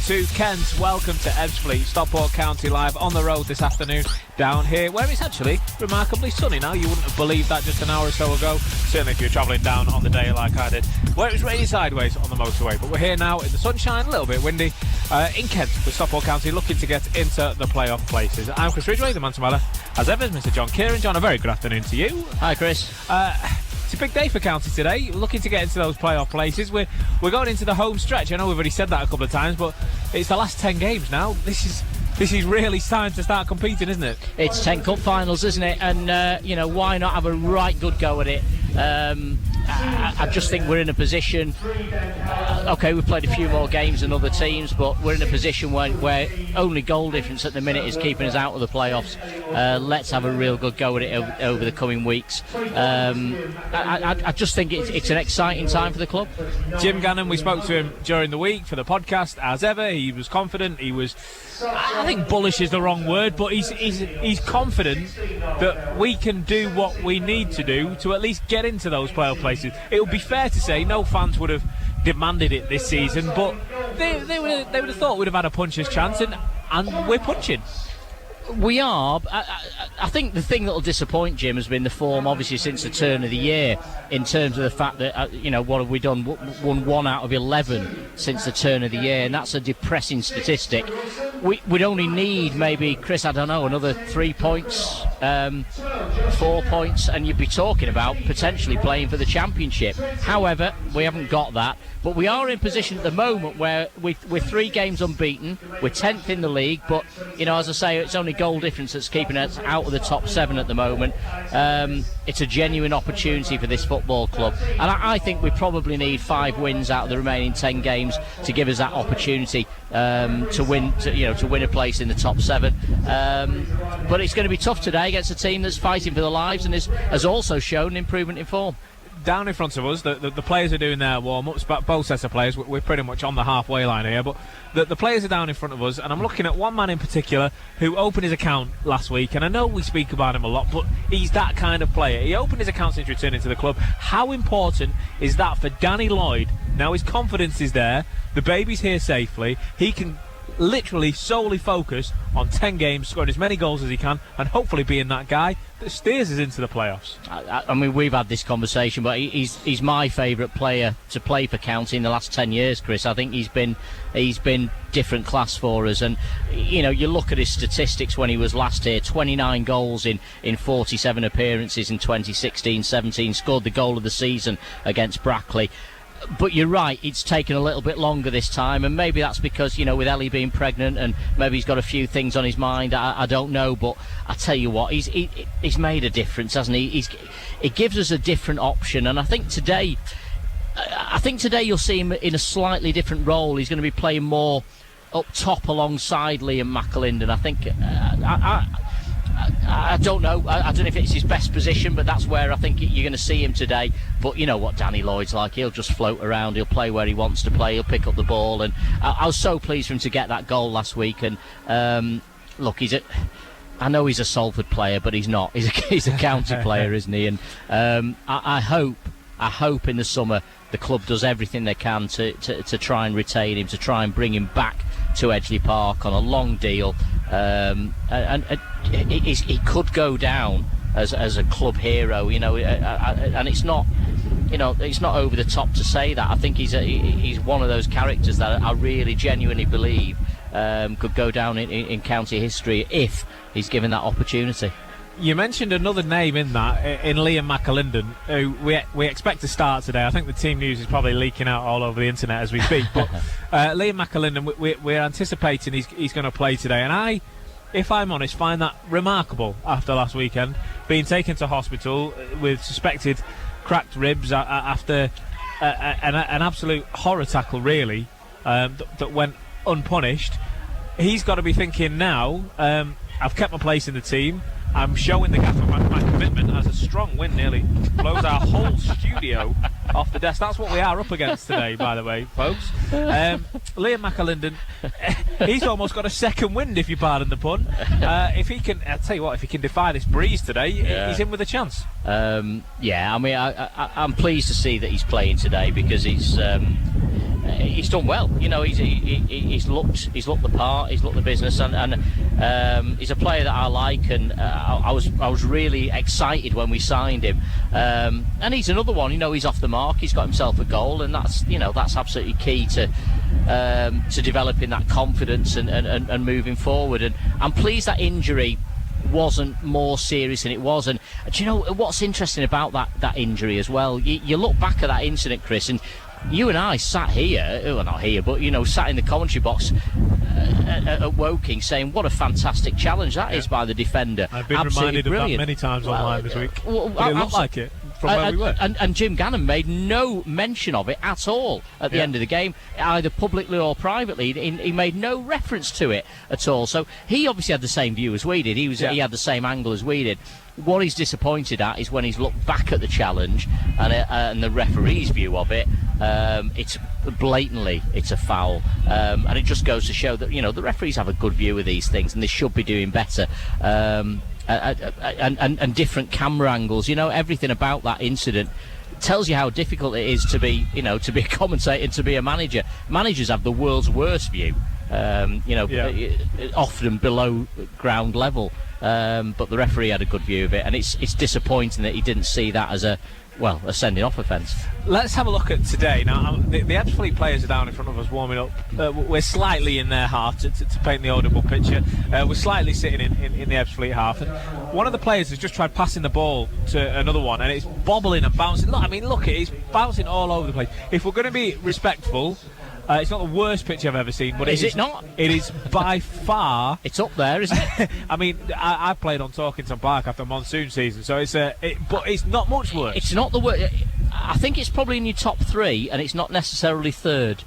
to Kent. Welcome to Ebbsfleet, Stockport County live on the road this afternoon down here where it's actually remarkably sunny now. You wouldn't have believed that just an hour or so ago, certainly if you're travelling down on the day like I did, where it was raining sideways on the motorway. But we're here now in the sunshine, a little bit windy, in Kent with Stockport County looking to get into the playoff places. I'm Chris Ridgway, the man to my left, as ever, is Mr John Kieran. John, a very good afternoon to you. Hi Chris. It's a big day for County today, looking to get into those playoff places. We're going into the home stretch. I know we've already said that a couple of times, but it's the last 10 games now. This is really time to start competing, isn't it? It's 10 cup finals, isn't it? And why not have a right good go at it? I just think we're in a position. Okay, we've played a few more games than other teams, but we're in a position where only goal difference at the minute is keeping us out of the playoffs. Let's have a real good go at it over the coming weeks. I just think it's an exciting time for the club. Jim Gannon, we spoke to him during the week for the podcast. As ever, he was confident. He was, I think bullish is the wrong word, but he's confident that we can do what we need to do to at least get into those playoff places. It would be fair to say no fans would have demanded it this season, but they would have thought we'd have had a puncher's chance, and we're punching. We are. I think the thing that will disappoint Jim has been the form, obviously, since the turn of the year, in terms of the fact that, what have we done? Won 1 out of 11 since the turn of the year, and that's a depressing statistic. We'd only need maybe, Chris, I don't know, another 3 points, 4 points, and you'd be talking about potentially playing for the championship. However, we haven't got that, but we are in position at the moment where we're 3 games unbeaten. We're 10th in the league, but, as I say, it's only goal difference that's keeping us out of the top 7 at the moment. It's a genuine opportunity for this football club, and I think we probably need 5 wins out of the remaining 10 games to give us that opportunity to win a place in the top 7. But it's going to be tough today against a team that's fighting for their lives and has also shown improvement in form. Down in front of us, the players are doing their warm-ups, both sets of players. We're pretty much on the halfway line here, but the players are down in front of us, and I'm looking at one man in particular who opened his account last week, and I know we speak about him a lot, but he's that kind of player. He opened his account since returning to the club. How important is that for Danny Lloyd? Now his confidence is there, the baby's here safely, he can literally solely focus on 10 games, scoring as many goals as he can, and hopefully being that guy that steers us into the playoffs. I mean, we've had this conversation, but he's my favourite player to play for County in the last 10 years, Chris. I think he's been different class for us, and you look at his statistics when he was last here: 29 goals in 47 appearances in 2016-17, scored the goal of the season against Brackley. But you're right, it's taken a little bit longer this time, and maybe that's because, with Ellie being pregnant, and maybe he's got a few things on his mind. I don't know, but I tell you what, he's made a difference, hasn't he? It gives us a different option, and I think today you'll see him in a slightly different role. He's going to be playing more up top alongside Liam McAlinden. I think I don't know. I don't know if it's his best position, but that's where I think you're going to see him today. But you know what Danny Lloyd's like. He'll just float around. He'll play where he wants to play. He'll pick up the ball. And I was so pleased for him to get that goal last week. And look, I know he's a Salford player, but he's not. He's a county player, isn't he? And I hope in the summer the club does everything they can to try and retain him, to try and bring him back to Edgeley Park on a long deal. And he could go down as a club hero, and it's not, it's not over the top to say that. I think he's one of those characters that I really genuinely believe could go down in county history if he's given that opportunity. You mentioned another name in that, in Liam McAlinden, who we expect to start today. I think the team news is probably leaking out all over the internet as we speak. But Liam McAlinden, we're anticipating he's going to play today. And I, if I'm honest, find that remarkable after last weekend, being taken to hospital with suspected cracked ribs after an absolute horror tackle, really, that went unpunished. He's got to be thinking now, I've kept my place in the team. I'm showing the gaffer my commitment as a strong win nearly blows our whole studio off the desk. That's what we are up against today, by the way, folks. Liam McAlinden, he's almost got a second wind, if you pardon the pun. If he can, I'll tell you what, if he can defy this breeze today, he's in with a chance. I mean, I'm pleased to see that he's playing today, because he's he's done well. You know, he's looked the part, he's looked the business, and he's a player that I like, and I was really excited when we signed him. And he's another one. You know, he's off the mark. He's got himself a goal, and that's absolutely key to developing that confidence and moving forward. And I'm pleased that injury wasn't more serious than it was. And do you know what's interesting about that injury as well? You look back at that incident, Chris, and you and I sat here, well, not here, but sat in the commentary box at Woking saying what a fantastic challenge that is by the defender. I've been Absolutely reminded brilliant. of that many times online this week. It looked like it from where we were. And Jim Gannon made no mention of it at all at the end of the game, either publicly or privately. He made no reference to it at all. So he obviously had the same view as we did. He had the same angle as we did. What he's disappointed at is when he's looked back at the challenge and the referee's view of it. It's blatantly it's a foul, and it just goes to show that the referees have a good view of these things, and they should be doing better. And different camera angles, everything about that incident tells you how difficult it is to be a commentator and to be a manager. Managers have the world's worst view, often below ground level. But the referee had a good view of it, and it's disappointing that he didn't see that as a sending off offence. Let's have a look at today. Now, the Ebbsfleet players are down in front of us warming up. We're slightly in their half to paint the audible picture. We're slightly sitting in the Ebbsfleet half. And one of the players has just tried passing the ball to another one, and it's bobbling and bouncing. Look, it's bouncing all over the place. If we're going to be respectful, it's not the worst pitch I've ever seen, but is it not? It is by far. It's up there, isn't it? I mean, I played on Torkington Park after monsoon season, so but it's not much worse. It's not the worst. I think it's probably in your top three, and it's not necessarily third.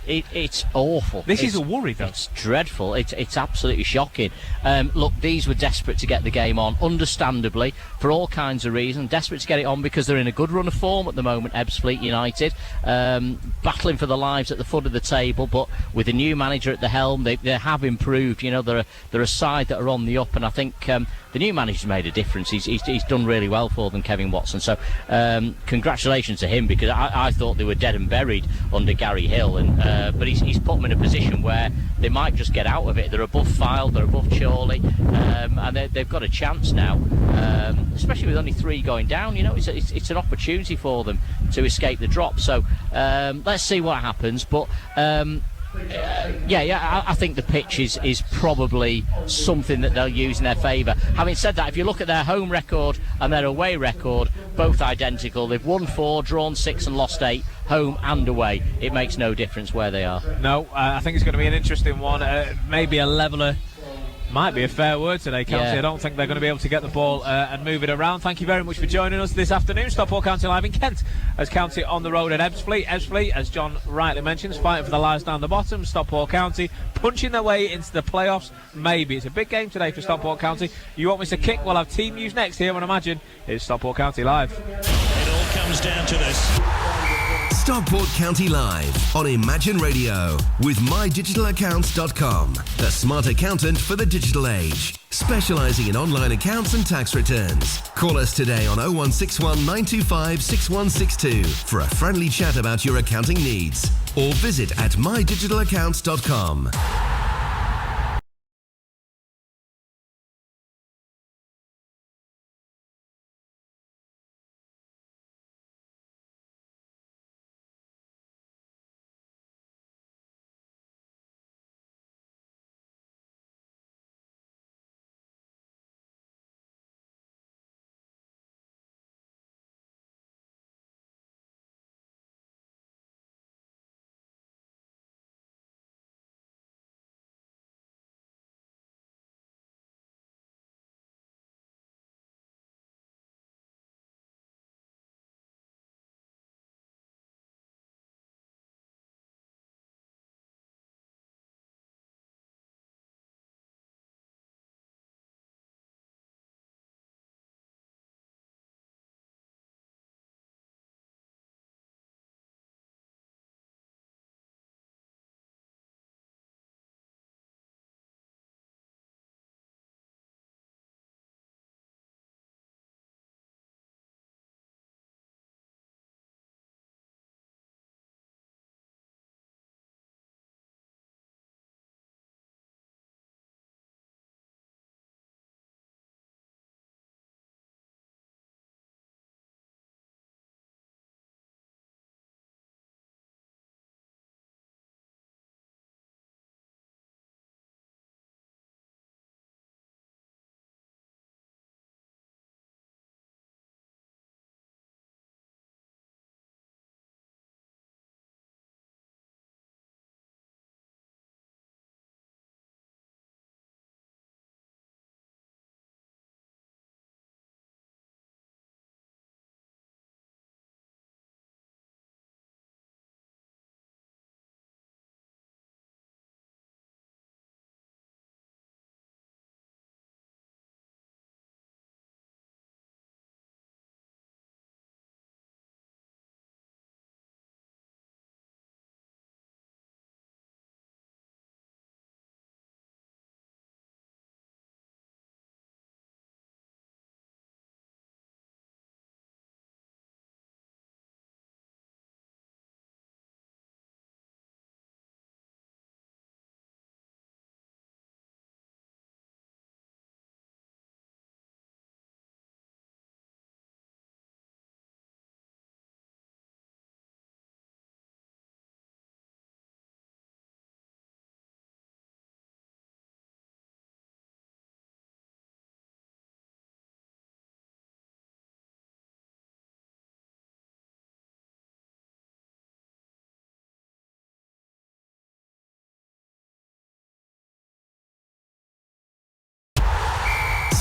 It's awful. This is a worry, though. It's dreadful. It's absolutely shocking. Look, these were desperate to get the game on, understandably, for all kinds of reasons. Desperate to get it on because they're in a good run of form at the moment, Ebbsfleet United. Battling for their lives at the foot of the table, but with a new manager at the helm, they have improved. They're a side that are on the up, and I think the new manager's made a difference. He's done really well for them, Kevin Watson. So congratulations to him, because I thought they were dead and buried under Gary Hill, but he's put them in a position where they might just get out of it. They're above Fylde, they're above Chorley, and they've got a chance now, especially with only 3 going down. It's an opportunity for them to escape the drop. So let's see what happens. But I think the pitch is probably something that they'll use in their favour. Having said that, if you look at their home record and their away record, both identical. They've won 4, drawn 6 and lost 8, home and away. It makes no difference where they are. No, I think it's going to be an interesting one. Maybe a leveller. Might be a fair word today, County. I don't think they're going to be able to get the ball and move it around. Thank you very much for joining us this afternoon. Stockport County live in Kent as County on the road at Ebbsfleet. Ebbsfleet, as John rightly mentions, fighting for the lives down the bottom. Stockport County punching their way into the playoffs. Maybe. It's a big game today for Stockport County. You want me to kick? We'll have team news next here, and imagine it's Stockport County live. It all comes down to this. Stockport County Live on Imagine Radio with mydigitalaccounts.com, the smart accountant for the digital age, specialising in online accounts and tax returns. Call us today on 0161 925 6162 for a friendly chat about your accounting needs, or visit at mydigitalaccounts.com.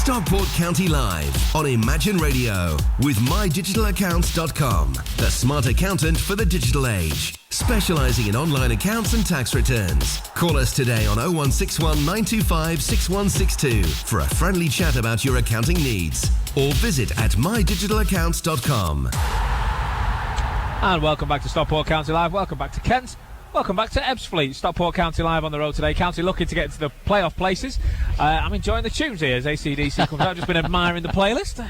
Stockport County Live on Imagine Radio with mydigitalaccounts.com, the smart accountant for the digital age, specialising in online accounts and tax returns. Call us today on 0161 925 6162 for a friendly chat about your accounting needs, or visit at mydigitalaccounts.com. And welcome back to Stockport County Live. Welcome back to Kent. Welcome back to Ebbsfleet. Stockport County Live on the road today. County looking to get into the playoff places. I'm enjoying the tunes here as AC/DC comes out. I've just been admiring the playlist.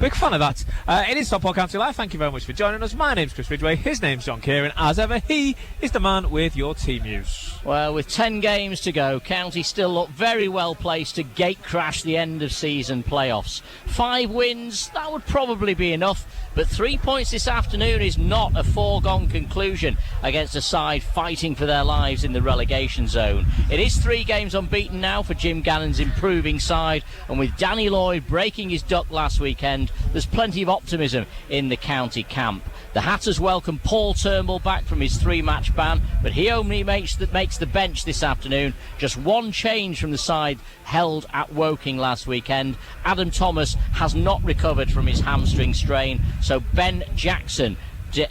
Big fan of that. It is Stockport County Live. Thank you very much for joining us. My name's Chris Ridgway. His name's John Kieran. As ever, he is the man with your team news. Well, with 10 games to go, County still look very well placed to gate crash the end of season playoffs. 5 wins, that would probably be enough. But 3 points this afternoon is not a foregone conclusion against a side fighting for their lives in the relegation zone. It is 3 games unbeaten now for Jim Gannon's improving side, and with Danny Lloyd breaking his duck last weekend, there's plenty of optimism in the County camp. The Hatters welcome Paul Turnbull back from his 3-match ban, but he only makes the bench this afternoon. Just one change from the side held at Woking last weekend. Adam Thomas has not recovered from his hamstring strain, so Ben Jackson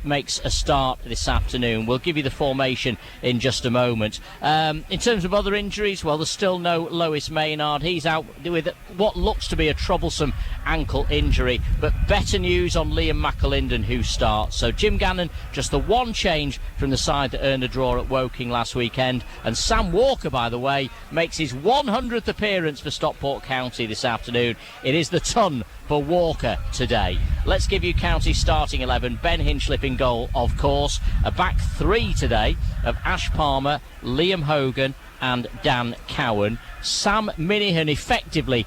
makes a start this afternoon. We'll give you the formation in just a moment. In terms of other injuries, well, there's still no Lois Maynard. He's out with what looks to be a troublesome ankle injury, but better news on Liam McAlinden, who starts. So Jim Gannon, just the one change from the side that earned a draw at Woking last weekend. And Sam Walker, by the way, makes his 100th appearance for Stockport County this afternoon. It is the ton for Walker today. Let's give you County starting 11. Ben Hinchliffe in goal, of course. A back 3 today of Ash Palmer, Liam Hogan and Dan Cowan. Sam Minihan effectively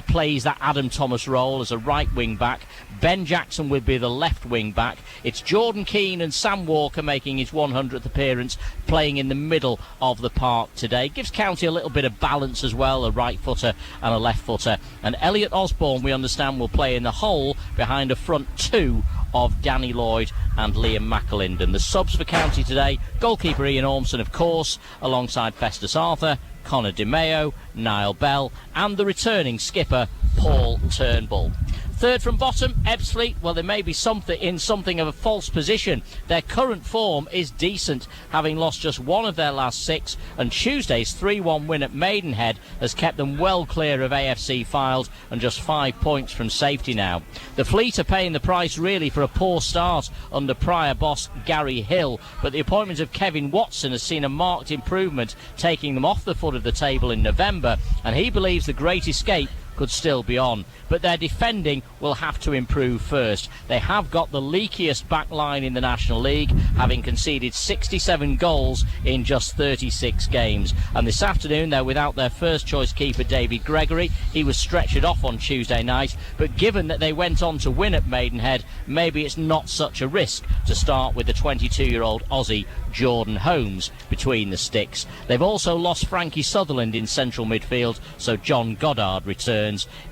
plays that Adam Thomas role as a right wing back. Ben Jackson will be the left wing back. It's Jordan Keane and Sam Walker making his 100th appearance, playing in the middle of the park today. Gives County a little bit of balance as well, a right footer and a left footer. And Elliot Osborne, we understand, will play in the hole behind a front 2 of Danny Lloyd and Liam McAlinden. The subs for County today: goalkeeper Ian Ormson, of course, alongside Festus Arthur, Connor DeMeo, Niall Bell, and the returning skipper Paul Turnbull. Third from bottom, Ebbsfleet. Well, they may be something of a false position. Their current form is decent, having lost just 1 of their last 6, and Tuesday's 3-1 win at Maidenhead has kept them well clear of AFC Fylde and just 5 points from safety now. The Fleet are paying the price really for a poor start under prior boss Gary Hill, but the appointment of Kevin Watson has seen a marked improvement, taking them off the foot of the table in November, and he believes the great escape could still be on. But their defending will have to improve first. They have got the leakiest back line in the National League, having conceded 67 goals in just 36 games. And this afternoon they're without their first choice keeper David Gregory. He was stretchered off on Tuesday night, but given that they went on to win at Maidenhead, maybe it's not such a risk to start with the 22-year-old Aussie Jordan Holmes between the sticks. They've also lost Frankie Sutherland in central midfield, so John Goddard returns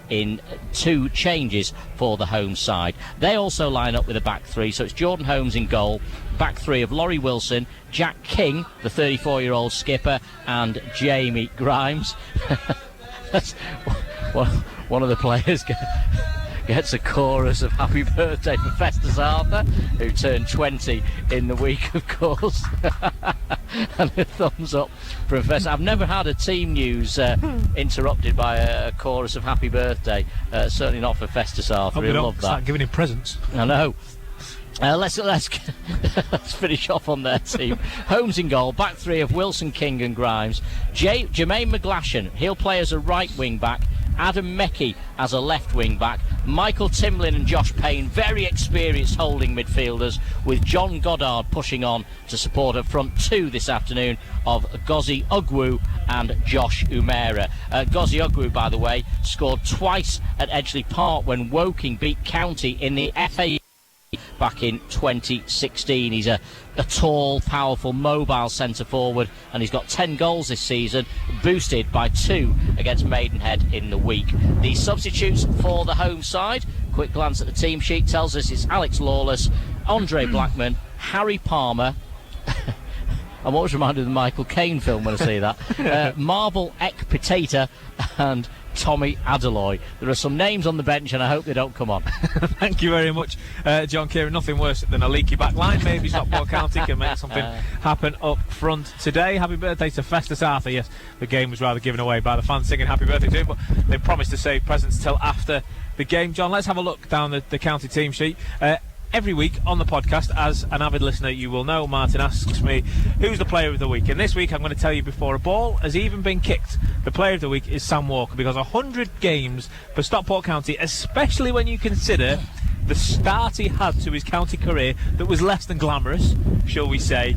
in 2 changes for the home side. They also line up with a back 3, so it's Jordan Holmes in goal, back 3 of Laurie Wilson, Jack King, the 34-year-old skipper, and Jamie Grimes. That's one of the players gets a chorus of happy birthday for Festus Arthur, who turned 20 in the week, of course. And a thumbs up from Festus. I've never had a team news interrupted by a chorus of happy birthday, certainly not for Festus Arthur. He'll love that. Start giving him presents. I know. Let's finish off on their team. Holmes in goal, back 3 of Wilson, King and Grimes. Jermaine McGlashan, he'll play as a right wing back. Adam Meckie as a left wing back. Michael Timlin and Josh Payne, very experienced holding midfielders, with John Goddard pushing on to support a front 2 this afternoon of Gozi Ugwu and Josh Umera. Gozi Ugwu, by the way, scored twice at Edgeley Park when Woking beat County in the FA back in 2016. He's a tall, powerful, mobile centre forward, and he's got 10 goals this season, boosted by 2 against Maidenhead in the week. The substitutes for the home side, quick glance at the team sheet tells us it's Alex Lawless, Andre Blackman, Harry Palmer, I'm always reminded of the Michael Caine film when I see that. Marvel Ekpiteta and Tommy Adeloy. There are some names on the bench, and I hope they don't come on. Thank you very much, John Kieran. Nothing worse than a leaky back line. Maybe Stockport County can make something happen up front today. Happy birthday to Festus Arthur. Yes, the game was rather given away by the fans singing happy birthday to him, but they promised to save presents till after the game. John, let's have a look down the county team sheet. Every week on the podcast, as an avid listener you will know, Martin asks me who's the player of the week, and this week I'm going to tell you before a ball has even been kicked. The player of the week is Sam Walker, because 100 games for Stockport County, especially when you consider the start he had to his county career that was less than glamorous, shall we say,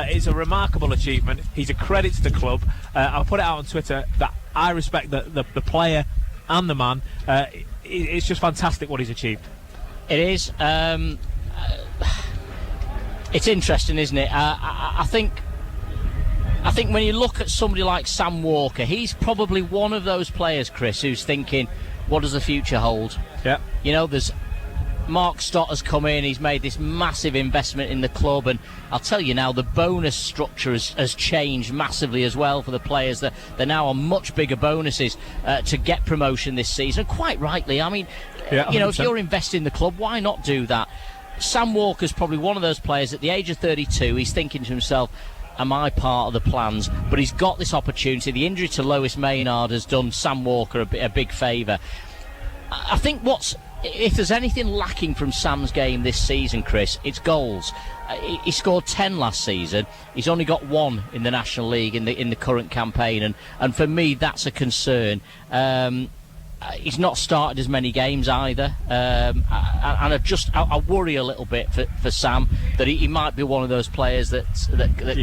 is a remarkable achievement. He's a credit to the club. I'll put it out on Twitter that I respect the player and the man. It's just fantastic what he's achieved. It is. It's interesting, isn't it? I think when you look at somebody like Sam Walker, he's probably one of those players, Chris, who's thinking, what does the future hold? Yeah. You know, there's Mark Stott has come in, he's made this massive investment in the club, and I'll tell you now, the bonus structure has changed massively as well for the players. They're now on much bigger bonuses to get promotion this season, quite rightly. I mean, yeah, you know, if you're investing in the club, why not do that? Sam Walker's probably one of those players at the age of 32, he's thinking to himself, am I part of the plans? But he's got this opportunity. The injury to Lois Maynard has done Sam Walker a big favour. I think if there's anything lacking from Sam's game this season, Chris, it's goals. He scored 10 last season. He's only got 1 in the National League in the current campaign, and for me that's a concern. He's not started as many games either, and I worry a little bit for Sam that he might be one of those players that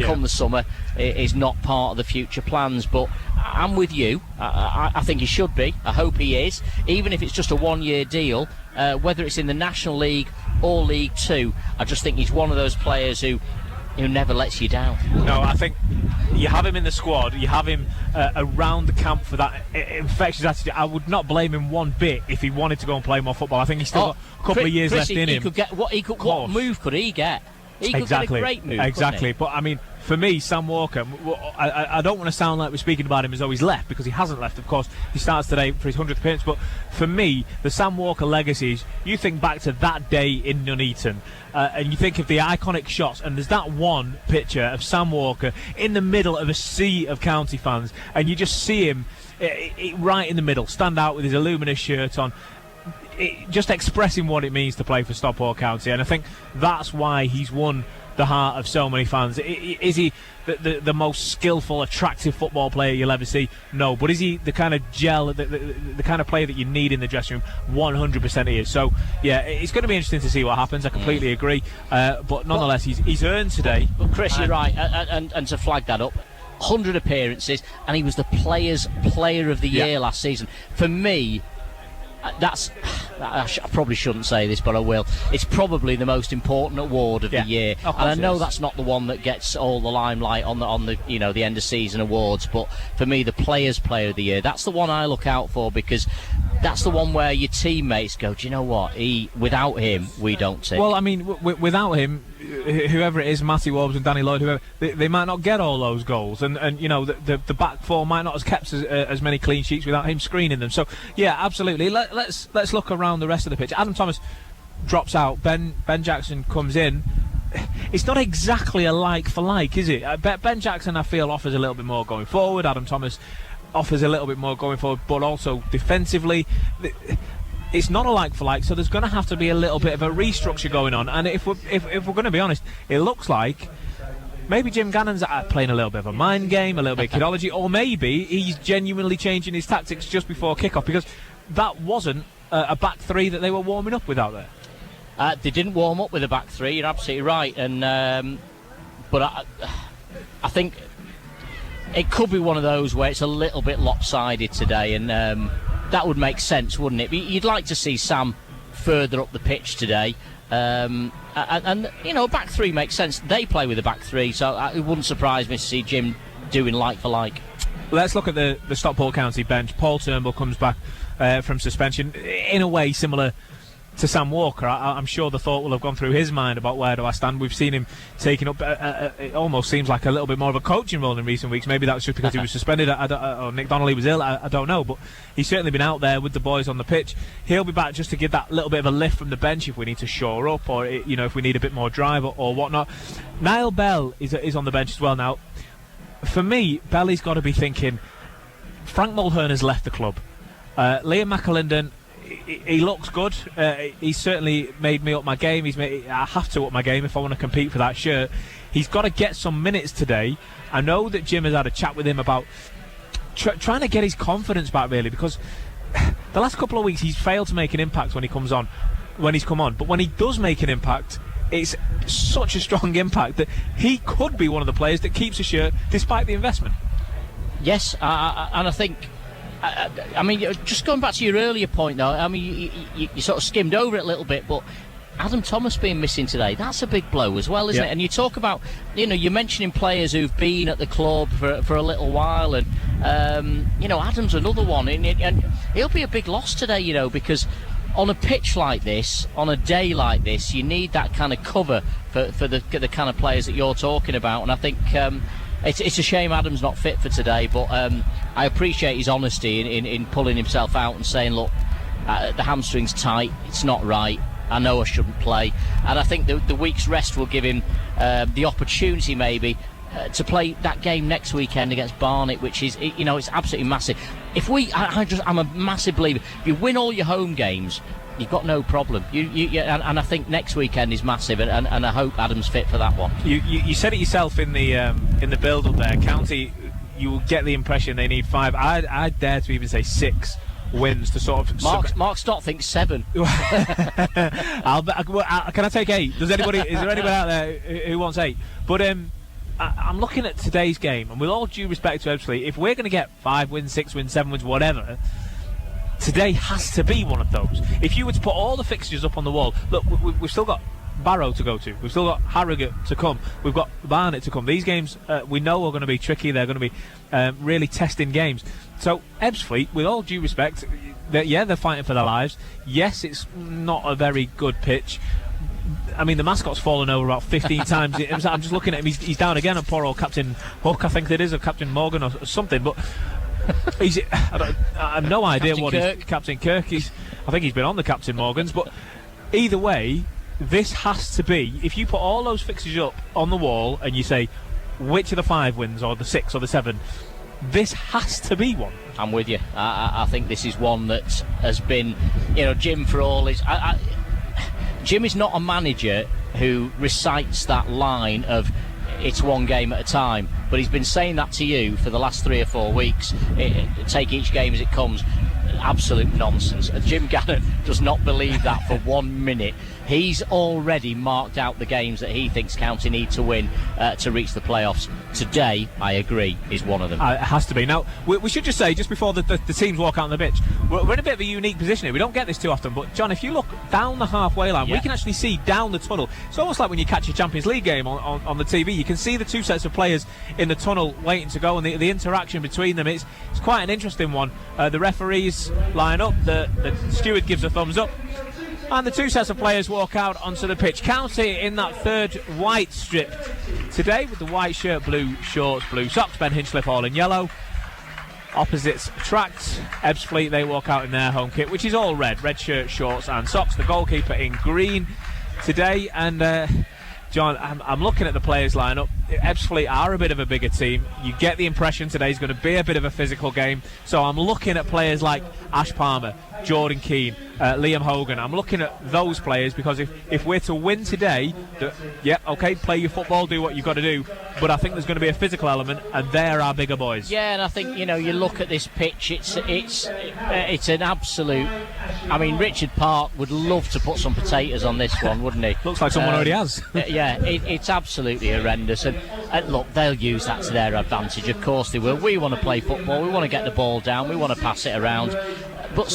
come the summer is not part of the future plans. But I'm with you. I think he should be. I hope he is, even if it's just a 1-year deal, whether it's in the National League or League 2. I just think he's one of those players who never lets you down. No, I think you have him in the squad, you have him around the camp for that infectious attitude. I would not blame him one bit if he wanted to go and play more football. I think he's still got a couple of years left in him. What move could he get? He could get a great move. Exactly. But I mean, for me, Sam Walker, I don't want to sound like we're speaking about him as though he's left, because he hasn't left. Of course, he starts today for his 100th appearance. But for me, the Sam Walker legacies, you think back to that day in Nuneaton, and you think of the iconic shots, and there's that one picture of Sam Walker in the middle of a sea of county fans, and you just see him right in the middle, stand out with his luminous shirt on, just expressing what it means to play for Stockport County. And I think that's why he's won the heart of so many fans. Is he the most skillful, attractive football player you'll ever see? No. But is he the kind of the kind of player that you need in the dressing room? 100% he is. So yeah, it's going to be interesting to see what happens. I completely agree. But nonetheless, he's earned today. But Chris, you're right, and to flag that up, 100 appearances, and he was the Players' Player of the Year last season. For me, I probably shouldn't say this, but I will. It's probably the most important award of the year, and I know that's not the one that gets all the limelight on the the end of season awards. But for me, the Players' Player of the Year, that's the one I look out for, because that's the one where your teammates go, do you know what? Without him, we don't tick. Well, I mean, without him, whoever it is, Matty Wobbs and Danny Lloyd, whoever, they might not get all those goals, and the back four might not have kept as many clean sheets without him screening them. So yeah, absolutely. Let's look around the rest of the pitch. Adam Thomas drops out. Ben Jackson comes in. It's not exactly a like for like, is it? Ben Jackson, I feel, offers a little bit more going forward. Adam Thomas offers a little bit more going forward, but also defensively. It's not a like for like, so there's going to have to be a little bit of a restructure going on. And if we're going to be honest, it looks like maybe Jim Gannon's playing a little bit of a mind game, a little bit of kidology, or maybe he's genuinely changing his tactics just before kickoff, because that wasn't a back three that they were warming up with out there. They didn't warm up with a back three. You're absolutely right, and but I think it could be one of those where it's a little bit lopsided today, and that would make sense, wouldn't it? You'd like to see Sam further up the pitch today, and back three makes sense. They play with a back three, so it wouldn't surprise me to see Jim doing like for like. Let's look at the Stockport County bench. Paul Turnbull comes back from suspension, in a way similar to Sam Walker, I'm sure the thought will have gone through his mind about where do I stand. We've seen him taking up, it almost seems like a little bit more of a coaching role in recent weeks. Maybe that's just because he was suspended, or Nick Donnelly was ill, I don't know, but he's certainly been out there with the boys on the pitch. He'll be back just to give that little bit of a lift from the bench if we need to shore up, or if we need a bit more drive or whatnot. Niall Bell is on the bench as well. Now, for me, Belly's got to be thinking, Frank Mulhern has left the club. Liam McAlinden, he looks good. He's certainly made me up my game. I have to up my game if I want to compete for that shirt. He's got to get some minutes today. I know that Jim has had a chat with him about trying to get his confidence back, really, because the last couple of weeks he's failed to make an impact when he's come on. But when he does make an impact, it's such a strong impact that he could be one of the players that keeps a shirt despite the investment. Yes, and I think, I mean, just going back to your earlier point, though, I mean, you sort of skimmed over it a little bit, but Adam Thomas being missing today, that's a big blow as well, isn't it? And you talk about, you're mentioning players who've been at the club for a little while, and, Adam's another one, and he'll be a big loss today, because on a pitch like this, on a day like this, you need that kind of cover for the kind of players that you're talking about, and I think it's a shame Adam's not fit for today, but I appreciate his honesty in pulling himself out and saying, look, the hamstring's tight, it's not right, I know I shouldn't play, and I think the week's rest will give him the opportunity maybe to play that game next weekend against Barnet, which is, it's absolutely massive. I'm a massive believer. If you win all your home games, you've got no problem. And I think next weekend is massive, and I hope Adam's fit for that one. You said it yourself in the build-up there. County, you will get the impression they need 5. I dare to even say 6 wins to sort of. Mark Stott thinks 7. Can I take 8? Is there anybody out there who wants 8? But I'm looking at today's game, and with all due respect to Ebbsfleet, if we're going to get 5 wins, 6 wins, 7 wins, whatever, today has to be one of those. If you were to put all the fixtures up on the wall, look, we've still got Barrow to go to, we've still got Harrogate to come, we've got Barnet to come. These games we know are going to be tricky, they're going to be really testing games. So Ebbsfleet, with all due respect, they're fighting for their lives. Yes, it's not a very good pitch. I mean, the mascot's fallen over about 15 times. I'm just looking at him, he's down again, and poor old Captain Hook, I think it is, or Captain Morgan or something, but I have no idea Captain Kirk. I think he's been on the Captain Morgans, but either way, this has to be, if you put all those fixtures up on the wall and you say which of the 5 wins or the 6 or the 7, this has to be one. I'm with you. I think this is one that has been, Jim, for all his. Jim is not a manager who recites that line of it's one game at a time, but he's been saying that to you for the last 3 or 4 weeks. Take each game as it comes. Absolute nonsense. Jim Gannon does not believe that for 1 minute. He's already marked out the games that he thinks County need to win to reach the playoffs. Today, I agree, is one of them. It has to be. Now, we should just say, just before the teams walk out on the pitch, we're in a bit of a unique position here. We don't get this too often, but John, if you look down the halfway line, we can actually see down the tunnel. It's almost like when you catch a Champions League game on the TV. You can see the 2 sets of players in the tunnel waiting to go, and the interaction between them. It's quite an interesting one. The referees line up, the steward gives a thumbs up, and the 2 sets of players walk out onto the pitch. County in that 3rd white strip today with the white shirt, blue shorts, blue socks. Ben Hinchliffe all in yellow. Opposites attract. Ebbsfleet, they walk out in their home kit, which is all red shirt, shorts and socks. The goalkeeper in green today. And John, I'm looking at the players lineup. Ebbsfleet are a bit of a bigger team. You get the impression today's going to be a bit of a physical game. So I'm looking at players like Ash Palmer, Jordan Keane, Liam Hogan. I'm looking at those players because if we're to win today, play your football, do what you've got to do. But I think there's going to be a physical element, and they're our bigger boys. Yeah, and I think, you look at this pitch, it's an absolute. I mean, Richard Park would love to put some potatoes on this one, wouldn't he? Looks like someone already has. Yeah, it's absolutely horrendous. And look, they'll use that to their advantage. Of course they will. We want to play football. We want to get the ball down. We want to pass it around. But,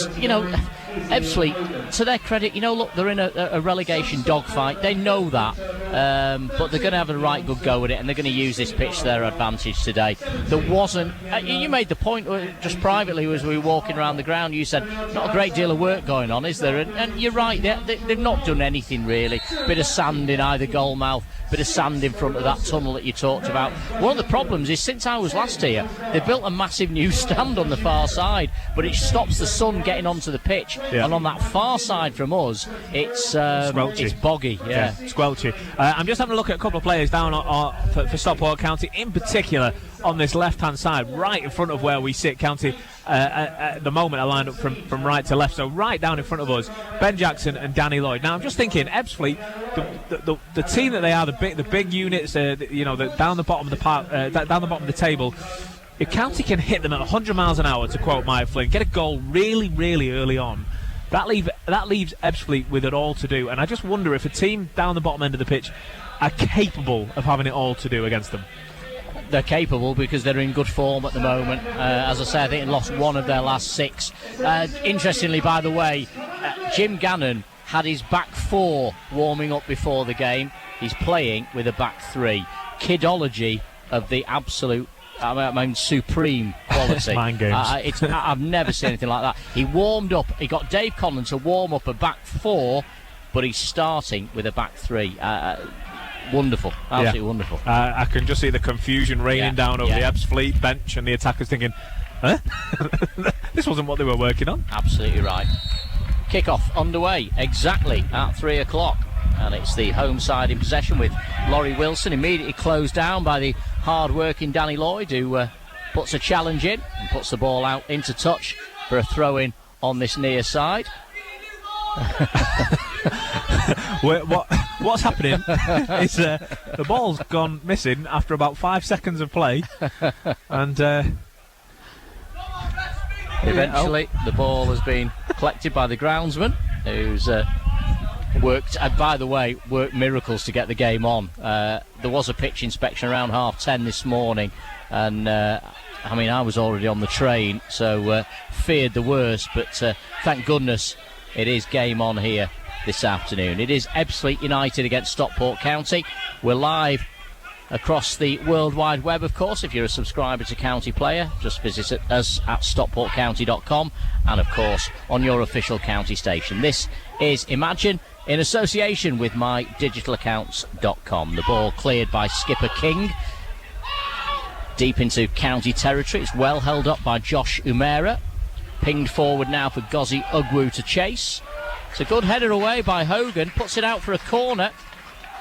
Ebbsfleet, to their credit, look, they're in a relegation dogfight. They know that. but they're going to have a right good go at it, and they're going to use this pitch to their advantage today. There wasn't... you made the point just privately as we were walking around the ground. You said, not a great deal of work going on, is there? And you're right, they've not done anything really. Bit of sand in either goal mouth, bit of sand in front of that tunnel that you talked about. One of the problems is, since I was last here, they built a massive new stand on the far side, but it stops the sun getting onto the pitch. Yeah. And on that far side from us, it's boggy. Yeah, squelchy. I'm just having a look at a couple of players down for Stockport County, in particular on this left-hand side, right in front of where we sit. County at the moment are lined up from right to left, so right down in front of us, Ben Jackson and Danny Lloyd. Now I'm just thinking, Ebbsfleet, the team that they are, the big units, down the bottom of the park, down the bottom of the table. If County can hit them at 100 miles an hour, to quote Maya Flynn, get a goal really, really early on, that leaves Ebbsfleet with it all to do. And I just wonder if a team down the bottom end of the pitch are capable of having it all to do against them. They're capable because they're in good form at the moment. As I said, I think they lost one of their last 6. Interestingly, by the way, Jim Gannon had his back 4 warming up before the game. He's playing with a back 3. Kidology of the absolute, supreme quality. Mind games. I've never seen anything like that. He warmed up. He got Dave Conlon to warm up a back 4, but he's starting with a back 3. Wonderful, absolutely wonderful. I can just see the confusion raining down over the Ebbsfleet bench, and the attackers thinking, huh? This wasn't what they were working on. Absolutely right. Kick-off underway exactly at 3 o'clock, and it's the home side in possession with Laurie Wilson, immediately closed down by the hard-working Danny Lloyd, who puts a challenge in and puts the ball out into touch for a throw-in on this near side. What's happening is the ball's gone missing after about 5 seconds of play, and eventually the ball has been collected by the groundsman, who's worked miracles to get the game on. There was a pitch inspection around 10:30 this morning, and I was already on the train, so feared the worst, but thank goodness it is game on here this afternoon. It is Ebbsfleet United against Stockport County. We're live across the World Wide Web, of course. If you're a subscriber to County Player, just visit us at stockportcounty.com, and of course on your official county station. This is Imagine in association with mydigitalaccounts.com. The ball cleared by skipper King deep into county territory. It's well held up by Josh Umera. Pinged forward now for Gozi Ugwu to chase. It's a good header away by Hogan, puts it out for a corner.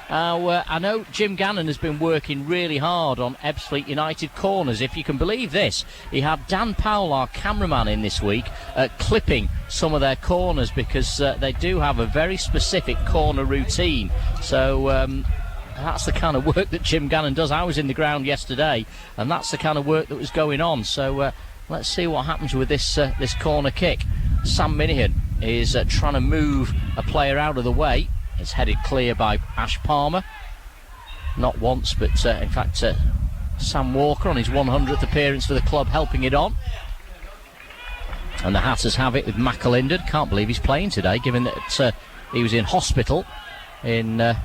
I know Jim Gannon has been working really hard on Ebbsfleet United corners. If you can believe this, he had Dan Powell, our cameraman, in this week clipping some of their corners, because they do have a very specific corner routine. So that's the kind of work that Jim Gannon does. I was in the ground yesterday, and that's the kind of work that was going on. So let's see what happens with this corner kick. Sam Minihan is trying to move a player out of the way. It's headed clear by Ash Palmer. Not once, but in fact Sam Walker on his 100th appearance for the club helping it on. And the Hatters have it with McAlinden. Can't believe he's playing today, given that he was in hospital in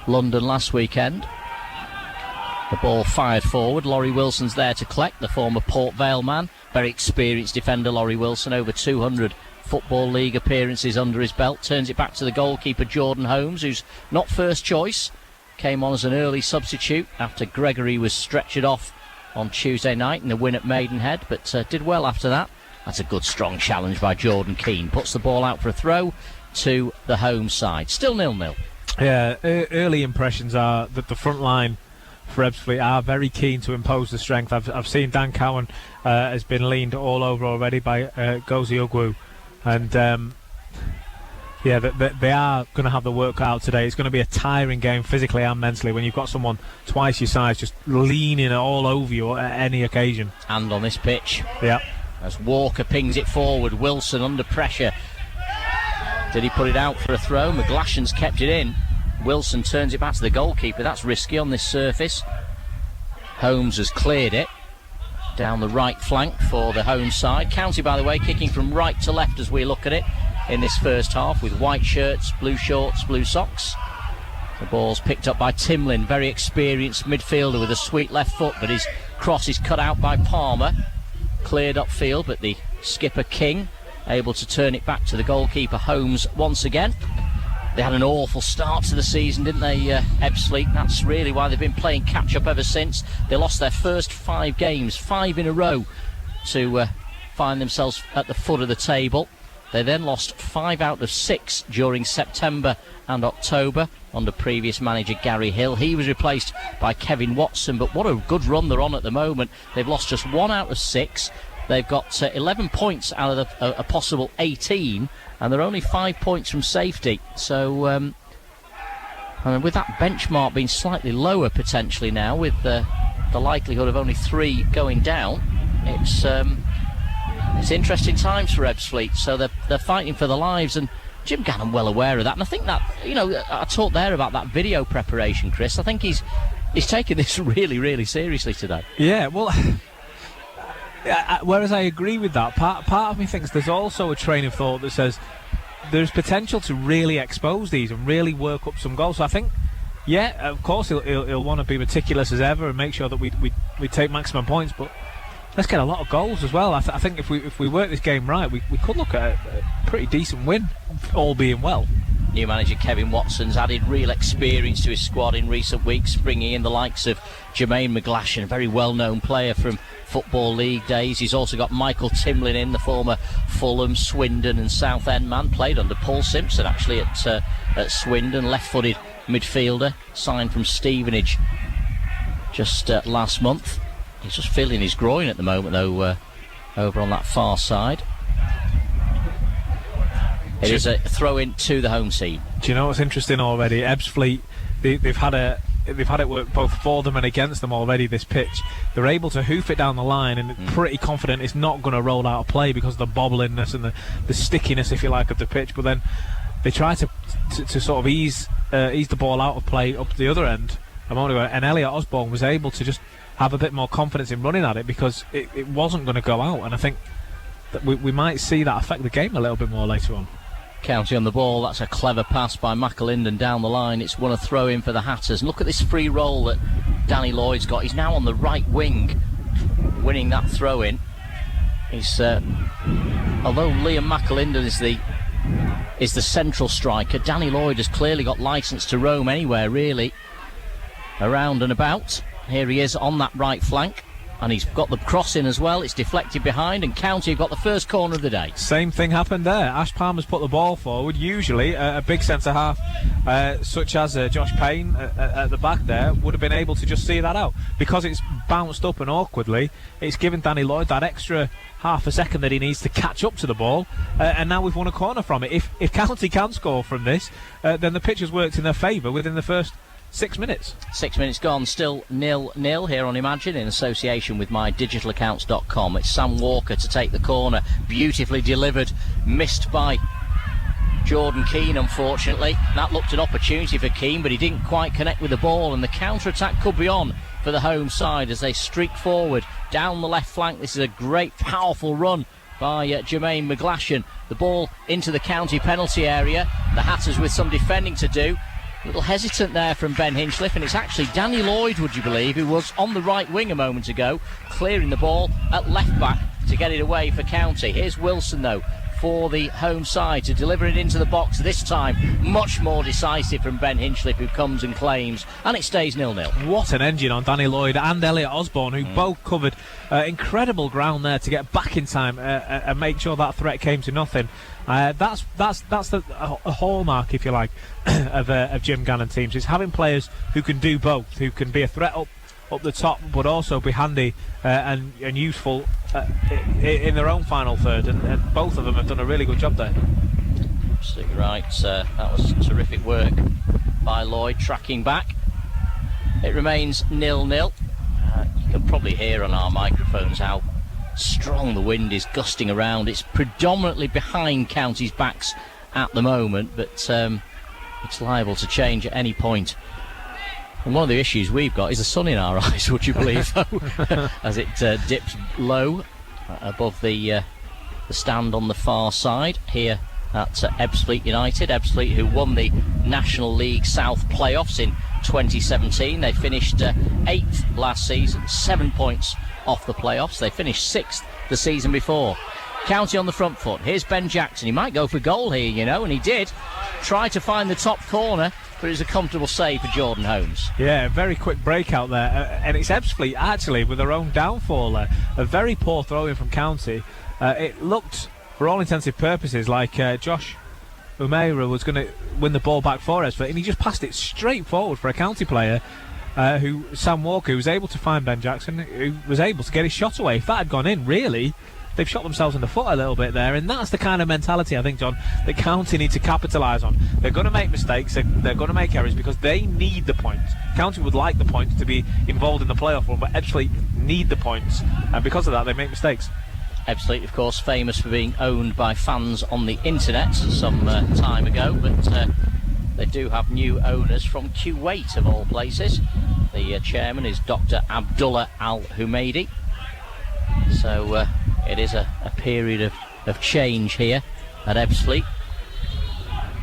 London last weekend. The ball fired forward. Laurie Wilson's there to collect, the former Port Vale man. Very experienced defender, Laurie Wilson, over 200 Football League appearances under his belt. Turns it back to the goalkeeper Jordan Holmes, who's not first choice. Came on as an early substitute after Gregory was stretchered off on Tuesday night in the win at Maidenhead, but did well after that. That's a good strong challenge by Jordan Keane. Puts the ball out for a throw to the home side. Still 0-0. Yeah, early impressions are that the front line for Ebbsfleet are very keen to impose the strength. I've seen Dan Cowan has been leaned all over already by Gozi Ugwu, and they are going to have the work out today. It's going to be a tiring game physically and mentally when you've got someone twice your size just leaning all over you at any occasion. And on this pitch, yeah, as Walker pings it forward, Wilson under pressure. Did he put it out for a throw? McGlashan's kept it in. Wilson turns it back to the goalkeeper. That's risky on this surface. Holmes has cleared it down the right flank for the home side. County, by the way, kicking from right to left as we look at it in this first half, with white shirts, blue shorts, blue socks. The ball's picked up by Timlin, very experienced midfielder with a sweet left foot, but his cross is cut out by Palmer. Cleared upfield, but the skipper King able to turn it back to the goalkeeper Holmes once again. They had an awful start to the season, didn't they, Ebbsfleet? That's really why they've been playing catch-up ever since. They lost their first 5 games, 5 in a row, to find themselves at the foot of the table. They then lost 5 out of 6 during September and October under previous manager Gary Hill. He was replaced by Kevin Watson, but what a good run they're on at the moment. They've lost just 1 out of 6. They've got 11 points out of a possible 18, and they're only 5 points from safety. So, and with that benchmark being slightly lower potentially now, with the likelihood of only 3 going down, it's interesting times for Ebbsfleet. So they're fighting for their lives, and Jim Gannon well aware of that. And I think that, I talked there about that video preparation, Chris. I think he's taking this really, really seriously today. Yeah, well. Whereas I agree with that, part of me thinks there's also a train of thought that says there's potential to really expose these and really work up some goals. So I think, yeah, of course he'll want to be meticulous as ever and make sure that we take maximum points, but let's get a lot of goals as well. I think if we work this game right, we could look at a pretty decent win, all being well. New manager Kevin Watson's added real experience to his squad in recent weeks, bringing in the likes of Jermaine McGlashan, a very well-known player from Football League days. He's also got Michael Timlin in, the former Fulham, Swindon and Southend man, played under Paul Simpson actually at Swindon, left-footed midfielder, signed from Stevenage just last month. He's just feeling his groin at the moment though, over on that far side. It is a throw-in to the home team. Do you know what's interesting already? Ebbsfleet, they've had it work both for them and against them already, this pitch. They're able to hoof it down the line and pretty confident it's not going to roll out of play because of the bobbliness and the stickiness, if you like, of the pitch. But then they try to sort of ease the ball out of play up the other end a moment ago, and Elliot Osborne was able to just have a bit more confidence in running at it because it wasn't going to go out. And I think that we might see that affect the game a little bit more later on. County on the ball. That's a clever pass by McAlinden down the line. It's won a throw in for the Hatters. And look at this free roll that Danny Lloyd's got. He's now on the right wing, winning that throw in. He's although Liam McAlinden is the central striker, Danny Lloyd has clearly got licence to roam anywhere really, around and about. Here he is on that right flank. And he's got the cross in as well. It's deflected behind, and County have got the first corner of the day. Same thing happened there. Ash Palmer's put the ball forward. Usually a big centre half such as Josh Payne at the back there would have been able to just see that out. Because it's bounced up and awkwardly, it's given Danny Lloyd that extra half a second that he needs to catch up to the ball, and now we've won a corner from it. If County can score from this, then the pitch has worked in their favour within the first 6 minutes. 6 minutes gone, still 0-0 here on Imagine in association with mydigitalaccounts.com. It's Sam Walker to take the corner, beautifully delivered, missed by Jordan Keane unfortunately. That looked an opportunity for Keane, but he didn't quite connect with the ball, and the counter-attack could be on for the home side as they streak forward down the left flank. This is a great powerful run by Jermaine McGlashan. The ball into the County penalty area, the Hatters with some defending to do. A little hesitant there from Ben Hinchliffe, and it's actually Danny Lloyd, would you believe, who was on the right wing a moment ago, clearing the ball at left back to get it away for County. Here's Wilson though for the home side to deliver it into the box, this time much more decisive from Ben Hinchliffe, who comes and claims, and it stays 0-0. What an engine on Danny Lloyd and Elliot Osborne, who both covered incredible ground there to get back in time and make sure that threat came to nothing. That's a hallmark, if you like, of Jim Gannon teams, is having players who can do both, who can be a threat up the top, but also be handy and useful in their own final third, and both of them have done a really good job there. Absolutely right. That was terrific work by Lloyd, tracking back. It remains 0-0. You can probably hear on our microphones how strong the wind is gusting around. It's predominantly behind County's backs at the moment, but it's liable to change at any point. And one of the issues we've got is the sun in our eyes, would you believe, though, as it dips low above the stand on the far side here at Ebbsfleet United. Ebbsfleet, who won the National League South playoffs in 2017. They finished 8th last season, 7 points off the playoffs. They finished 6th the season before. County on the front foot. Here's Ben Jackson. He might go for goal here, you know, and he did. Try to find the top corner, but it was a comfortable save for Jordan Holmes. Yeah, very quick breakout there. And it's Ebbsfleet, actually, with their own downfall there. A very poor throw-in from County. It looked, for all intensive purposes, like Josh Umeira was going to win the ball back for Ebbsfleet, and he just passed it straight forward for a County player, Sam Walker, who was able to find Ben Jackson, who was able to get his shot away. If that had gone in, really, they've shot themselves in the foot a little bit there, and that's the kind of mentality, I think, John, that County need to capitalise on. They're going to make mistakes, they're going to make errors, because they need the points. County would like the points to be involved in the playoff run, but Ebbsfleet need the points, and because of that, they make mistakes. Ebbsfleet, of course, famous for being owned by fans on the internet some time ago, but they do have new owners from Kuwait, of all places. The chairman is Dr. Abdullah Al-Humaidi. So it is a period of change here at Ebbsfleet.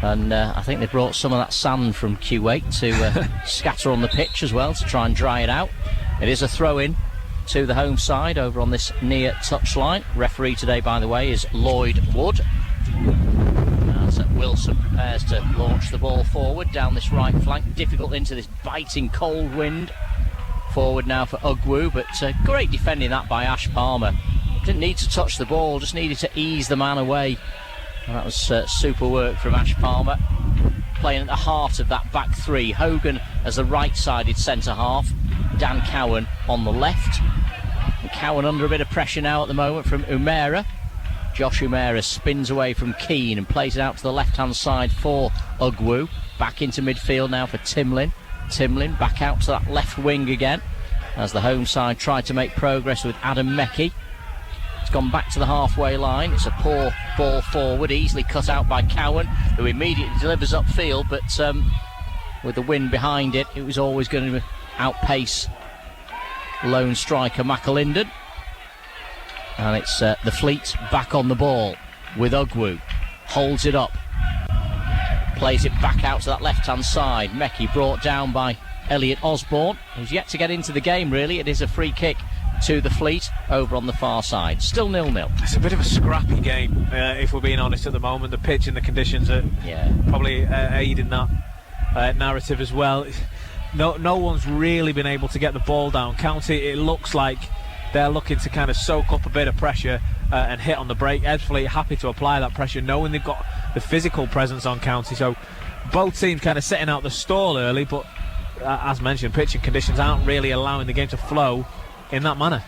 And I think they brought some of that sand from Kuwait to scatter on the pitch as well to try and dry it out. It is a throw-in to the home side over on this near touchline. Referee today, by the way, is Lloyd Wood. As Wilson prepares to launch the ball forward down this right flank, difficult into this biting cold wind. Forward now for Ugwu, but great defending that by Ash Palmer. Didn't need to touch the ball, just needed to ease the man away. And that was super work from Ash Palmer. Playing at the heart of that back three. Hogan as the right-sided centre-half. Dan Cowan on the left. And Cowan under a bit of pressure now at the moment from Umeira. Josh Umeira spins away from Keane and plays it out to the left-hand side for Ugwu. Back into midfield now for Timlin. Timlin back out to that left wing again as the home side tried to make progress with Adam Meckie. It's gone back to the halfway line. It's a poor ball forward, easily cut out by Cowan, who immediately delivers upfield, but with the wind behind it, it was always going to outpace lone striker McAlinden. And it's the Fleet back on the ball with Ugwu. Holds it up. Plays it back out to that left-hand side. Meckie brought down by Elliot Osborne, who's yet to get into the game, really. It is a free kick to the Fleet over on the far side. Still 0-0. It's a bit of a scrappy game, if we're being honest at the moment. The pitch and the conditions are probably aiding that narrative as well. No one's really been able to get the ball down. County, it looks like they're looking to kind of soak up a bit of pressure and hit on the break. Ebbsfleet happy to apply that pressure, knowing they've got the physical presence on County. So both teams kind of setting out the stall early, but as mentioned, pitch and conditions aren't really allowing the game to flow in that manner.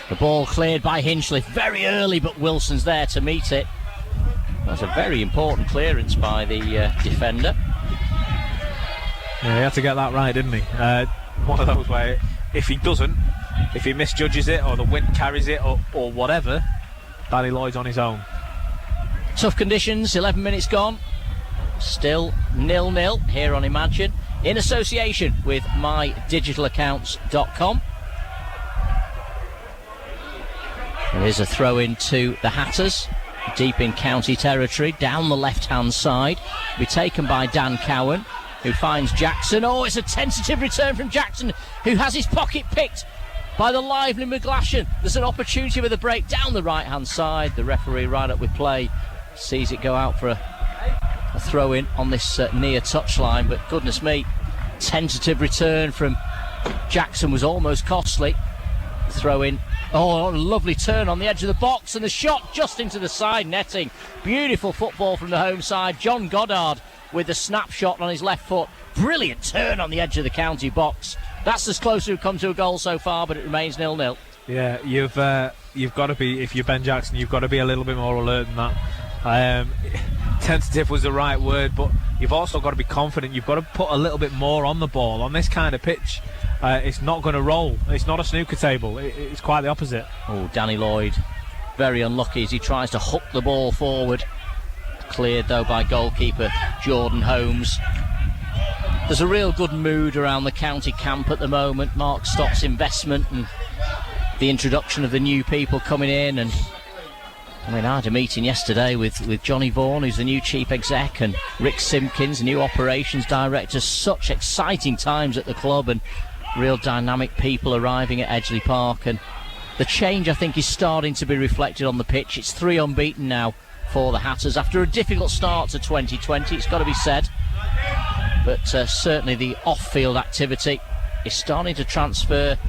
The ball cleared by Hinchliffe very early, but Wilson's there to meet it. That's a very important clearance by the defender. Yeah, he had to get that right, didn't he? One of those where if he doesn't, if he misjudges it or the wind carries it or whatever, Danny Lloyd's on his own. Tough conditions, 11 minutes gone. Still 0-0 here on Imagine, in association with mydigitalaccounts.com. There is a throw in to the Hatters, deep in County territory, down the left-hand side. Be taken by Dan Cowan, who finds Jackson. Oh, it's a tentative return from Jackson, who has his pocket picked by the lively McGlashan. There's an opportunity with a break down the right-hand side. The referee right up with play sees it go out for a throw-in on this near touchline, but goodness me, tentative return from Jackson was almost costly. Throw-in. Oh, a lovely turn on the edge of the box, and the shot just into the side netting. Beautiful football from the home side. John Goddard with the snapshot on his left foot. Brilliant turn on the edge of the County box. That's as close as we've come to a goal so far, but it remains 0-0. Yeah, you've got to be, if you're Ben Jackson, you've got to be a little bit more alert than that. Tentative was the right word, but you've also got to be confident. You've got to put a little bit more on the ball. On this kind of pitch, it's not going to roll. It's not a snooker table. It's quite the opposite. Oh, Danny Lloyd, very unlucky as he tries to hook the ball forward. Cleared, though, by goalkeeper Jordan Holmes. There's a real good mood around the County camp at the moment. Mark Stott's investment and the introduction of the new people coming in, and I mean, I had a meeting yesterday with Johnny Vaughan, who's the new chief exec, and Rick Simpkins, the new operations director. Such exciting times at the club and real dynamic people arriving at Ebbsfleet Park. And the change, I think, is starting to be reflected on the pitch. It's 3 unbeaten now for the Hatters after a difficult start to 2020, it's got to be said. But certainly the off-field activity is starting to transfer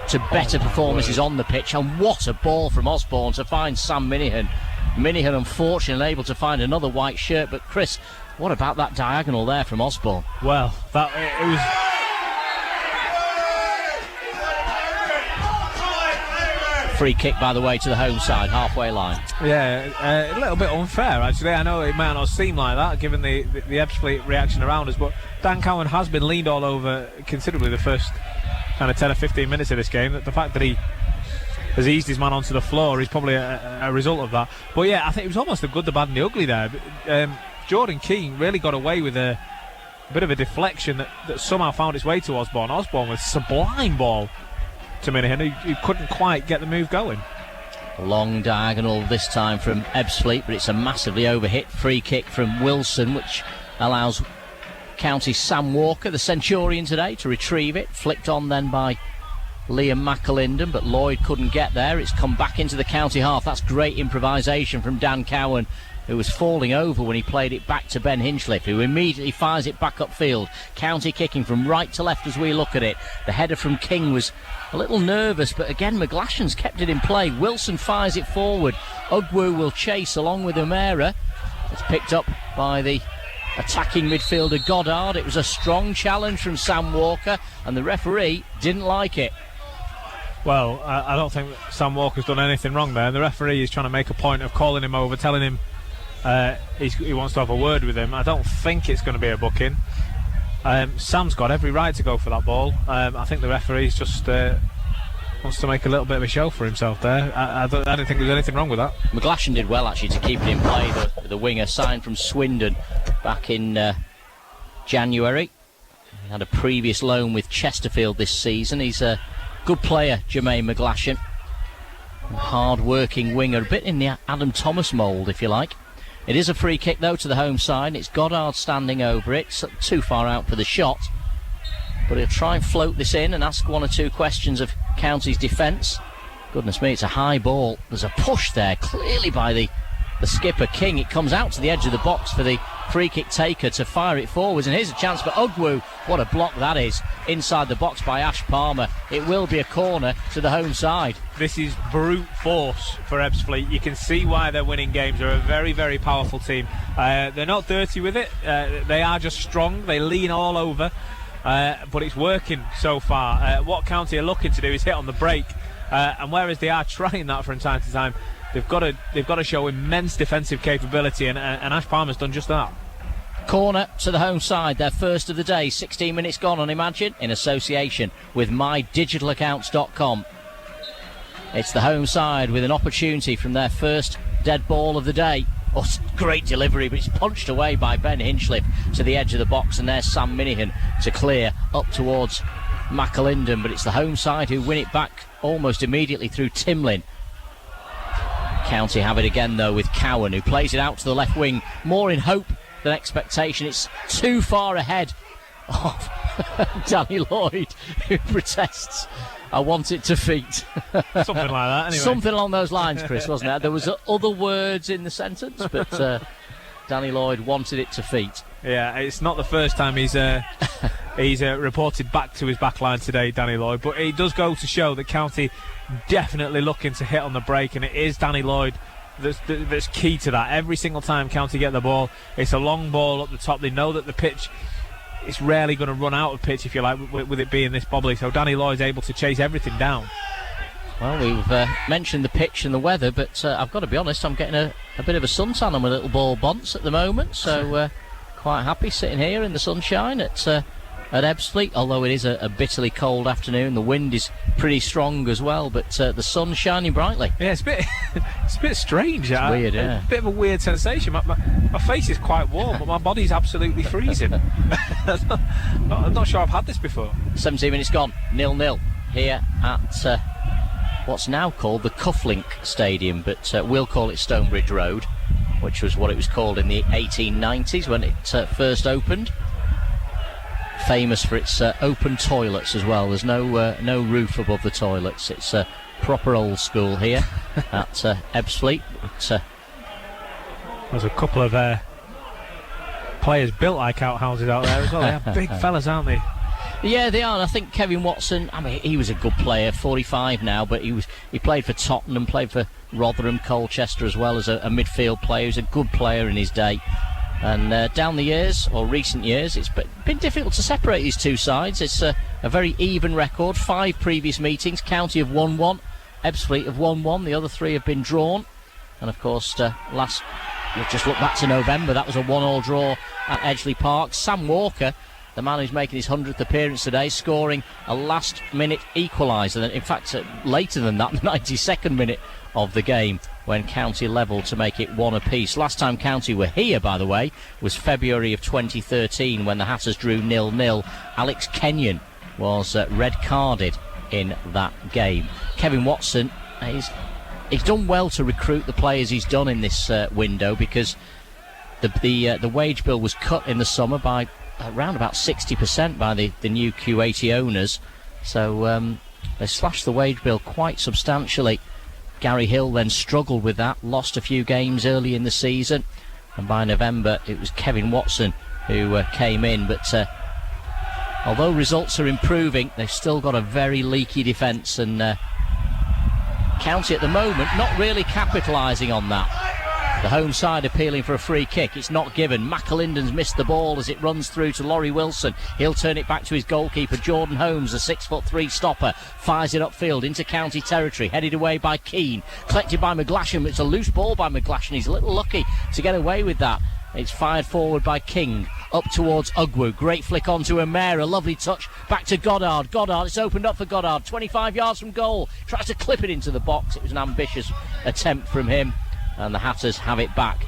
to better performances on the pitch. And what a ball from Osborne to find Sam Minihan. Minihan unfortunately able to find another white shirt, but Chris, what about that diagonal there from Osborne? Well, it was... Free kick, by the way, to the home side, halfway line. Yeah, a little bit unfair, actually. I know it might not seem like that, given the Ebbsfleet reaction around us, but Dan Cowan has been leaned all over considerably the first kind of 10 or 15 minutes of this game. The fact that he has eased his man onto the floor is probably a result of that. But yeah, I think it was almost the good, the bad and the ugly there. Jordan Keane really got away with a bit of a deflection that somehow found its way to Osborne. Osborne with a sublime ball to Minihan, who couldn't quite get the move going. Long diagonal this time from Ebbsfleet, but it's a massively overhit free kick from Wilson, which allows County's Sam Walker, the Centurion today, to retrieve it. Flicked on then by Liam McAlinden, but Lloyd couldn't get there. It's come back into the County half. That's great improvisation from Dan Cowan, who was falling over when he played it back to Ben Hinchliffe, who immediately fires it back upfield. County kicking from right to left as we look at it. The header from King was a little nervous, but again McGlashan's kept it in play. Wilson fires it forward. Ugwu will chase along with O'Meara. It's picked up by the attacking midfielder Goddard. It was a strong challenge from Sam Walker, and the referee didn't like it. Well, I don't think Sam Walker's done anything wrong there. The referee is trying to make a point of calling him over, telling him he wants to have a word with him. I don't think it's going to be a booking. Sam's got every right to go for that ball. I think the referee's just wants to make a little bit of a show for himself there. I don't think there's anything wrong with that. McGlashan did well actually to keep it in play. The winger signed from Swindon back in January. He had a previous loan with Chesterfield this season. He's a good player, Jermaine McGlashan. Hard-working winger, a bit in the Adam Thomas mould, if you like. It is a free kick though to the home side. It's Goddard standing over it, so too far out for the shot, but he'll try and float this in and ask one or two questions of County's defence. Goodness me, it's a high ball. There's a push there, clearly by the skipper King. It comes out to the edge of the box for the free kick taker to fire it forwards, and here's a chance for Ugwu. What a block that is, inside the box by Ash Palmer. It will be a corner to the home side. This is brute force for Ebbsfleet. You can see why they're winning games. They're a very, very powerful team. They're not dirty with it. They are just strong. They lean all over, but it's working so far. What County are looking to do is hit on the break, and whereas they are trying that from time to time, they've got to show immense defensive capability, and Ash Palmer's done just that. Corner to the home side, their first of the day. 16 minutes gone on Imagine, in association with mydigitalaccounts.com. It's the home side with an opportunity from their first dead ball of the day. Oh, great delivery, but it's punched away by Ben Hinchliffe to the edge of the box, and there's Sam Minihan to clear up towards McAlinden, but it's the home side who win it back almost immediately through Timlin. County have it again though with Cowan, who plays it out to the left wing, more in hope than expectation. It's too far ahead of Danny Lloyd, who protests, "I want it to feet." Something like that anyway. Something along those lines, Chris, wasn't there? There was other words in the sentence, but Danny Lloyd wanted it to feet. Yeah, it's not the first time he's reported back to his backline today, Danny Lloyd, but it does go to show that County definitely looking to hit on the break, and it is Danny Lloyd that's key to that. Every single time County get the ball, it's a long ball up the top. They know that the pitch is rarely going to run out of pitch, if you like, with it being this bobbly, so Danny Lloyd's able to chase everything down. Well, we've mentioned the pitch and the weather, but I've got to be honest, I'm getting a bit of a suntan on my little ball bonce at the moment, so quite happy sitting here in the sunshine at Ebbsfleet, although it is a bitterly cold afternoon. The wind is pretty strong as well, but the sun's shining brightly. Yeah, it's a bit strange. It's weird, yeah. A bit of a weird sensation. My face is quite warm, but my body's absolutely freezing. I'm not sure I've had this before. 17 minutes gone, 0-0 here at what's now called the Cufflink Stadium, but we'll call it Stonebridge Road, which was what it was called in the 1890s when it first opened. Famous for its open toilets as well. There's no roof above the toilets. It's proper old school here at Ebbsfleet. There's a couple of players built like outhouses out there as well. They're big fellas, aren't they? Yeah, they are. And I think Kevin Watson, I mean, he was a good player, 45 now, but he played for Tottenham, played for Rotherham, Colchester as well as a midfield player. He was a good player in his day. And down the years, or recent years, it's been difficult to separate these two sides. It's a very even record. 5 previous meetings. County have won 1, Ebbsfleet have won 1. The other 3 have been drawn. And of course, we'll just look back to November. That was a 1-1 draw at Edgeley Park. Sam Walker, the man who's making his 100th appearance today, scoring a last-minute equaliser. In fact, later than that, the 92nd minute of the game, when County levelled to make it 1 apiece. Last time County were here, by the way, was February of 2013, when the Hatters drew 0-0. Alex Kenyon was red-carded in that game. Kevin Watson, he's done well to recruit the players he's done in this window, because the wage bill was cut in the summer by around about 60% by the new Q80 owners. So they slashed the wage bill quite substantially. Gary Hill then struggled with that, lost a few games early in the season, and by November it was Kevin Watson who came in. But although results are improving, they've still got a very leaky defence, and County at the moment not really capitalising on that. The home side appealing for a free kick. It's not given. McAlinden's missed the ball as it runs through to Laurie Wilson. He'll turn it back to his goalkeeper, Jordan Holmes, a 6'3" stopper. Fires it upfield into County territory. Headed away by Keane. Collected by McGlashan. It's a loose ball by McGlashan. He's a little lucky to get away with that. It's fired forward by King. Up towards Ugwu. Great flick onto O'Meara. Lovely touch. Back to Goddard. Goddard, it's opened up for Goddard. 25 yards from goal. Tries to clip it into the box. It was an ambitious attempt from him. And the Hatters have it back.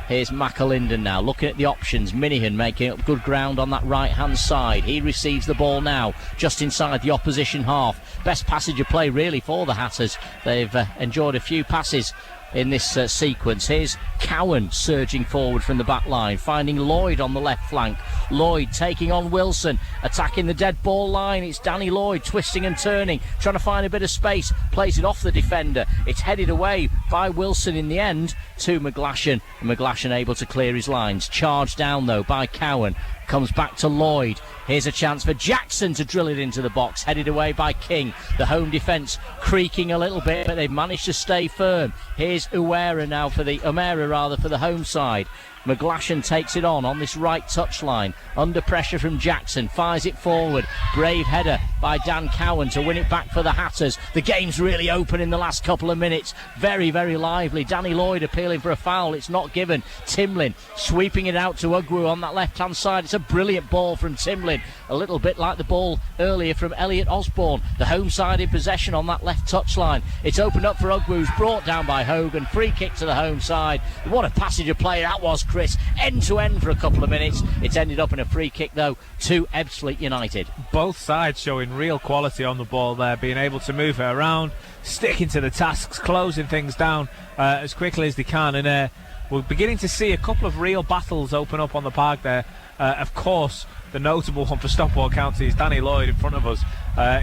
Here's McAlinden now, looking at the options. Minihan making up good ground on that right-hand side. He receives the ball now, just inside the opposition half. Best passage of play, really, for the Hatters. They've enjoyed a few passes in this sequence. Here's Cowan surging forward from the back line, finding Lloyd on the left flank. Lloyd taking on Wilson, attacking the dead ball line. It's Danny Lloyd twisting and turning, trying to find a bit of space, plays it off the defender. It's headed away by Wilson in the end to McGlashan, and McGlashan able to clear his lines. Charged down though by Cowan, comes back to Lloyd. Here's a chance for Jackson to drill it into the box, headed away by King. The home defence creaking a little bit, but they've managed to stay firm. Here's O'Meara now for the home side. McGlashan takes it on this right touchline, under pressure from Jackson, fires it forward. Brave header by Dan Cowan to win it back for the Hatters. The game's really open in the last couple of minutes, very, very lively. Danny Lloyd appealing for a foul, it's not given. Timlin sweeping it out to Ugwu on that left hand side. It's a brilliant ball from Timlin, a little bit like the ball earlier from Elliot Osborne. The home side in possession on that left touchline. It's opened up for Ugwu, who's brought down by Hogan. Free kick to the home side. What a passage of play that was, Chris. End to end for a couple of minutes. It's ended up in a free kick though to Ebbsfleet United. Both sides showing real quality on the ball there, being able to move it around, sticking to the tasks, closing things down as quickly as they can, and we're beginning to see a couple of real battles open up on the park there. Of course, the notable one for Stockport County is Danny Lloyd in front of us.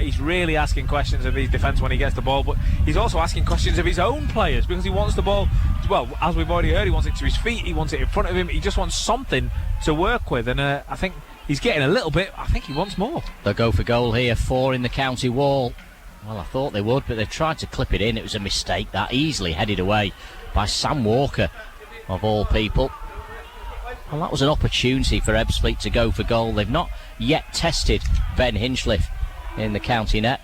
He's really asking questions of his defence when he gets the ball, but he's also asking questions of his own players, because he wants the ball, well, as we've already heard, he wants it to his feet, he wants it in front of him, he just wants something to work with, and I think he's getting a little bit, I think he wants more. They'll go for goal here, 4 in the county wall. Well, I thought they would, but they've tried to clip it in. It was a mistake, that easily headed away by Sam Walker, of all people. Well, that was an opportunity for Ebbsfleet to go for goal. They've not yet tested Ben Hinchliffe in the county net,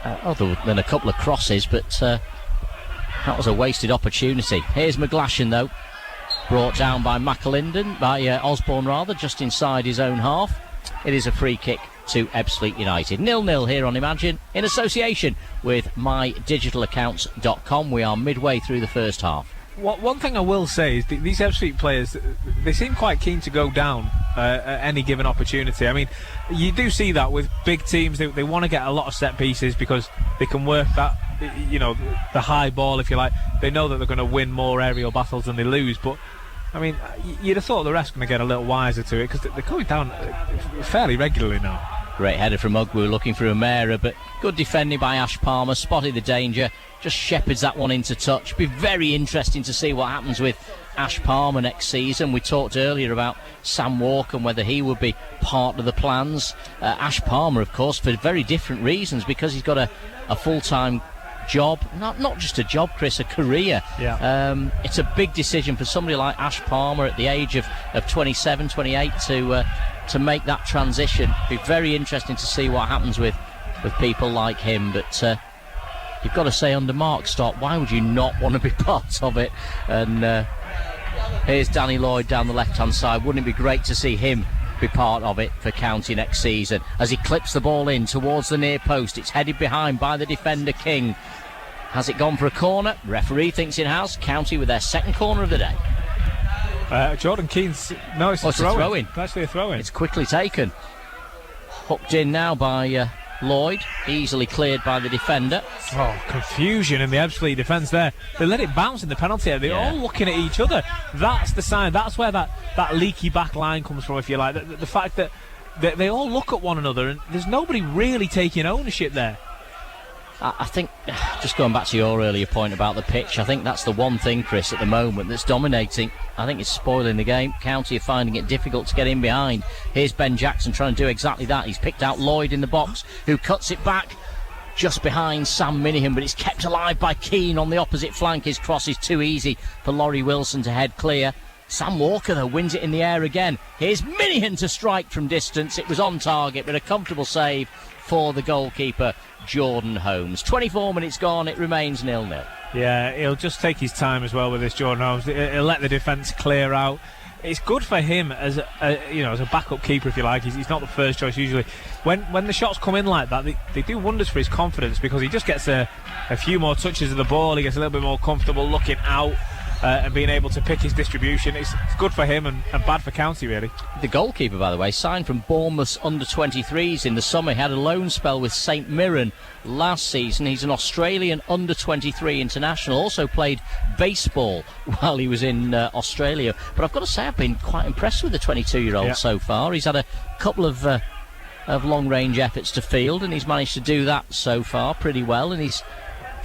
other than a couple of crosses, but that was a wasted opportunity. Here's McGlashan though, brought down by McAlinden, by Osborne rather, just inside his own half. It is a free kick to Ebbsfleet United. 0-0 here on Imagine, in association with mydigitalaccounts.com. We are midway through the first half. One thing I will say is these Ebbsfleet players, they seem quite keen to go down at any given opportunity. I mean, you do see that with big teams. They want to get a lot of set pieces because they can work that the high ball, if you like. They know that they're going to win more aerial battles than they lose, but I mean, you'd have thought the rest were going to get a little wiser to it, because they're coming down fairly regularly now. Great header from Ugwu, looking for O'Meara, but good defending by Ash Palmer, spotted the danger, just shepherds that one into touch. Be very interesting to see what happens with Ash Palmer next season. We talked earlier about Sam Walker and whether he would be part of the plans. Ash Palmer, of course, for very different reasons, because he's got a full-time job, not just a job, Chris, a career. Yeah. It's a big decision for somebody like Ash Palmer at the age of 27, 28 to make that transition. Be very interesting to see what happens with people like him, but you've got to say, under Mark Stott, why would you not want to be part of it? And here's Danny Lloyd down the left hand side. Wouldn't it be great to see him be part of it for County next season? As he clips the ball in towards the near post, it's headed behind by the defender King. Has it gone for a corner? Referee thinks in-house. County with their second corner of the day. Jordan Keane's... No, it's a throw-in. It's actually a throw-in. It's quickly taken. Hooked in now by Lloyd, easily cleared by the defender. Oh, confusion in the Ebbsfleet defence there. They let it bounce in the penalty area. They're all looking at each other. That's the sign. That's where that leaky back line comes from, if you like. The fact that they all look at one another and there's nobody really taking ownership there. I think, just going back to your earlier point about the pitch, I think that's the one thing, Chris, at the moment that's dominating. I think it's spoiling the game. County are finding it difficult to get in behind. Here's Ben Jackson trying to do exactly that. He's picked out Lloyd in the box, who cuts it back just behind Sam Minihan, but it's kept alive by Keane on the opposite flank. His cross is too easy for Laurie Wilson to head clear. Sam Walker, though, wins it in the air again. Here's Minihan to strike from distance. It was on target, but a comfortable save for the goalkeeper, Jordan Holmes. 24 minutes gone, it remains 0-0. Yeah, he'll just take his time as well with this, Jordan Holmes. He'll let the defence clear out. It's good for him as a backup keeper, if you like. He's not the first choice usually. When the shots come in like that, they do wonders for his confidence, because he just gets a few more touches of the ball. He gets a little bit more comfortable looking out and being able to pick his distribution. It's good for him and bad for County, really. The goalkeeper, by the way, signed from Bournemouth's under-23s in the summer. He had a loan spell with St Mirren last season. He's an Australian under-23 international. Also played baseball while he was in Australia. But I've got to say, I've been quite impressed with the 22-year-old so far. He's had a couple of long-range efforts to field, and he's managed to do that so far pretty well, and he's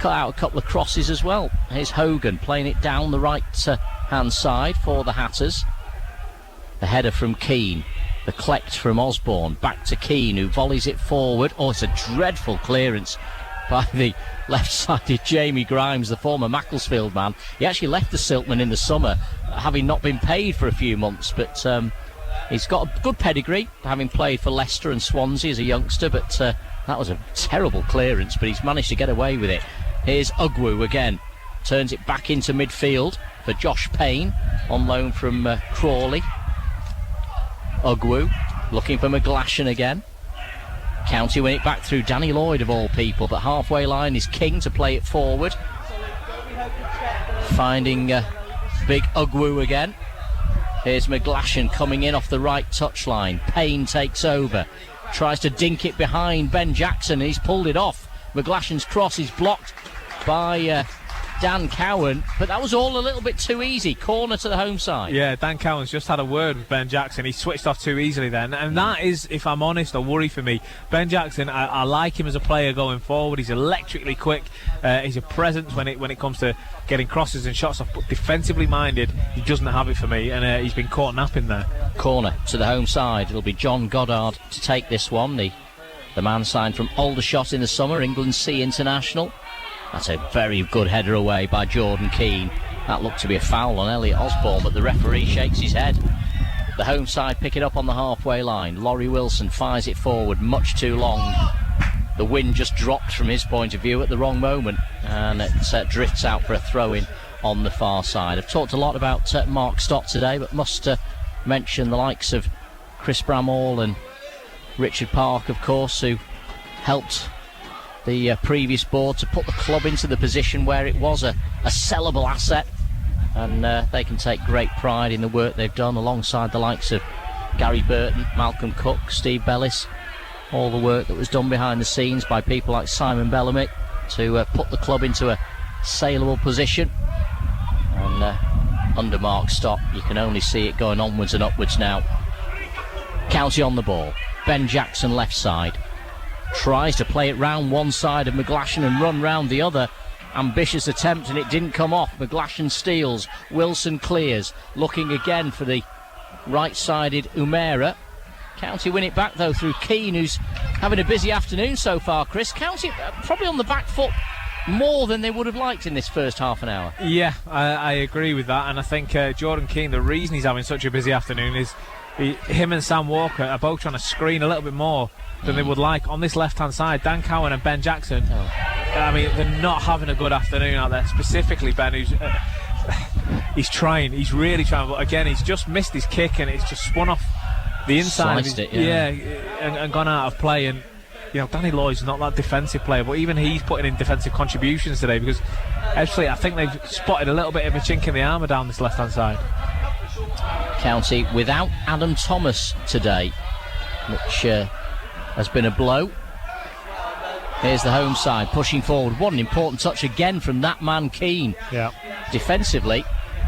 cut out a couple of crosses as well. Here's Hogan playing it down the right hand side for the Hatters. The header from Keane, the collect from Osborne, back to Keane, who volleys it forward. Oh, it's a dreadful clearance by the left-sided Jamie Grimes, the former Macclesfield man. He actually left the Siltman in the summer, having not been paid for a few months, but he's got a good pedigree, having played for Leicester and Swansea as a youngster, but that was a terrible clearance, but he's managed to get away with it. Here's Ugwu again, turns it back into midfield for Josh Payne, on loan from Crawley. Ugwu looking for McGlashan again. County win it back through Danny Lloyd of all people, but halfway line is King to play it forward. Finding big Ugwu again. Here's McGlashan coming in off the right touchline. Payne takes over, tries to dink it behind Ben Jackson, and he's pulled it off. McGlashan's cross is blocked by Dan Cowan, but that was all a little bit too easy. Corner to the home side. Yeah, Dan Cowan's just had a word with Ben Jackson. He switched off too easily then, and that is, if I'm honest, a worry for me. Ben Jackson, I like him as a player going forward. He's electrically quick. He's a presence when it comes to getting crosses and shots off, but defensively minded, he doesn't have it for me, and he's been caught napping there. Corner to the home side. It'll be John Goddard to take this one. The man signed from Aldershot in the summer, England C international. That's a very good header away by Jordan Keane. That looked to be a foul on Elliot Osborne, but the referee shakes his head. The home side pick it up on the halfway line. Laurie Wilson fires it forward, much too long. The wind just dropped from his point of view at the wrong moment, and it drifts out for a throw-in on the far side. I've talked a lot about Mark Stott today, but must mention the likes of Chris Bramall and Richard Park, of course, who helped the previous board to put the club into the position where it was a sellable asset, and they can take great pride in the work they've done alongside the likes of Gary Burton, Malcolm Cook, Steve Bellis, all the work that was done behind the scenes by people like Simon Bellamy. to put the club into a saleable position. And under Mark Stott, you can only see it going onwards and upwards now. County on the ball. Ben Jackson left side. Tries to play it round one side of McGlashan and run round the other. Ambitious attempt, and it didn't come off. McGlashan steals. Wilson clears. Looking again for the right-sided Umera. County win it back, though, through Keane, who's having a busy afternoon so far, Chris. County probably on the back foot more than they would have liked in this first half an hour. Yeah, I agree with that, and I think Jordan Keane, the reason he's having such a busy afternoon is him and Sam Walker are both trying to screen a little bit more than they would like on this left-hand side. Dan Cowan and Ben Jackson, I mean, they're not having a good afternoon out there, specifically Ben, who's... he's trying, he's really trying, but again, he's just missed his kick and it's just spun off the inside Sliced of his, it, and gone out of play. And you know, Danny Lloyd's not that defensive player, but even he's putting in defensive contributions today, because Ebbsfleet, I think they've spotted a little bit of a chink in the armour down this left hand side. County without Adam Thomas today, which has been a blow. Here's the home side pushing forward. What an important touch again from that man Keane. Yeah. Defensively,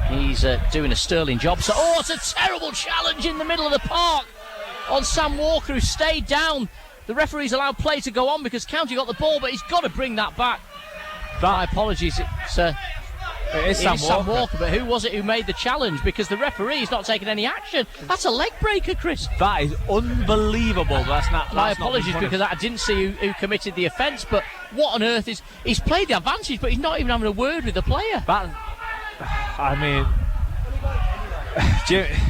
he's doing a sterling job. So, it's a terrible challenge in the middle of the park on Sam Walker, who stayed down. The referee's allowed play to go on because County got the ball, but he's got to bring that back. My apologies, it is Sam Walker, but who was it who made the challenge? Because the referee's not taking any action. That's a leg breaker, Chris. That is unbelievable. My apologies, because I didn't see who committed the offence, but what on earth is... He's played the advantage, but he's not even having a word with the player. I mean...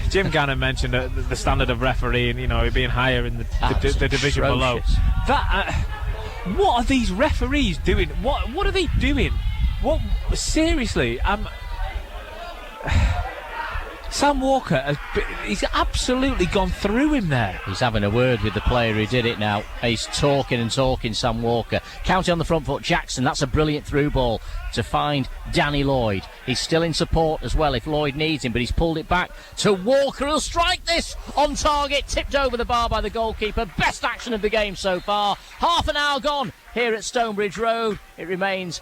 Jim Gannon mentioned the standard of refereeing, you know, being higher in the division below. What are these referees doing? What are they doing? What, seriously? Sam Walker he's absolutely gone through him there. He's having a word with the player who did it now. He's talking, Sam Walker. County on the front foot. Jackson, that's a brilliant through ball to find Danny Lloyd. He's still in support as well if Lloyd needs him, but he's pulled it back to Walker, who'll strike this on target, tipped over the bar by the goalkeeper. Best action of the game so far. Half an hour gone here at Stonebridge Road. It remains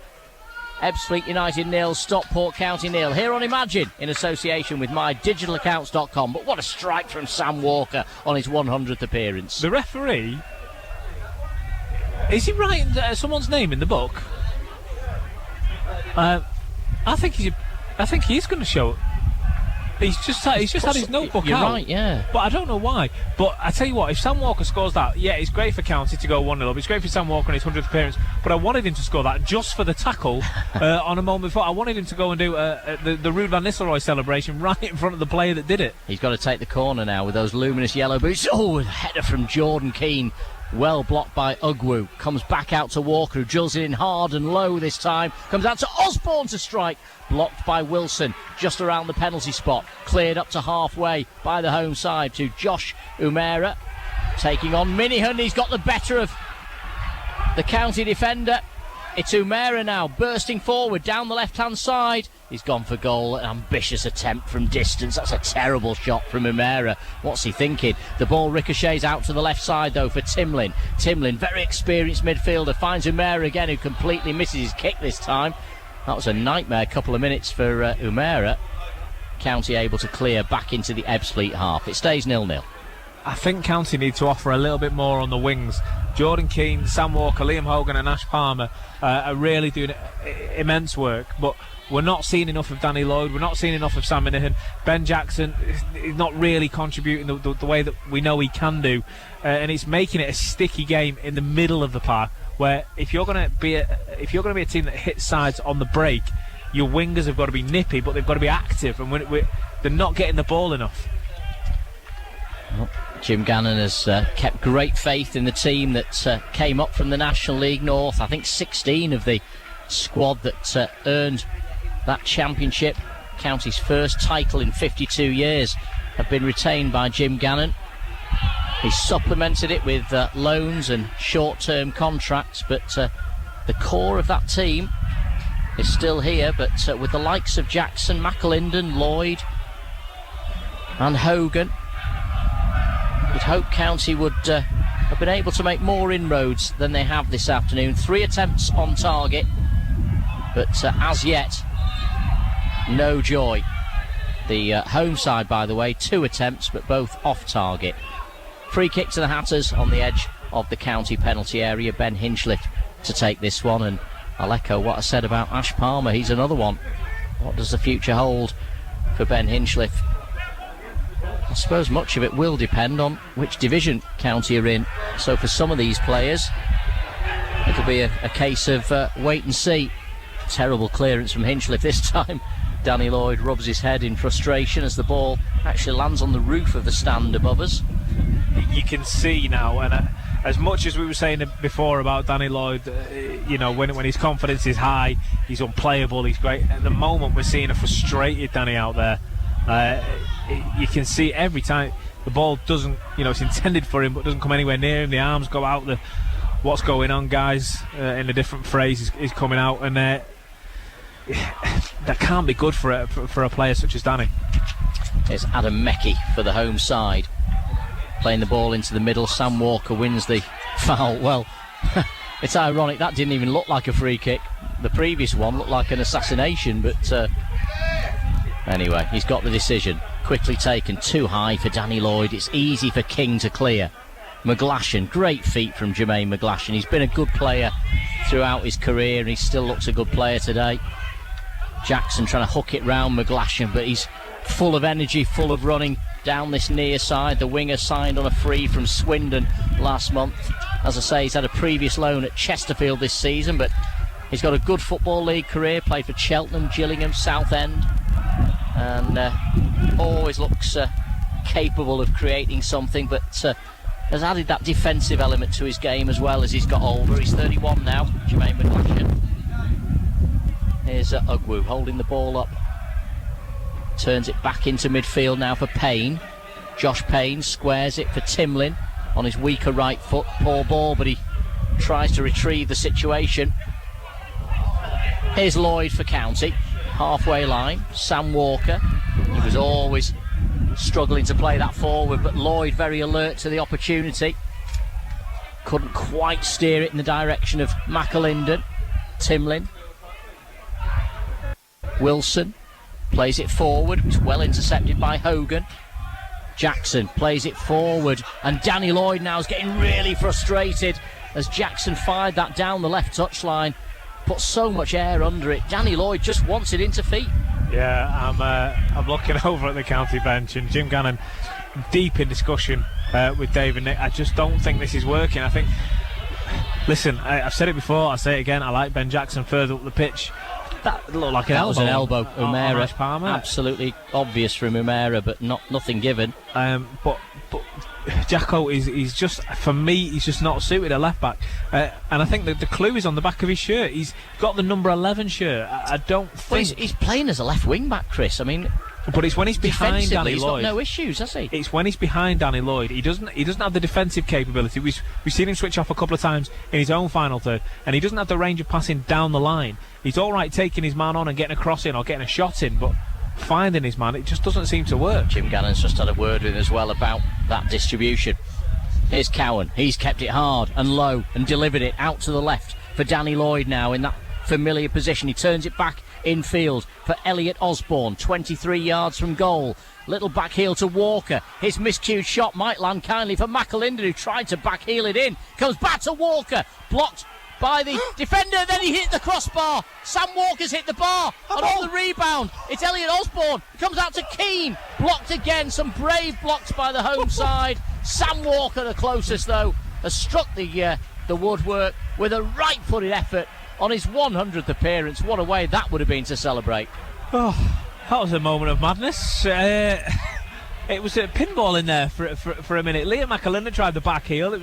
Ebbsfleet United 0, Stockport County 0. Here on Imagine, in association with mydigitalaccounts.com. But what a strike from Sam Walker on his 100th appearance. The referee, is he writing someone's name in the book? I think he's going to show. He's just had his notebook You're out. Right, yeah. But I don't know why. But I tell you what, if Sam Walker scores that, yeah, it's great for County to go 1-0 up. It's great for Sam Walker on his 100th appearance. But I wanted him to score that just for the tackle on a moment before. I wanted him to go and do the Ruud van Nistelrooy celebration right in front of the player that did it. He's got to take the corner now with those luminous yellow boots. Oh, a header from Jordan Keane. Well blocked by Ugwu. Comes back out to Walker, who drills it in hard and low this time. Comes out to Osborne to strike. Blocked by Wilson just around the penalty spot. Cleared up to halfway by the home side to Josh Umera. Taking on Minihan. He's got the better of the County defender. It's Umera now bursting forward down the left-hand side. He's gone for goal. An ambitious attempt from distance. That's a terrible shot from Umera. What's he thinking? The ball ricochets out to the left side, though, for Timlin. Timlin, very experienced midfielder, finds Umera again, who completely misses his kick this time. That was a nightmare couple of minutes for Umera. County able to clear back into the Ebbsfleet half. It stays 0-0. I think County need to offer a little bit more on the wings. Jordan Keane, Sam Walker, Liam Hogan and Ash Palmer are really doing immense work, but we're not seeing enough of Danny Lloyd. We're not seeing enough of Sam Minihan. Ben Jackson is not really contributing the way that we know he can do, and it's making it a sticky game in the middle of the park, where if you're going to be a team that hits sides on the break, your wingers have got to be nippy, but they've got to be active, and they're not getting the ball enough. Well, Jim Gannon has kept great faith in the team that came up from the National League North. I think 16 of the squad that earned that championship, County's first title in 52 years, have been retained by Jim Gannon. He's supplemented it with loans and short-term contracts, but the core of that team is still here, but with the likes of Jackson, McAlinden, Lloyd and Hogan, you'd hope County would have been able to make more inroads than they have this afternoon. 3 attempts on target, but as yet, no joy. The home side, by the way, 2 attempts, but both off target. Free kick to the Hatters on the edge of the county penalty area. Ben Hinchliffe to take this one, and I'll echo what I said about Ash Palmer. He's another one. What does the future hold for Ben Hinchliffe? I suppose much of it will depend on which division County are in. So for some of these players, it'll be a case of wait and see. Terrible clearance from Hinchliffe this time. Danny Lloyd rubs his head in frustration as the ball actually lands on the roof of the stand above us. You can see now, and as much as we were saying before about Danny Lloyd, when his confidence is high, he's unplayable, he's great. At the moment, we're seeing a frustrated Danny out there. You can see every time the ball doesn't, it's intended for him, but doesn't come anywhere near him. The arms go out. What's going on, guys? In a different phrase is coming out, and that can't be good for a player such as Danny. It's Adam Meckie for the home side, playing the ball into the middle. Sam Walker wins the foul. Well, it's ironic, that didn't even look like a free kick. The previous one looked like an assassination, but anyway, he's got the decision. Quickly taken, too high for Danny Lloyd. It's easy for King to clear. McGlashan, great feet from Jermaine McGlashan. He's been a good player throughout his career, and he still looks a good player today. Jackson trying to hook it round McGlashan, but he's full of energy, full of running down this near side. The winger signed on a free from Swindon last month. As I say, he's had a previous loan at Chesterfield this season, but he's got a good Football League career, played for Cheltenham, Gillingham, Southend, and always looks capable of creating something, but has added that defensive element to his game as well as he's got older. He's 31 now, Jermaine McGlashan. Here's Ugwu holding the ball up. Turns it back into midfield now for Payne. Josh Payne squares it for Timlin on his weaker right foot. Poor ball, but he tries to retrieve the situation. Here's Lloyd for County. Halfway line, Sam Walker. He was always struggling to play that forward, but Lloyd very alert to the opportunity. Couldn't quite steer it in the direction of McAlinden. Timlin. Wilson plays it forward. It's well intercepted by Hogan. Jackson plays it forward, and Danny Lloyd now is getting really frustrated as Jackson fired that down the left touchline. Put so much air under it. Danny Lloyd just wants it into feet. Yeah, I'm looking over at the county bench, and Jim Gannon deep in discussion with Dave and Nick. I just don't think this is working. I think, listen, I've said it before, I'll say it again, I like Ben Jackson further up the pitch. That looked like an elbow. That was an elbow. O'Meara. Palmer. Absolutely obvious from O'Meara, but nothing given. But Jacko is just, for me, he's just not suited a left back, and I think that the clue is on the back of his shirt. He's got the number 11 shirt. I don't think. Well, he's playing as a left wing back, Chris. I mean, but it's when he's behind Danny he's Lloyd. Got no issues, has he? It's when he's behind Danny Lloyd. He doesn't have the defensive capability. We've seen him switch off a couple of times in his own final third, and he doesn't have the range of passing down the line. He's all right taking his man on and getting a cross in or getting a shot in, but finding his man, it just doesn't seem to work. Jim Gannon's just had a word with him as well about that distribution. Here's Cowan. He's kept it hard and low and delivered it out to the left for Danny Lloyd now in that familiar position. He turns it back infield for Elliot Osborne, 23 yards from goal. Little back heel to Walker. His miscued shot might land kindly for McAlinden, who tried to back heel it in. Comes back to Walker, blocked by the defender, then he hit the crossbar. Sam Walker's hit the bar, and on the rebound, it's Elliot Osborne. Comes out to Keane, blocked again. Some brave blocks by the home side. Sam Walker, the closest though, has struck the woodwork with a right-footed effort on his 100th appearance. What a way that would have been to celebrate. Oh, that was a moment of madness. It was a pinball in there for a minute. Liam McAlinden tried the back heel.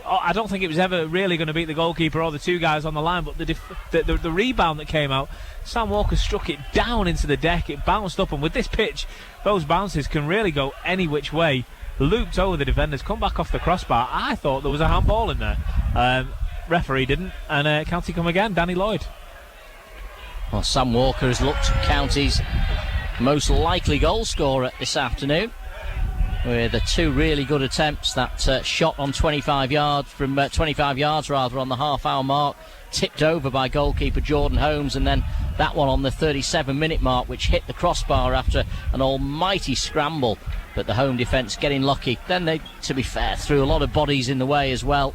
I don't think it was ever really going to beat the goalkeeper or the two guys on the line, but the rebound that came out, Sam Walker struck it down into the deck. It bounced up, and with this pitch, those bounces can really go any which way. Looped over the defenders, come back off the crossbar. I thought there was a handball in there. Referee didn't, and County come again. Danny Lloyd. Well, Sam Walker has looked County's most likely goal scorer this afternoon. with two really good attempts. That shot on 25 yards from 25 yards on the half-hour mark, tipped over by goalkeeper Jordan Holmes, and then that one on the 37-minute mark, which hit the crossbar after an almighty scramble, but the home defence getting lucky. Then they, to be fair, threw a lot of bodies in the way as well.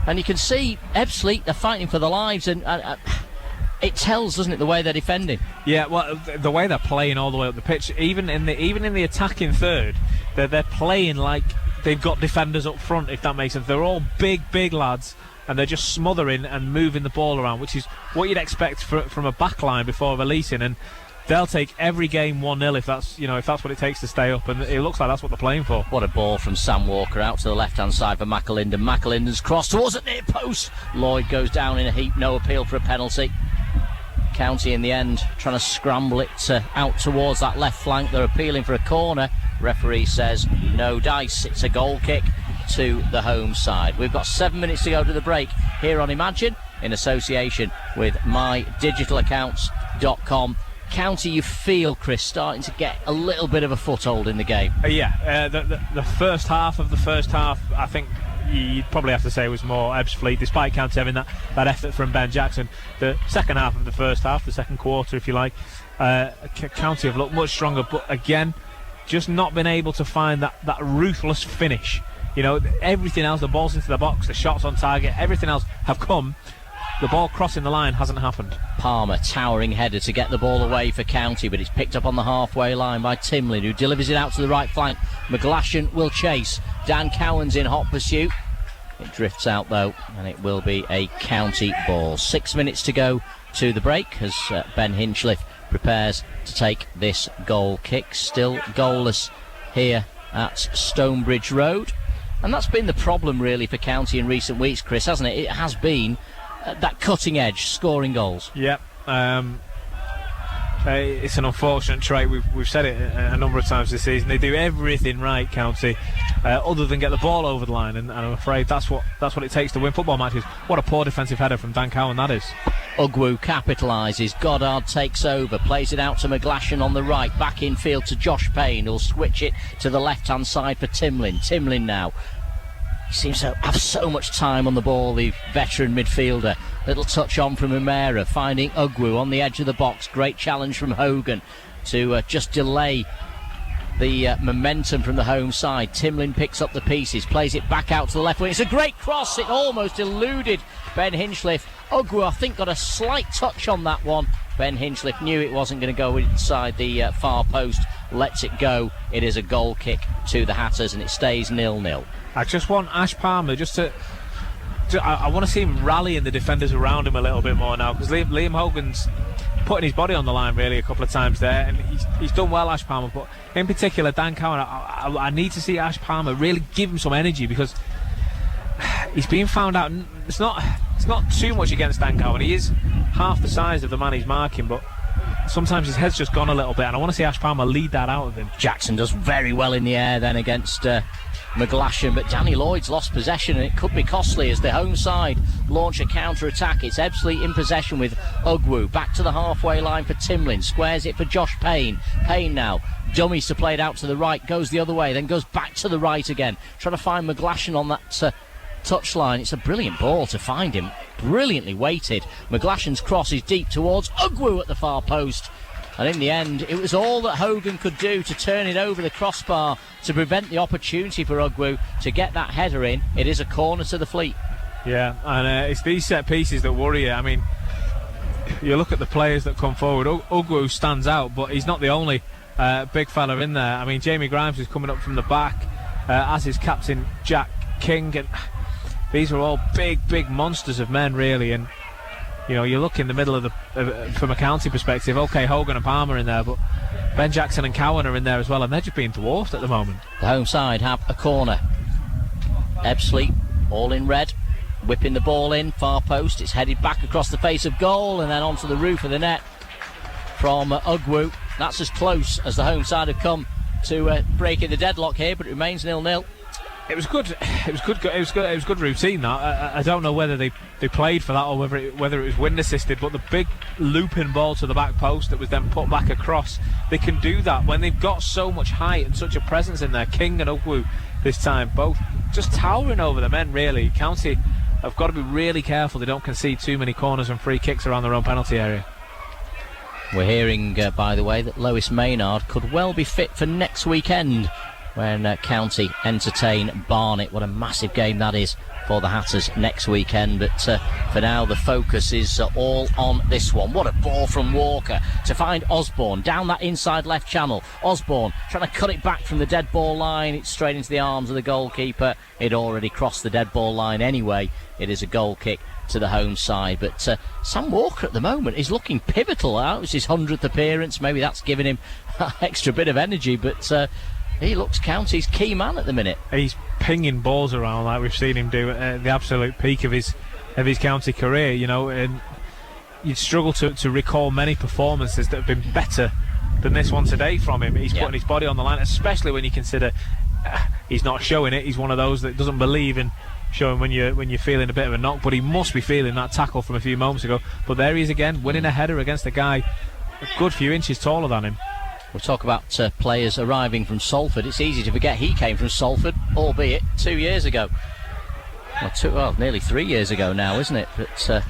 And you can see Ebbsfleet, they're fighting for their lives, and it tells, doesn't it, the way they're defending? Yeah, well, the way they're playing all the way up the pitch, even in the attacking third, they're playing like they've got defenders up front, if that makes sense. They're all big lads, and they're just smothering and moving the ball around, which is what you'd expect from a back line before releasing. And they'll take every game 1-0 if that's what it takes to stay up, and it looks like that's what they're playing for. What a ball from Sam Walker out to the left-hand side for McAlinden. McAlinden's cross towards the near post. Lloyd goes down in a heap, no appeal for a penalty. County in the end trying to scramble it out towards that left flank. They're appealing for a corner. Referee says no dice. It's a goal kick to the home side. We've got 7 minutes to go to the break here on Imagine in association with mydigitalaccounts.com. County, you feel, Chris, starting to get a little bit of a foothold in the game. The first half of the first half, I think you'd probably have to say was more Ebbsfleet, despite County having that effort from Ben Jackson. The second half of the first half, the second quarter, if you like, County have looked much stronger, but again, just not been able to find that ruthless finish. You know, everything else, the balls into the box, the shots on target, everything else have come. The ball crossing the line hasn't happened. Palmer, towering header to get the ball away for County, but it's picked up on the halfway line by Timlin, who delivers it out to the right flank. McGlashan will chase. Dan Cowan's in hot pursuit. It drifts out though, and it will be a County ball. 6 minutes to go to the break as Ben Hinchliffe prepares to take this goal kick. Still goalless here at Stonebridge Road, and that's been the problem really for County in recent weeks, Chris, hasn't it? It has been that cutting edge, scoring goals. Yep. It's an unfortunate trait. We've said it a number of times this season. They do everything right, County, other than get the ball over the line, and I'm afraid that's what it takes to win football matches. What a poor defensive header from Dan Cowan that is. Ugwu capitalises. Goddard takes over, plays it out to McGlashan on the right, back in field to Josh Payne, who'll switch it to the left hand side for Timlin. Timlin now, he seems to have so much time on the ball, the veteran midfielder. Little touch on from Umera, finding Ugwu on the edge of the box. Great challenge from Hogan to just delay the momentum from the home side. Timlin picks up the pieces, plays it back out to the left wing. It's a great cross. It almost eluded Ben Hinchliffe. Ugwu, I think, got a slight touch on that one. Ben Hinchliffe knew it wasn't going to go inside the far post, lets it go. It is a goal kick to the Hatters, and it stays 0-0. I just want Ash Palmer I want to see him rallying the defenders around him a little bit more now, because Liam Hogan's putting his body on the line really a couple of times there, and he's done well, Ash Palmer, but in particular Dan Cowan, I need to see Ash Palmer really give him some energy, because he's being found out. It's not too much against Dan Cowan. He is half the size of the man he's marking, but sometimes his head's just gone a little bit, and I want to see Ash Palmer lead that out of him. Jackson does very well in the air then against McGlashan, but Danny Lloyd's lost possession, and it could be costly as the home side launch a counter-attack. It's Ebbsfleet in possession with Ugwu, back to the halfway line for Timlin, squares it for Josh Payne. Payne now dummies to play it out to the right, goes the other way, then goes back to the right again, trying to find McGlashan on that touchline. It's a brilliant ball to find him, brilliantly weighted. McGlashan's cross is deep towards Ugwu at the far post, and in the end it was all that Hogan could do to turn it over the crossbar to prevent the opportunity for Ugwu to get that header in. It is a corner to the Fleet. Yeah, and it's these set pieces that worry you. I mean, you look at the players that come forward. Ugwu stands out, but he's not the only big fella in there. I mean, Jamie Grimes is coming up from the back, as is captain Jack King, and these are all big monsters of men really. And you know, you look in the middle of from a County perspective, okay, Hogan and Palmer in there, but Ben Jackson and Cowan are in there as well, and they're just being dwarfed at the moment. The home side have a corner. Ebbsfleet all in red, whipping the ball in, far post. It's headed back across the face of goal and then onto the roof of the net from Ugwu. That's as close as the home side have come to breaking the deadlock here, but it remains 0-0. It was good. It was good. It was good routine. That I don't know whether they played for that or whether it was wind assisted. But the big looping ball to the back post that was then put back across. They can do that when they've got so much height and such a presence in there. King and Ugwu this time, both just towering over the men. Really, County have got to be really careful they don't concede too many corners and free kicks around their own penalty area. We're hearing, by the way, that Lois Maynard could well be fit for next weekend when County entertain Barnet. What a massive game that is for the Hatters next weekend. But for now, the focus is all on this one. What a ball from Walker to find Osborne down that inside left channel. Osborne trying to cut it back from the dead ball line. It's straight into the arms of the goalkeeper. It already crossed the dead ball line anyway. It is a goal kick to the home side. But Sam Walker at the moment is looking pivotal. It was his 100th appearance. Maybe that's given him an extra bit of energy. But he looks County's key man at the minute. He's pinging balls around like we've seen him do at the absolute peak of his County career, you know, and you'd struggle to recall many performances that have been better than this one today from him. He's putting his body on the line, especially when you consider he's not showing it. He's one of those that doesn't believe in showing when you're feeling a bit of a knock, but he must be feeling that tackle from a few moments ago. But there he is again, winning a header against a guy a good few inches taller than him. We'll talk about players arriving from Salford. It's easy to forget he came from Salford, albeit 2 years ago. Well, nearly 3 years ago now, isn't it? But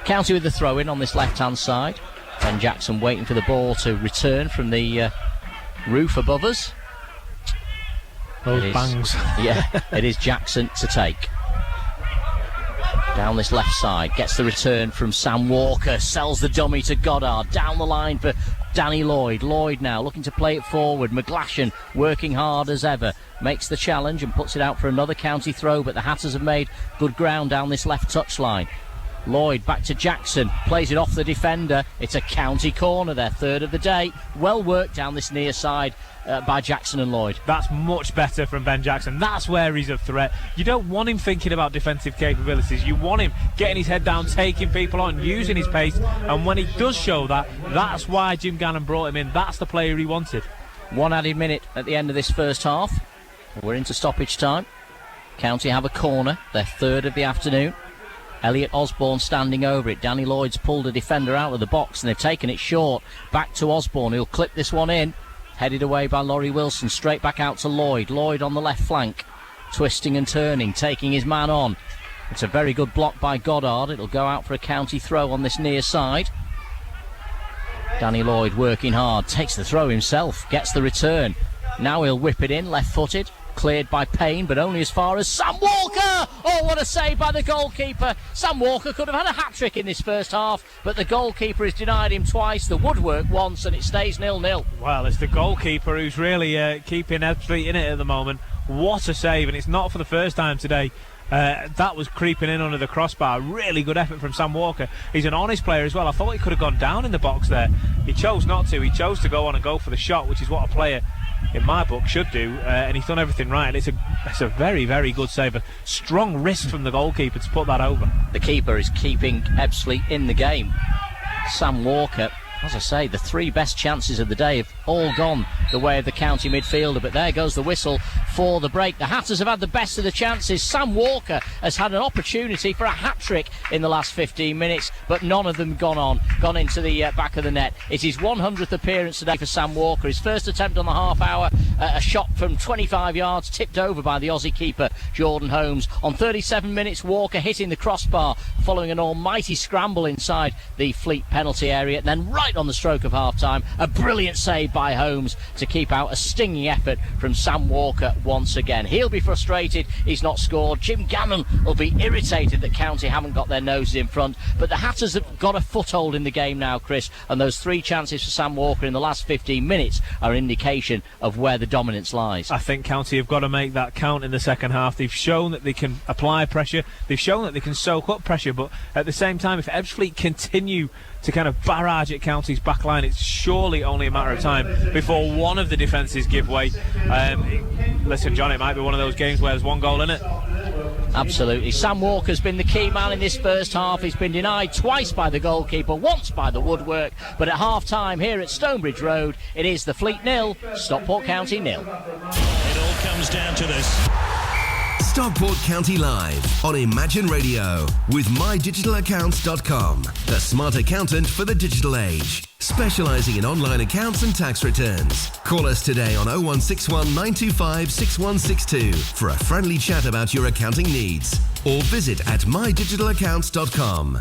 County with the throw-in on this left-hand side. Ben Jackson waiting for the ball to return from the roof above us. Those bangs. Yeah, it is Jackson to take. Down this left side, gets the return from Sam Walker, sells the dummy to Goddard, down the line for Danny Lloyd. Lloyd now looking to play it forward. McGlashan working hard as ever, makes the challenge and puts it out for another County throw, but the Hatters have made good ground down this left touchline. Lloyd back to Jackson, plays it off the defender. It's a County corner, their third of the day. Well worked down this near side by Jackson and Lloyd. That's much better from Ben Jackson. That's where he's a threat. You don't want him thinking about defensive capabilities. You want him getting his head down, taking people on, using his pace, and when he does show that, that's why Jim Gannon brought him in. That's the player he wanted. One added minute at the end of this first half. We're into stoppage time. County have a corner, their third of the afternoon. Elliot Osborne standing over it. Danny Lloyd's pulled a defender out of the box and they've taken it short. Back to Osborne, who'll clip this one in. Headed away by Laurie Wilson, straight back out to Lloyd. Lloyd on the left flank, twisting and turning, taking his man on. It's a very good block by Goddard. It'll go out for a County throw on this near side. Danny Lloyd working hard, takes the throw himself, gets the return. Now he'll whip it in, left-footed. Cleared by Payne, but only as far as Sam Walker. Oh, what a save by the goalkeeper. Sam Walker could have had a hat-trick in this first half, but the goalkeeper has denied him twice, the woodwork once, and it stays 0-0. Well, it's the goalkeeper who's really keeping Ebbsfleet in it at the moment. What a save, and it's not for the first time today. That was creeping in under the crossbar. Really good effort from Sam Walker. He's an honest player as well. I thought he could have gone down in the box there. He chose not to. He chose to go on and go for the shot, which is what a player in my book should do, and he's done everything right. It's a very, very good save. A strong wrist from the goalkeeper to put that over. The keeper is keeping Ebbsfleet in the game. Sam Walker, as I say, the three best chances of the day have all gone the way of the County midfielder, but there goes the whistle for the break. The Hatters have had the best of the chances. Sam Walker has had an opportunity for a hat-trick in the last 15 minutes, but none of them gone into the back of the net. It's his 100th appearance today for Sam Walker. His first attempt on the half hour, a shot from 25 yards, tipped over by the Aussie keeper, Jordan Holmes. On 37 minutes, Walker hitting the crossbar, following an almighty scramble inside the Fleet penalty area, and then right on the stroke of half-time, a brilliant save by Holmes to keep out a stinging effort from Sam Walker once again. He'll be frustrated he's not scored. Jim Gannon will be irritated that County haven't got their noses in front, but the Hatters have got a foothold in the game now, Chris, and those three chances for Sam Walker in the last 15 minutes are an indication of where the dominance lies. I think County have got to make that count in the second half. They've shown that they can apply pressure, they've shown that they can soak up pressure, but at the same time, if Ebbsfleet continue to kind of barrage at County's back line, it's surely only a matter of time before one of the defences give way. Listen, John, it might be one of those games where there's one goal in it. Absolutely. Sam Walker's been the key man in this first half. He's been denied twice by the goalkeeper, once by the woodwork, but at half-time here at Stonebridge Road, it is the Fleet 0, Stockport County 0. It all comes down to this. Stockport County Live on Imagine Radio with mydigitalaccounts.com, the smart accountant for the digital age, specialising in online accounts and tax returns. Call us today on 0161 925 6162 for a friendly chat about your accounting needs, or visit at mydigitalaccounts.com.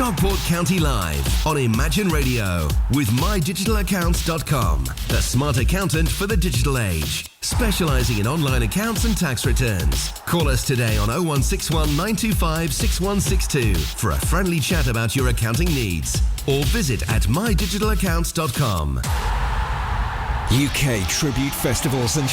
Stockport County Live on Imagine Radio with MyDigitalAccounts.com, the smart accountant for the digital age, specialising in online accounts and tax returns. Call us today on 0161 925 6162 for a friendly chat about your accounting needs, or visit at MyDigitalAccounts.com. UK tribute festivals and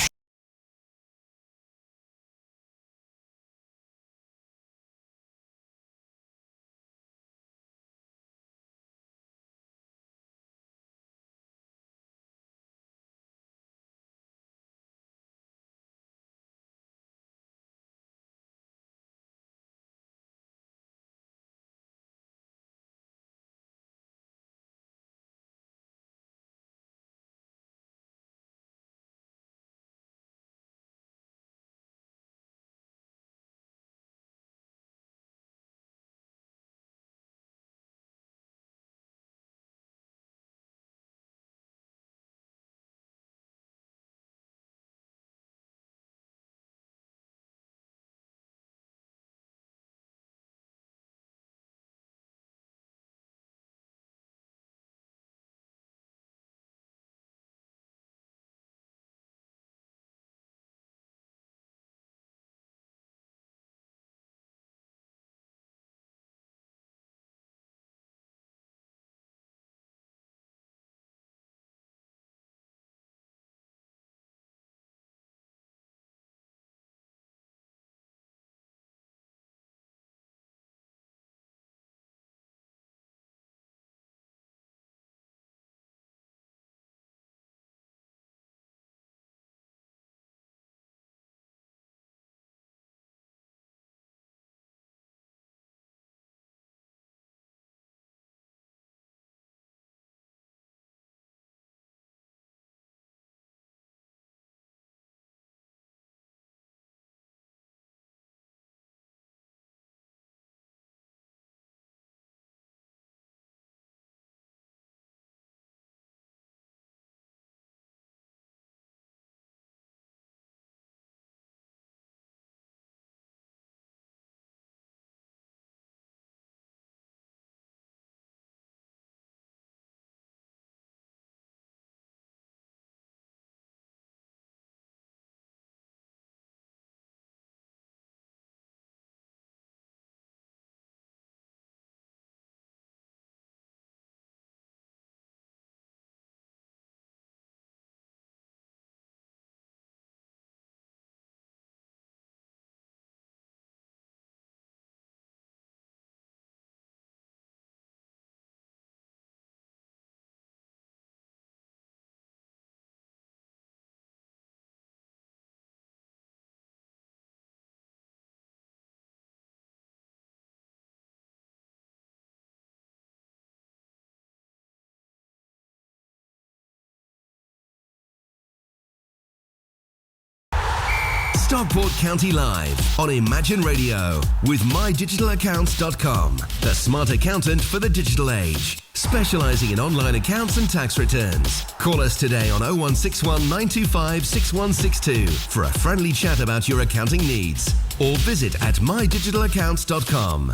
Stockport County Live on Imagine Radio with MyDigitalAccounts.com, the smart accountant for the digital age, specialising in online accounts and tax returns. Call us today on 0161 925 6162 for a friendly chat about your accounting needs, or visit at MyDigitalAccounts.com.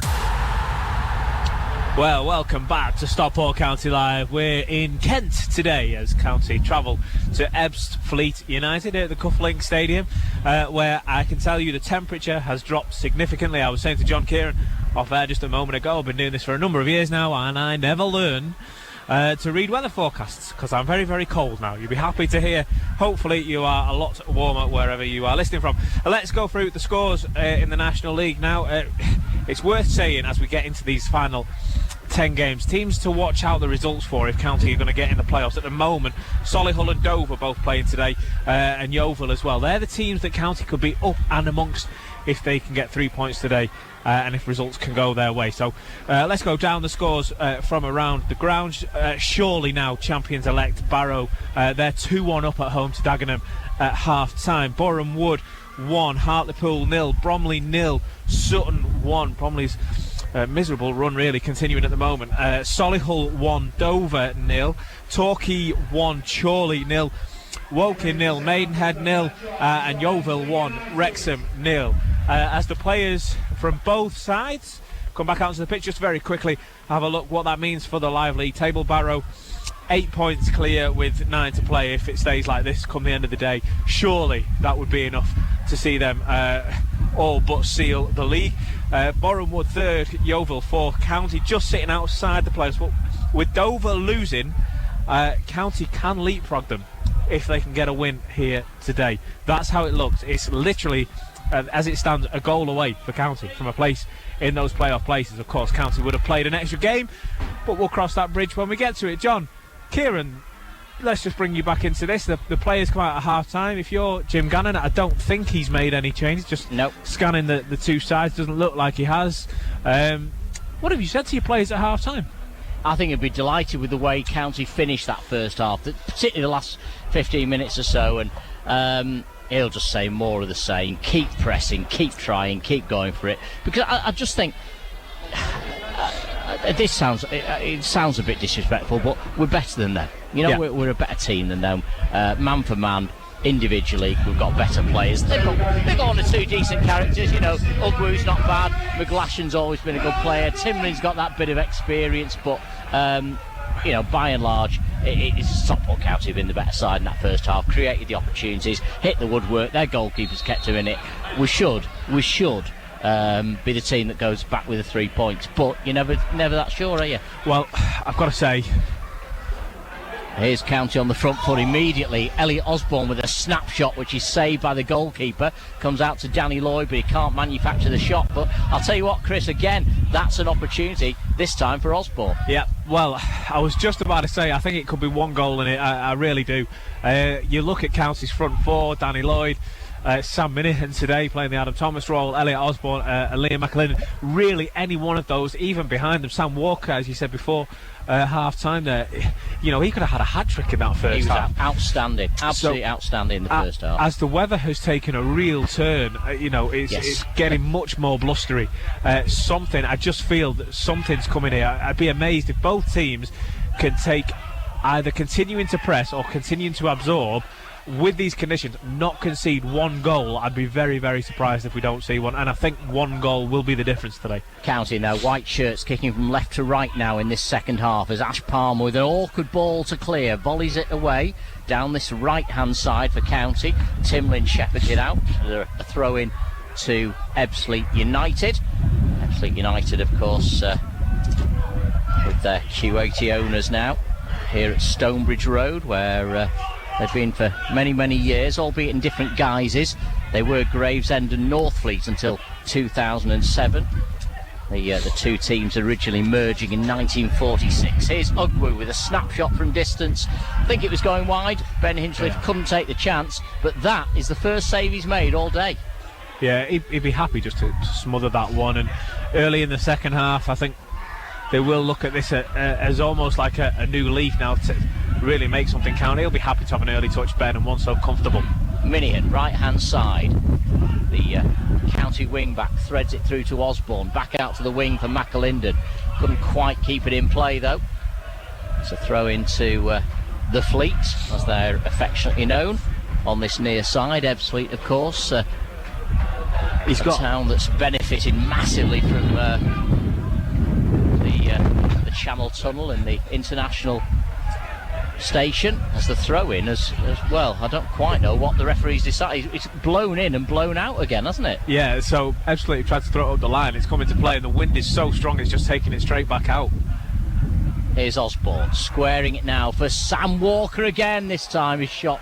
Well, welcome back to Stockport County Live. We're in Kent today as County travel to Ebbsfleet United at the Cufflink Stadium, where I can tell you the temperature has dropped significantly. I was saying to John Kieran off air just a moment ago, I've been doing this for a number of years now, and I never learn to read weather forecasts because I'm very, very cold now. You'll be happy to hear. Hopefully you are a lot warmer wherever you are listening from. Let's go through the scores in the National League now. It's worth saying as we get into these final 10 games, teams to watch out the results for if County are going to get in the playoffs. At the moment, Solihull and Dover both playing today, and Yeovil as well. They're the teams that County could be up and amongst if they can get 3 points today, and if results can go their way. So let's go down the scores from around the ground. Surely now champions-elect Barrow, they're 2-1 up at home to Dagenham at half-time. Boreham Wood 1, Hartlepool 0, Bromley 0, Sutton 1. Bromley's miserable run really continuing at the moment. Solihull 1, Dover 0, Torquay 1, Chorley 0, Woking 0, Maidenhead 0, and Yeovil 1, Wrexham 0. As the players from both sides come back out onto the pitch. Just very quickly, have a look what that means for the Live League table. Barrow 8 points clear with 9 to play. If it stays like this come the end of the day, surely that would be enough to see them all but seal the league. Bournemouth third, Yeovil fourth, County just sitting outside the playoffs. But with Dover losing, County can leapfrog them if they can get a win here today. That's how it looks. It's literally, as it stands, a goal away for County from a place in those playoff places. Of course, County would have played an extra game, but we'll cross that bridge when we get to it. John, Kieran, let's just bring you back into this. The players come out at half-time. If you're Jim Gannon, I don't think he's made any changes. Just scanning the two sides, doesn't look like he has. What have you said to your players at half-time? I think he'd be delighted with the way County finished that first half, particularly the last 15 minutes or so, and he'll just say more of the same. Keep pressing, keep trying, keep going for it. Because I just think it sounds a bit disrespectful, but we're better than them. We're a better team than them. Man for man, individually, we've got better players. They've got one or two decent characters. Ugwu's not bad. McGlashan's always been a good player. Timlin's got that bit of experience, but by and large, it's Stockport County have been the better side in that first half. Created the opportunities, hit the woodwork. Their goalkeepers kept them in it. We should be the team that goes back with the 3 points, but you're never that sure, are you? Well, I've got to say, here's County on the front foot immediately. Elliot Osborne with a snapshot, which is saved by the goalkeeper. Comes out to Danny Lloyd, but he can't manufacture the shot. But I'll tell you what, Chris, again, that's an opportunity, this time for Osborne. Yeah, well, I was just about to say, I think it could be one goal in it. I really do. You look at County's front four, Danny Lloyd, Sam Minihan today playing the Adam Thomas role, Elliot Osborne, and Liam McAlindon. Really, any one of those, even behind them. Sam Walker, as you said before, half time there, he could have had a hat-trick in that first half. He was outstanding, absolutely outstanding in the first half. As the weather has taken a real turn, it's getting much more blustery. I just feel that something's coming here. I'd be amazed if both teams can take either continuing to press or continuing to absorb with these conditions, not concede one goal. I'd be very, very surprised if we don't see one, and I think one goal will be the difference today. County now, white shirts kicking from left to right now in this second half as Ash Palmer with an awkward ball to clear, volleys it away down this right hand side for County. Timlin shepherds it out, a throw in to Ebbsfleet United. Ebbsfleet United, of course, with their Q80 owners now here at Stonebridge Road, where they've been for many, many years, albeit in different guises. They were Gravesend and Northfleet until 2007. The two teams originally merging in 1946. Here's Ugwu with a snapshot from distance. I think it was going wide. Ben Hinchliffe couldn't take the chance, but that is the first save he's made all day. Yeah, he'd be happy just to smother that one. And early in the second half, I think they will look at this as almost like a new leaf now to really make something count. He'll be happy to have an early touch, Ben, and one so comfortable. Minihan, right hand side, the County wing back threads it through to Osborne, back out to the wing for McAlindon. Couldn't quite keep it in play though. It's a throw into the Fleet, as they're affectionately known on this near side. Ebbsfleet, of course, he's got a town that's benefited massively from the Channel Tunnel and the international station as the throw-in as well. I don't quite know what the referee's decided. It's blown in and blown out again, hasn't it? Yeah, so Ebbsfleet tried to throw it up the line. It's coming to play and the wind is so strong it's just taking it straight back out. Here's Osborne squaring it now for Sam Walker again. This time his shot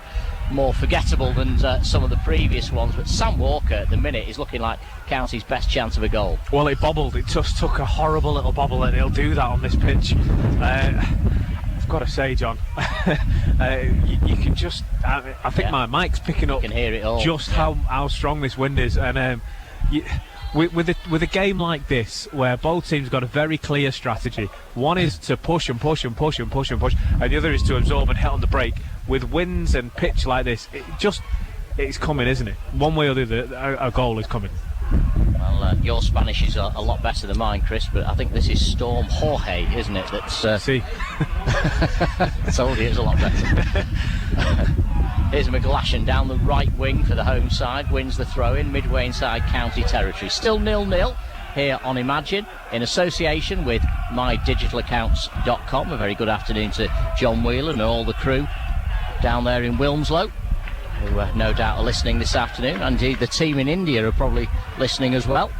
more forgettable than some of the previous ones, but Sam Walker at the minute is looking like County's best chance of a goal. Well, it bobbled. It just took a horrible little bobble, and he'll do that on this pitch. I've got to say, John, you can just... I think my mic's picking up. You can hear it all. Just how strong this wind is, and with a game like this, where both teams got a very clear strategy. One is to push and push and push and push and push, and the other is to absorb and hit on the break. With winds and pitch like this, it's coming, isn't it? One way or the other, a goal is coming. Well, your Spanish is a lot better than mine, Chris, but I think this is Storm Jorge, isn't it? That's See, I told you it was a lot better. Here's McGlashan down the right wing for the home side, wins the throw-in midway inside County territory. Still 0-0 here on Imagine in association with mydigitalaccounts.com. A very good afternoon to John Whelan and all the crew down there in Wilmslow, who no doubt are listening this afternoon. Indeed, the team in India are probably listening as well,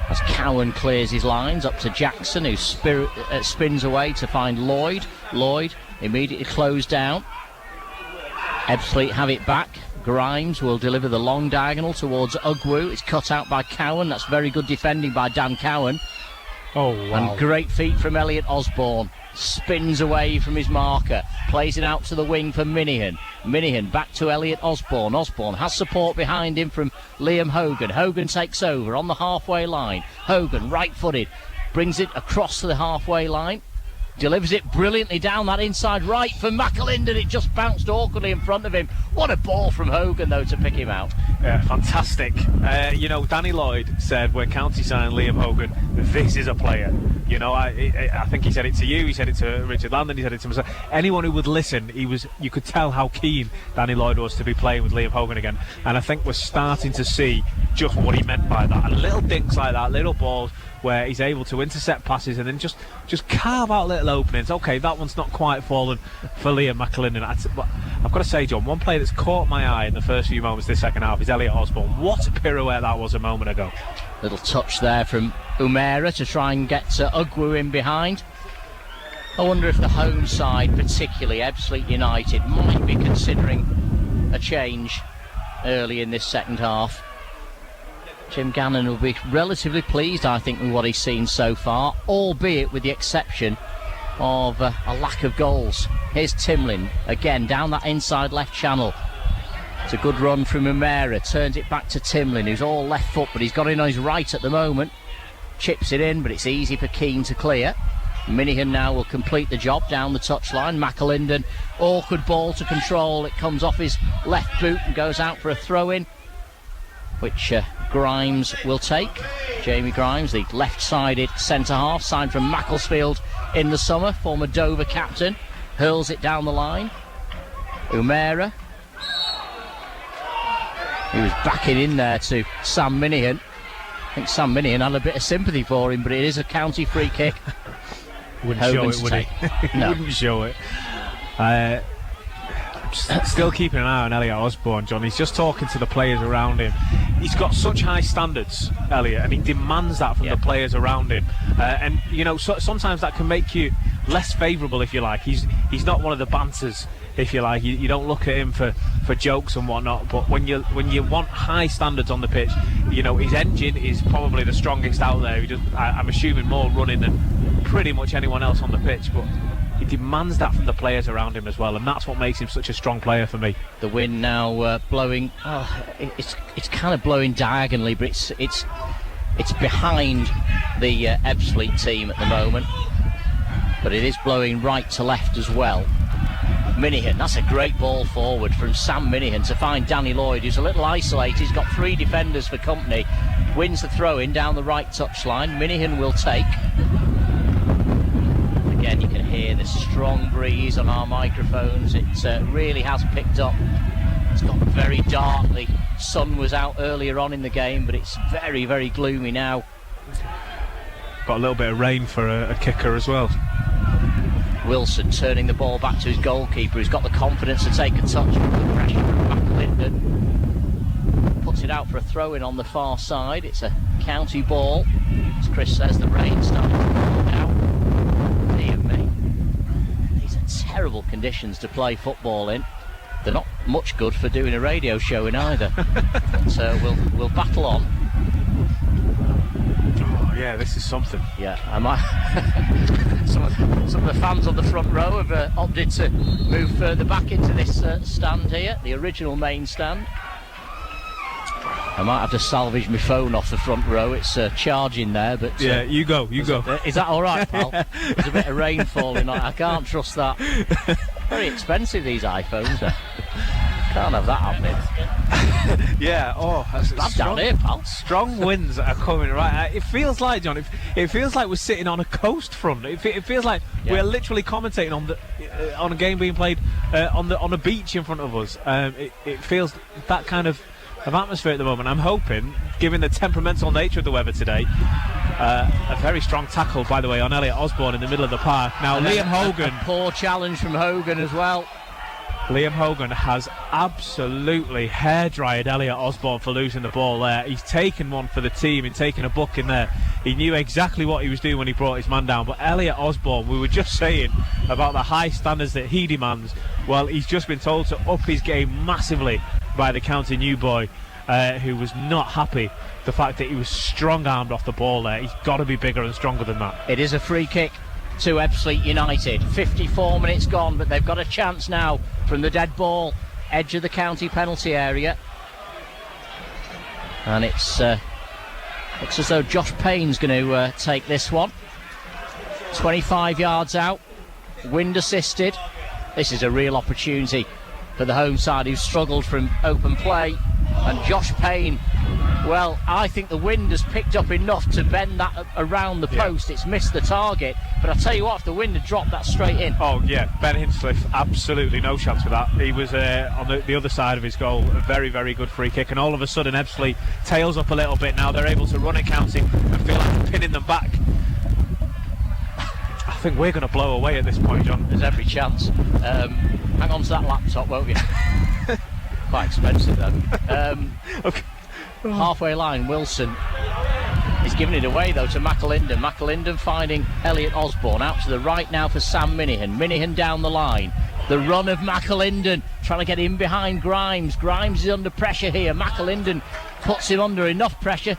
as Cowan clears his lines up to Jackson, who spins away to find Lloyd. Lloyd immediately closed down. Ebbsfleet have it back. Grimes will deliver the long diagonal towards Ugwu. It's cut out by Cowan. That's very good defending by Dan Cowan. Oh, wow. And great feet from Elliot Osborne. Spins away from his marker. Plays it out to the wing for Minihan. Minihan back to Elliot Osborne. Osborne has support behind him from Liam Hogan. Hogan takes over on the halfway line. Hogan, right-footed, brings it across to the halfway line. Delivers it brilliantly down that inside right for McAlinden. It just bounced awkwardly in front of him. What a ball from Hogan, though, to pick him out. Yeah, fantastic. Danny Lloyd said when County signed Liam Hogan, this is a player. I think he said it to you, he said it to Richard Landon, he said it to myself. Anyone who would listen, you could tell how keen Danny Lloyd was to be playing with Liam Hogan again. And I think we're starting to see just what he meant by that. And little dinks like that, little balls where he's able to intercept passes and then just carve out little openings. Okay, that one's not quite fallen for Liam McAlinden. But I've got to say, John, one player that's caught my eye in the first few moments of this second half is Elliot Osborne. What a pirouette that was a moment ago. Little touch there from Umera to try and get Ugwu in behind. I wonder if the home side, particularly Ebbsfleet United, might be considering a change early in this second half. Jim Gannon will be relatively pleased, I think, with what he's seen so far, albeit with the exception of a lack of goals. Here's Timlin again down that inside left channel. It's a good run from Umera, turns it back to Timlin, who's all left foot, but he's got it on his right at the moment. Chips it in, but it's easy for Keane to clear. Minihan now will complete the job down the touchline. McAlinden, awkward ball to control. It comes off his left boot and goes out for a throw-in, which Grimes will take. Jamie Grimes, the left-sided centre-half, signed from Macclesfield in the summer, former Dover captain, hurls it down the line. Umera, he was backing in there to Sam Minihan. I think Sam Minihan had a bit of sympathy for him, but it is a County free kick. Wouldn't show it, would he? No. Wouldn't show it. Still keeping an eye on Elliot Osborne, John. He's just talking to the players around him. He's got such high standards, Elliot, and he demands that from the players around him. Sometimes that can make you less favourable, if you like. He's not one of the banters, if you like. You don't look at him for jokes and whatnot. But when you want high standards on the pitch, his engine is probably the strongest out there. I'm assuming more running than pretty much anyone else on the pitch, but he demands that from the players around him as well, and that's what makes him such a strong player for me. The wind now blowing. It's kind of blowing diagonally, but it's behind the Ebbsfleet team at the moment. But it is blowing right to left as well. Minihan, that's a great ball forward from Sam Minihan to find Danny Lloyd, who's a little isolated. He's got three defenders for company. Wins the throw-in down the right touchline. Minihan will take. Again, you can hear the strong breeze on our microphones. It really has picked up. It's got very dark. The sun was out earlier on in the game, but it's very, very gloomy now. Got a little bit of rain for a kicker as well. Wilson turning the ball back to his goalkeeper, who's got the confidence to take a touch from the pressure from McAlinden. Puts it out for a throw-in on the far side. It's a County ball. As Chris says, the rain starting to fall now. Dear me. These are terrible conditions to play football in. They're not much good for doing a radio show in either. So we'll battle on. Yeah, this is something. Yeah, some of the fans on the front row have opted to move further back into this stand here, the original main stand. I might have to salvage my phone off the front row. It's charging there, but yeah, you go. Is that all right, pal? There's a bit of rain falling. I can't trust that. Very expensive, these iPhones. Can't have that happening. Yeah, that's down here, pal. Strong winds are coming, right? It feels like, John, it feels like we're sitting on a coast front. It feels like we're literally commentating on a game being played on a beach in front of us. It feels that kind of of atmosphere at the moment. I'm hoping, given the temperamental nature of the weather today, a very strong tackle, by the way, on Elliot Osborne in the middle of the park. Now, and Liam Hogan... A poor challenge from Hogan as well. Liam Hogan has absolutely hair-dried Elliot Osborne for losing the ball there. He's taken one for the team and taken a book in there. He knew exactly what he was doing when he brought his man down. But Elliot Osborne, we were just saying about the high standards that he demands. Well, he's just been told to up his game massively by the County new boy, who was not happy the fact that he was strong-armed off the ball there. He's got to be bigger and stronger than that. It is a free kick to Ebbsfleet United. 54 minutes gone, but they've got a chance now from the dead ball, edge of the county penalty area. And it's looks as though Josh Payne's going to take this one. 25 yards out, wind assisted. This is a real opportunity for the home side, who've struggled from open play. And Josh Payne, well, I think the wind has picked up enough to bend that around the post. It's missed the target, but I tell you what, if the wind had dropped that straight in. Oh yeah, Ben Hinchliffe, absolutely no chance for that. He was on the other side of his goal. A very, very good free kick, and all of a sudden Ebbsfleet tails up a little bit now. They're able to run it, County, and feel like pinning them back. I think we're going to blow away at this point, John. There's every chance. Hang on to that laptop, won't you? Quite expensive though. Okay. Halfway line, Wilson. He's giving it away though to McAlinden. McAlinden finding Elliot Osborne out to the right now for Sam Minihan. Minihan down the line. The run of McAlinden, trying to get in behind Grimes. Grimes is under pressure here. McAlinden puts him under enough pressure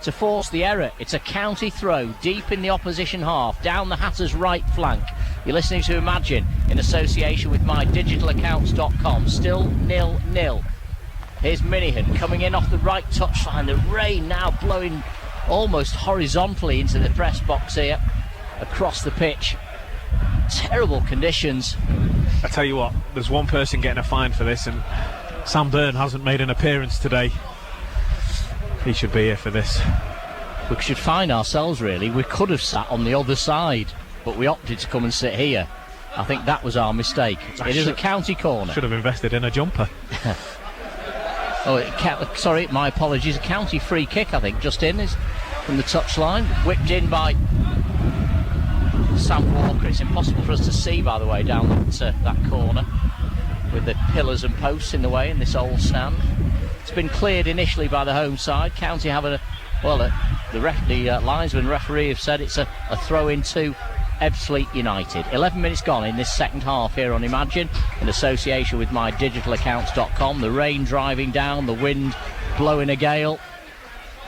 to force the error. It's a County throw deep in the opposition half, down the Hatters' right flank. You're listening to Imagine in association with mydigitalaccounts.com. Still 0-0. Here's Minihan coming in off the right touchline. The rain now blowing almost horizontally into the press box here, across the pitch. Terrible conditions. I tell you what, there's one person getting a fine for this, and Sam Byrne hasn't made an appearance today. He should be here for this. We should find ourselves, really. We could have sat on the other side, but we opted to come and sit here. I think that was our mistake. It is a County corner. Should have invested in a jumper. Sorry, my apologies. A County free kick, I think, just in, is from the touchline, whipped in by Sam Walker. It's impossible for us to see, by the way, down that corner, with the pillars and posts in the way in this old stand. It's been cleared initially by the home side. County have the linesman referee have said it's a throw-in to Ebbsfleet United. 11 minutes gone in this second half here on Imagine in association with mydigitalaccounts.com. The rain driving down, the wind blowing a gale,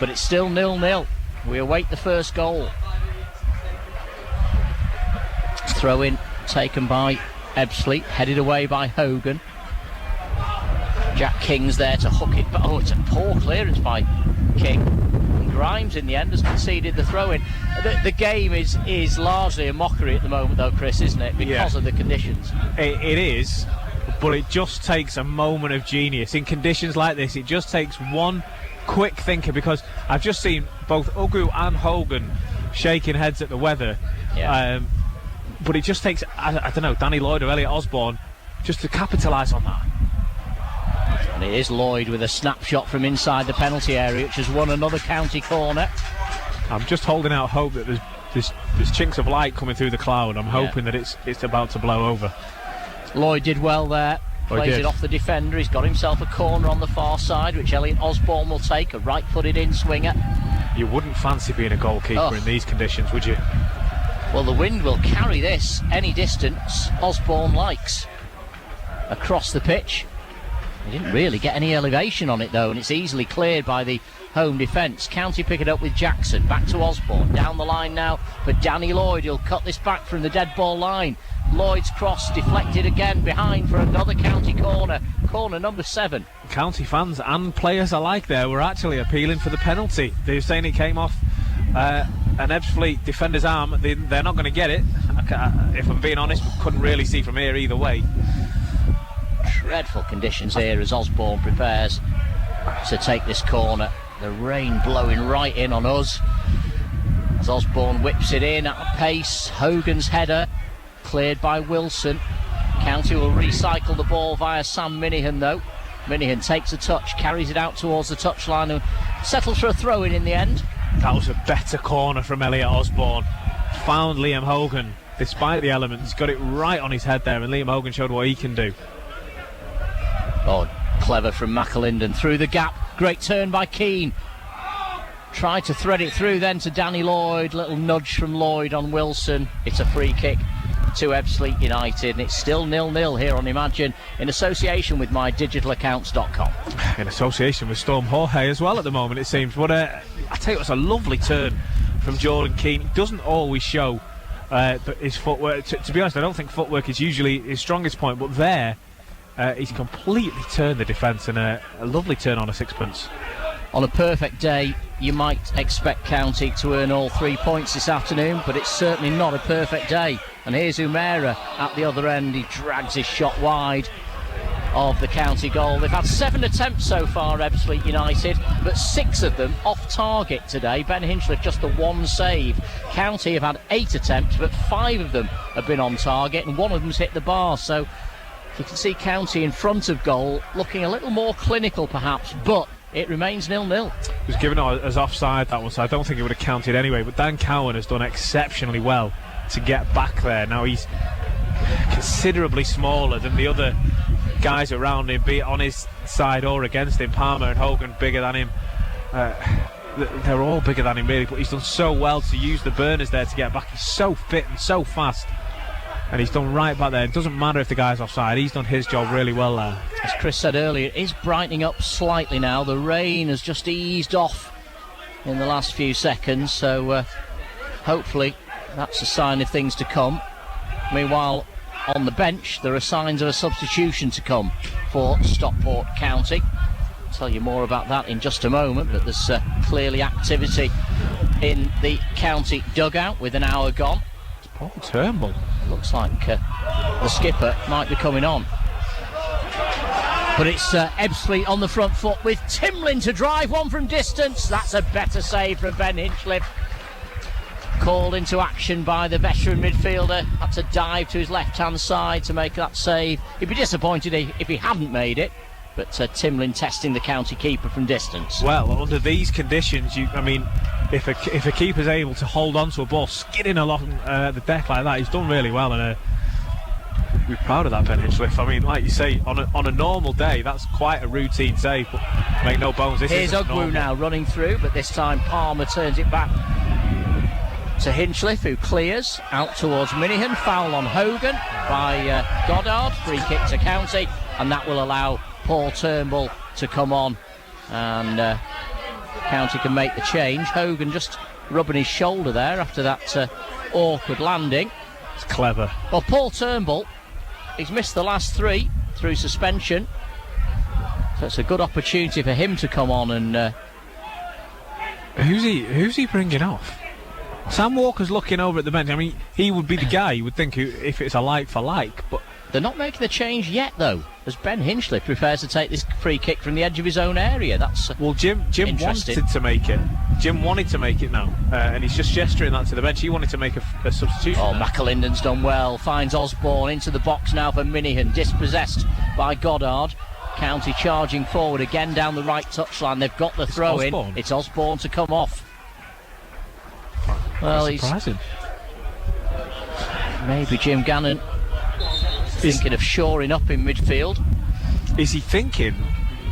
but it's still 0-0. We await the first goal. Throw in taken by Ebbsfleet, headed away by Hogan. Jack King's there to hook it, but it's a poor clearance by King. And Grimes in the end has conceded the throw-in. The game is largely a mockery at the moment though, Chris, isn't it? Because of the conditions. It is, but it just takes a moment of genius. In conditions like this, it just takes one quick thinker, because I've just seen both Ugu and Hogan shaking heads at the weather. But it just takes, I don't know, Danny Lloyd or Elliot Osborne just to capitalise on that. And it is Lloyd with a snapshot from inside the penalty area, which has won another County corner. I'm just holding out hope that there's chinks of light coming through the cloud. I'm hoping that it's about to blow over. Lloyd did well there. Plays it off the defender. He's got himself a corner on the far side, which Elliot Osborne will take, a right-footed in-swinger. You wouldn't fancy being a goalkeeper in these conditions, would you? Well, the wind will carry this any distance Osborne likes across the pitch. He didn't really get any elevation on it though, and it's easily cleared by the home defence. County pick it up with Jackson, back to Osborne, down the line now for Danny Lloyd. He'll cut this back from the dead ball line. Lloyd's cross deflected again behind for another County corner number 7. County fans and players alike there were actually appealing for the penalty. They're saying it came off an Ebbsfleet defender's arm. They're not going to get it. If I'm being honest, we couldn't really see from here either way. Dreadful conditions here as Osborne prepares to take this corner. The rain blowing right in on us as Osborne whips it in at a pace. Hogan's header cleared by Wilson. County will recycle the ball via Sam Minihan though. Minihan takes a touch, carries it out towards the touchline and settles for a throw-in in the end. That was a better corner from Elliot Osborne. Found Liam Hogan, despite the elements, got it right on his head there, and Liam Hogan showed what he can do. Oh, clever from McAlinden through the gap. Great turn by Keane. Tried to thread it through then to Danny Lloyd. Little nudge from Lloyd on Wilson. It's a free kick to Ebbsfleet United, and it's still 0-0 here on Imagine in association with mydigitalaccounts.com. In association with Storm Jorge as well at the moment, it seems. But I tell you, it's a lovely turn from Jordan Keane. He doesn't always show his footwork. To be honest, I don't think footwork is usually his strongest point, but there he's completely turned the defence, and a lovely turn on a sixpence. On a perfect day, you might expect County to earn all 3 points this afternoon, but it's certainly not a perfect day. And here's Umera at the other end. He drags his shot wide of the County goal. They've had 7 attempts so far, Ebbsfleet United, but 6 of them off target today. Ben Hinchliffe just the 1 save. County have had 8 attempts, but 5 of them have been on target, and 1 of them's hit the bar. So you can see County in front of goal, looking a little more clinical perhaps, but it remains 0-0. It was given as offside, that one, so I don't think it would have counted anyway. But Dan Cowan has done exceptionally well to get back there. Now he's considerably smaller than the other guys around him, be it on his side or against him. Palmer and Hogan bigger than him. They're all bigger than him really, but he's done so well to use the burners there to get back. He's so fit and so fast, and he's done right back there. It doesn't matter if the guy's offside, he's done his job really well there. As Chris said earlier, it is brightening up slightly now. The rain has just eased off in the last few seconds, so hopefully that's a sign of things to come. Meanwhile, on the bench, there are signs of a substitution to come for Stockport County. I'll tell you more about that in just a moment, but there's clearly activity in the County dugout with an hour gone. It's Paul Turnbull. Looks like the skipper might be coming on. But it's Ebbsfleet on the front foot with Timlin to drive one from distance. That's a better save from Ben Hinchliffe. Called into action by the veteran midfielder. Had to dive to his left-hand side to make that save. He'd be disappointed if he hadn't made it. But Timlin testing the County keeper from distance. Well, under these conditions, if a keeper's able to hold on to a ball skidding along the deck like that, he's done really well, and we're proud of that, Ben Hinchliffe. I mean, like you say, on a normal day, that's quite a routine save, but make no bones, this Here's isn't Ugwu normal. Now running through, but this time Palmer turns it back to Hinchliffe, who clears out towards Minihan. Foul on Hogan by Goddard. Free kick to County, and that will allow Paul Turnbull to come on, and County can make the change. Hogan just rubbing his shoulder there after that awkward landing. It's clever. Well, Paul Turnbull, he's missed the last 3 through suspension, so it's a good opportunity for him to come on. And who's he bringing off? Sam Walker's looking over at the bench. I mean, he would be the guy you would think if it's a like for like, but they're not making the change yet, though, as Ben Hinchliffe prepares to take this free kick from the edge of his own area. That's well, Jim wanted to make it. Jim wanted to make it now, and he's just gesturing that to the bench. He wanted to make a substitution. Oh, McAlinden's done well. Finds Osborne into the box now for Minihan. Dispossessed by Goddard. County charging forward again down the right touchline. They've got the throw in. It's Osborne to come off. Well, That's surprising. Maybe Jim Gannon thinking of shoring up in midfield. Is he thinking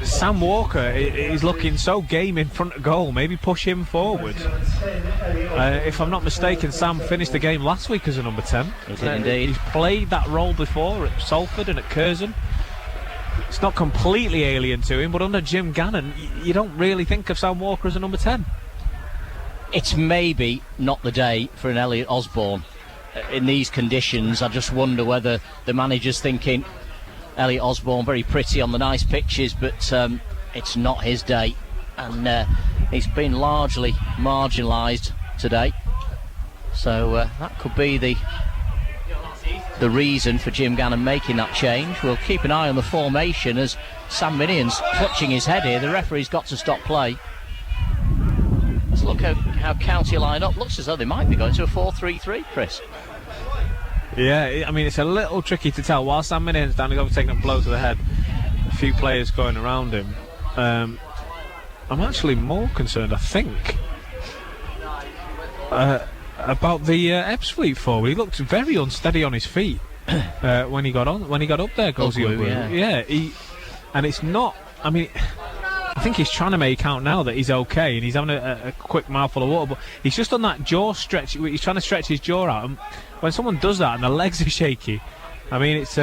Sam Walker is looking so game in front of goal, maybe push him forward? If I'm not mistaken, Sam finished the game last week as a number 10. He did indeed. He's played that role before at Salford and at Curzon. It's not completely alien to him, but under Jim Gannon, you don't really think of Sam Walker as a number 10. It's maybe not the day for an Elliot Osborne. In these conditions, I just wonder whether the manager's thinking Elliot Osborne, very pretty on the nice pitches, but it's not his day, and he's been largely marginalised today. So that could be the reason for Jim Gannon making that change. We'll keep an eye on the formation as Sam Minihan's clutching his head here. The referee's got to stop play. Let's look at how County line up. Looks as though they might be going to a 4-3-3, Chris. Yeah, I mean, it's a little tricky to tell. While Sam Minihan's down, he's overtaking a blow to the head. a few players going around him. I'm actually more concerned, I think, about the Ebbsfleet forward. He looked very unsteady on his feet when he got up there. And it's not. I mean, I think he's trying to make out now that he's okay, and he's having a quick mouthful of water. But he's just on that jaw stretch. He's trying to stretch his jaw out, and when someone does that and the legs are shaky, I mean, it's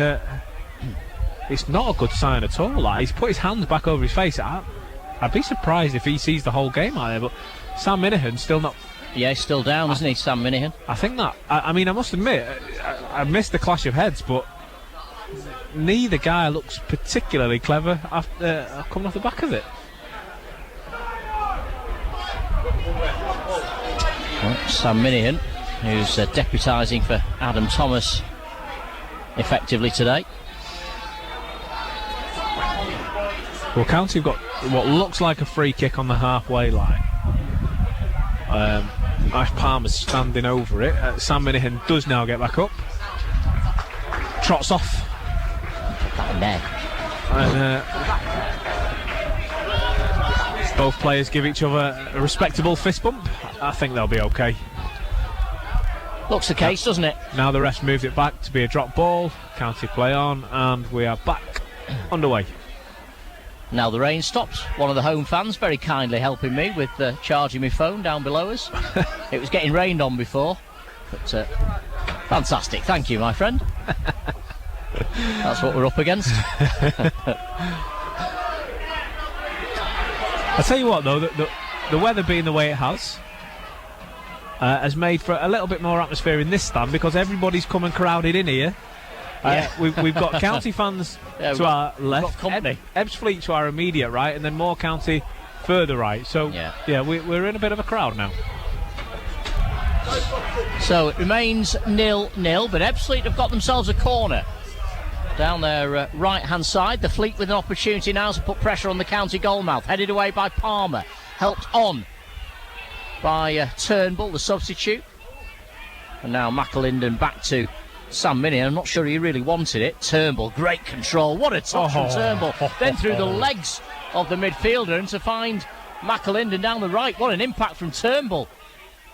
not a good sign at all. Like, he's put his hands back over his face. I'd be surprised if he sees the whole game out there. But Sam Minahan's still not. Yeah, he's still down, isn't he, Sam Minahan? I think that. I mean, I must admit, I missed the clash of heads, but neither guy looks particularly clever after coming off the back of it. Well, Sam Minahan, who's deputising for Adam Thomas effectively today. Well, County have got what looks like a free kick on the halfway line. Ash Palmer's standing over it. Sam Minahan does now get back up. Trots off. Put that in there. And both players give each other a respectable fist bump. I think they'll be okay. Looks the case, doesn't it? Now the ref moved it back to be a drop ball. County play on, and we are back underway. Now the rain stopped. One of the home fans very kindly helping me with charging my phone down below us. It was getting rained on before, but fantastic. Thank you, my friend. That's what we're up against. I tell you what, though, the weather being the way it has made for a little bit more atmosphere in this stand, because everybody's come and crowded in here. We've got County fans to our left, Ebbsfleet to our immediate right, and then more County further right. So we're in a bit of a crowd now. So it remains 0-0, but Ebbsfleet have got themselves a corner down their right hand side. The Fleet with an opportunity now to put pressure on the County goalmouth, headed away by Palmer, helped on by Turnbull, the substitute. And now McAlinden back to Sam Minahan. I'm not sure he really wanted it. Turnbull, great control. What a touch from Turnbull. Then through the legs of the midfielder, and to find McAlinden down the right. What an impact from Turnbull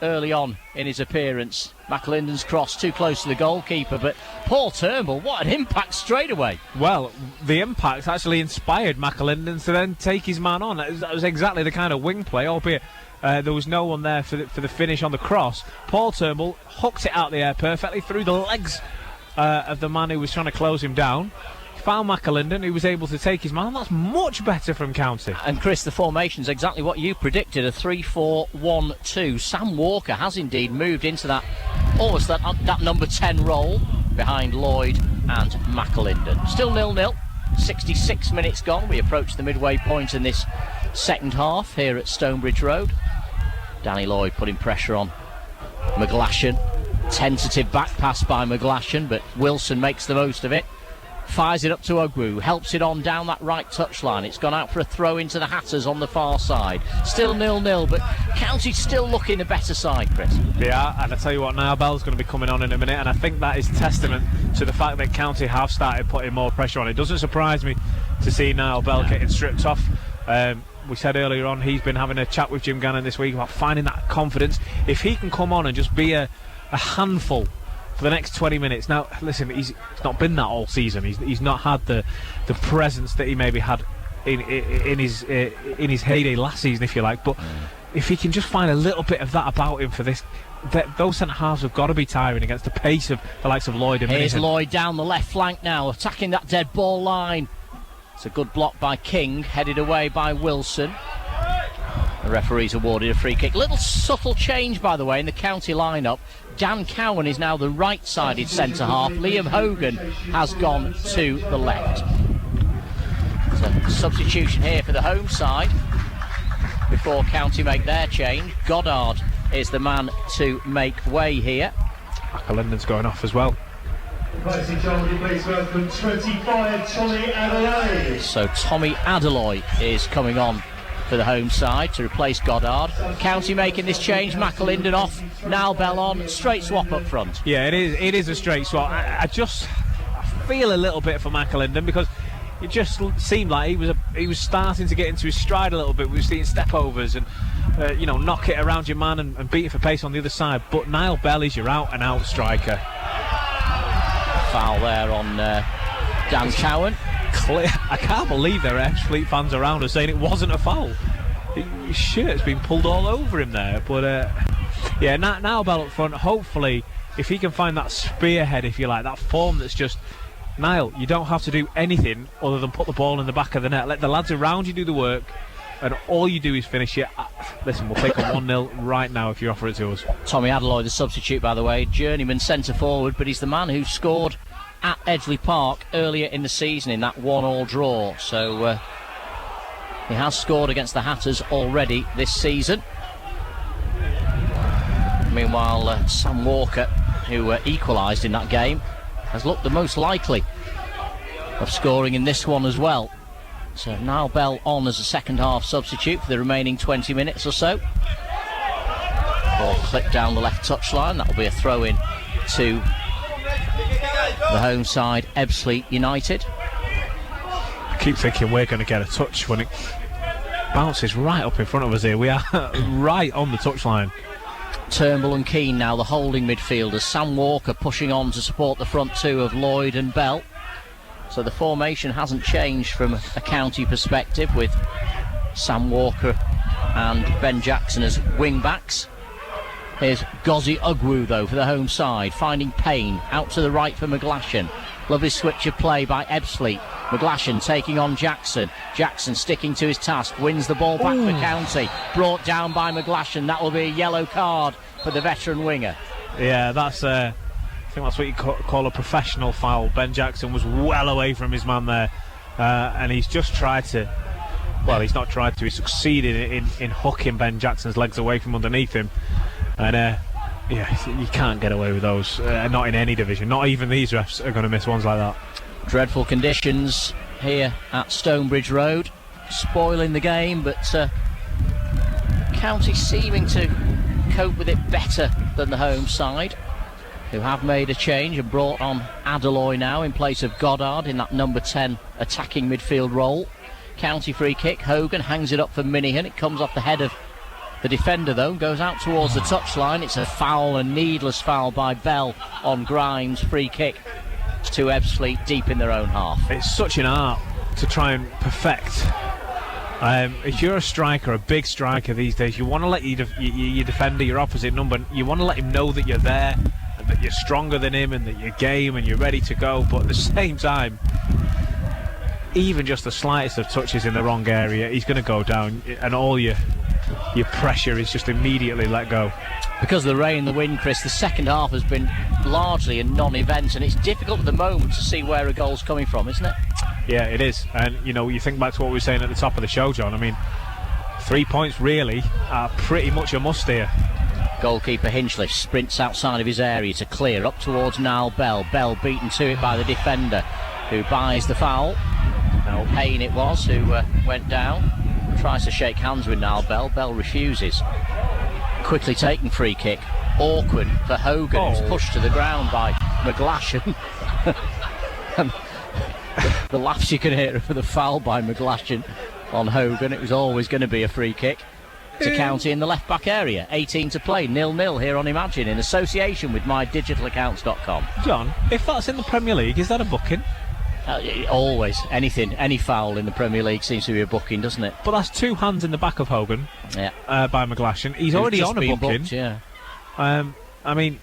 early on in his appearance. McAlinden's cross too close to the goalkeeper, but Paul Turnbull, what an impact straight away. Well, the impact actually inspired McAlinden to then take his man on. That was exactly the kind of wing play, albeit there was no one there for the finish on the cross. Paul Turnbull hooked it out of the air perfectly through the legs of the man who was trying to close him down. Found McAlinden, who was able to take his man, and that's much better from County. And Chris, the formation's exactly what you predicted, a 3-4-1-2. Sam Walker has indeed moved into that number 10 role behind Lloyd and McAlinden. Still 0-0, 66 minutes gone. We approach the midway point in this second half here at Stonebridge Road. Danny Lloyd putting pressure on McGlashan. Tentative back pass by McGlashan, but Wilson makes the most of it. Fires it up to Ogwu, helps it on down that right touchline. It's gone out for a throw into the Hatters on the far side. Still 0-0, but County still looking the better side, Chris. Yeah, and I tell you what, Niall Bell's going to be coming on in a minute, and I think that is testament to the fact that County have started putting more pressure on. It doesn't surprise me to see Niall Bell getting stripped off. We said earlier on he's been having a chat with Jim Gannon this week about finding that confidence. If he can come on and just be a handful for the next 20 minutes. Now, listen, he's not been that all season. He's not had the presence that he maybe had in his heyday last season, if you like. But if he can just find a little bit of that about him for this, those centre halves have got to be tiring against the pace of the likes of Lloyd and Here's Minahan. Lloyd down the left flank now, attacking that dead ball line. It's a good block by King, headed away by Wilson. The referee's awarded a free kick. Little subtle change, by the way, in the County lineup. Dan Cowan is now the right-sided centre-half. Liam Hogan has gone to the left. So, substitution here for the home side before County make their change. Goddard is the man to make way here. McAlinden's going off as well. So Tommy Adeloy is coming on for the home side to replace Goddard. County making this change. McAlinden off, now Bell on, straight swap up front. Yeah, it is a straight swap. I feel a little bit for McAlinden because it just seemed like he was starting to get into his stride a little bit. We were seeing step overs and knock it around your man and beat it for pace on the other side. But Niall Bell is your out and out striker. Foul there on Dan Cowan. Clear. I can't believe there are Ebbsfleet fans around us saying it wasn't a foul. His shirt's been pulled all over him there. But Niall Bell up front. Hopefully, if he can find that spearhead, if you like, that form that's just, Niall, you don't have to do anything other than put the ball in the back of the net. Let the lads around you do the work, and all you do is finish it. Listen, we'll take a 1-0 right now if you offer it to us. Tommy Adeloy, the substitute, by the way, journeyman centre forward, but he's the man who scored at Ebbsfleet Park earlier in the season in that 1-1 draw. So he has scored against the Hatters already this season. Meanwhile, Sam Walker, who equalised in that game, has looked the most likely of scoring in this one as well. So Niall Bell on as a second half substitute for the remaining 20 minutes or so. Ball clipped down the left touchline. That'll be a throw in to the home side, Ebbsfleet United. I keep thinking we're going to get a touch when it bounces right up in front of us here. We are right on the touchline. Turnbull and Keane now the holding midfielders. Sam Walker pushing on to support the front two of Lloyd and Bell. So the formation hasn't changed from a county perspective, with Sam Walker and Ben Jackson as wing backs. Here's Gozi Ugwu though for the home side, finding Payne out to the right for McGlashan. Lovely switch of play by Ebbsfleet. McGlashan taking on Jackson. Jackson sticking to his task, wins the ball back for County. Brought down by McGlashan. That will be a yellow card for the veteran winger. Yeah, that's I think that's what you call a professional foul. Ben Jackson was well away from his man there, and he's just tried to. Well, he's not tried to. He succeeded in hooking Ben Jackson's legs away from underneath him. And you can't get away with those. Not in any division. Not even these refs are going to miss ones like that. Dreadful conditions here at Stonebridge Road, spoiling the game, but County seeming to cope with it better than the home side, who have made a change and brought on Adeloy now in place of Goddard in that number 10 attacking midfield role. County free kick. Hogan hangs it up for Minihan. It comes off the head of the defender though, goes out towards the touchline. It's a foul, a needless foul by Bell on Grimes. Free kick to Ebbsfleet deep in their own half. It's such an art to try and perfect. If you're a striker, a big striker these days, you want to let your defender, your opposite number, you want to let him know that you're there and that you're stronger than him and that you're game and you're ready to go. But at the same time, even just the slightest of touches in the wrong area, he's going to go down, and all your pressure is just immediately let go. Because of the rain, the wind, Chris, the second half has been largely a non-event, and it's difficult at the moment to see where a goal's coming from, isn't it? Yeah, it is. And you think back to what we were saying at the top of the show, John. I mean, 3 points really are pretty much a must here. Goalkeeper Hinchliffe sprints outside of his area to clear up towards Niall Bell. Bell beaten to it by the defender, who buys the foul. Now Payne it was who went down. Tries to shake hands with Niall Bell. Bell refuses. Quickly taken free kick. Awkward for Hogan, who's pushed to the ground by McGlashan. The laughs you can hear for the foul by McGlashan on Hogan. It was always going to be a free kick to County in the left back area. 18 to play, 0-0 here on Imagine in association with mydigitalaccounts.com. John, if that's in the Premier League, is that a booking? Always. Any foul in the Premier League seems to be a booking, doesn't it? But that's two hands in the back of Hogan. Yeah. By McGlashan. He's already on a booking. Booked, yeah. I mean,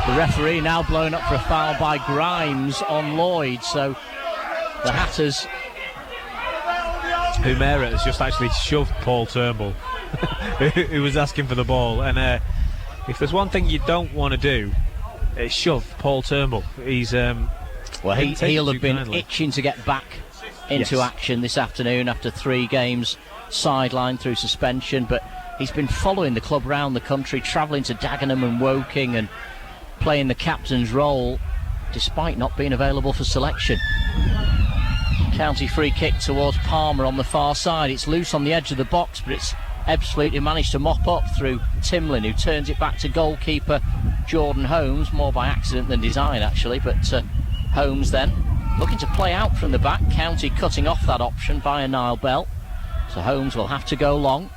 the referee now blown up for a foul by Grimes on Lloyd. So the Hatters. Humera has just actually shoved Paul Turnbull, who was asking for the ball. And if there's one thing you don't want to do, it's shove Paul Turnbull. He's he'll have been itching to get back into action this afternoon after 3 games sidelined through suspension, but he's been following the club around the country, travelling to Dagenham and Woking and playing the captain's role despite not being available for selection. County free kick towards Palmer on the far side. It's loose on the edge of the box, but it's Ebbsfleet who managed to mop up through Timlin, who turns it back to goalkeeper Jordan Holmes, more by accident than design actually, but Holmes then looking to play out from the back. County cutting off that option via Niall Bell. So Holmes will have to go long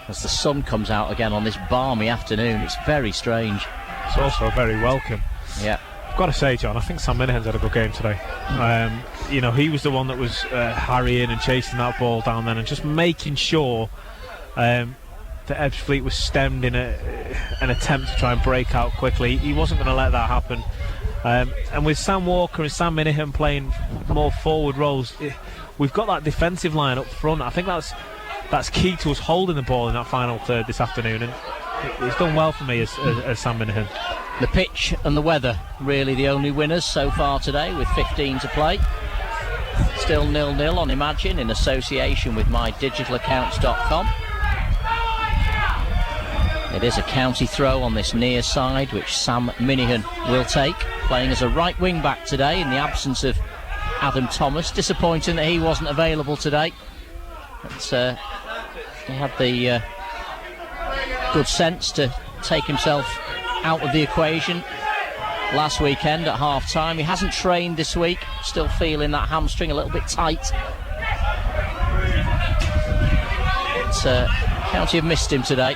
as the sun comes out again on this balmy afternoon. It's very strange. It's also very welcome. Yeah. I've got to say, John, I think Sam Minahan's had a good game today. You know, he was the one that was harrying and chasing that ball down then and just making sure that Ebbsfleet was stemmed in an attempt to try and break out quickly. He wasn't going to let that happen. And with Sam Walker and Sam Minahan playing more forward roles, we've got that defensive line up front. I think that's key to us holding the ball in that final third this afternoon, and it's done well for me as Sam Minahan. The pitch and the weather really the only winners so far today, with 15 to play. Still 0-0 on Imagine in association with mydigitalaccounts.com. It is a County throw on this near side, which Sam Minahan will take, playing as a right wing back today in the absence of Adam Thomas. Disappointing that he wasn't available today. But he had the good sense to take himself out of the equation last weekend at half time. He hasn't trained this week, still feeling that hamstring a little bit tight. But County have missed him today.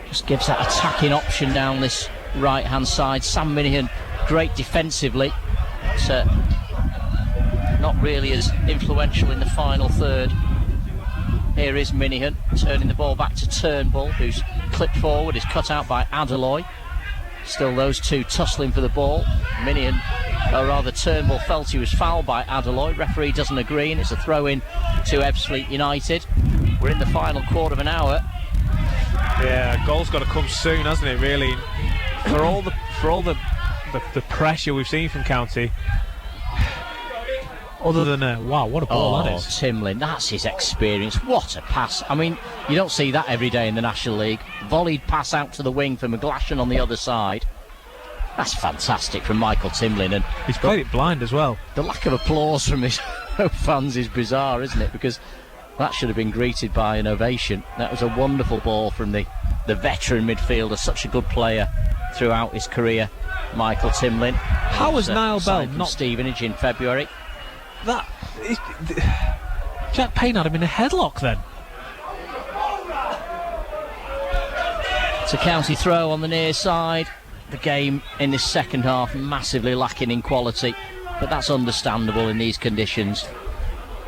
Just gives that attacking option down this right hand side. Sam Minahan great defensively, but not really as influential in the final third. Here is Minahan turning the ball back to Turnbull, who's clipped forward, is cut out by Adeloy. Still those two tussling for the ball. Minahan, or rather Turnbull, felt he was fouled by Adeloy. Referee doesn't agree, and it's a throw in to Ebbsfleet United. We're in the final quarter of an hour. Yeah, goal's got to come soon, hasn't it? Really, for all the pressure we've seen from County. Other than wow, what a ball that is. Timlin, that's his experience. What a pass. I mean, you don't see that every day in the National League. Volleyed pass out to the wing for McGlashan on the other side. That's fantastic from Michael Timlin. And he's played it blind as well. The lack of applause from his fans is bizarre, isn't it? Because that should have been greeted by an ovation. That was a wonderful ball from the veteran midfielder, such a good player throughout his career, Michael Timlin. How was Niall Bell not Stevenage in February? Jack Payne had him in a headlock then. It's a County throw on the near side. The game in this second half massively lacking in quality, but that's understandable in these conditions.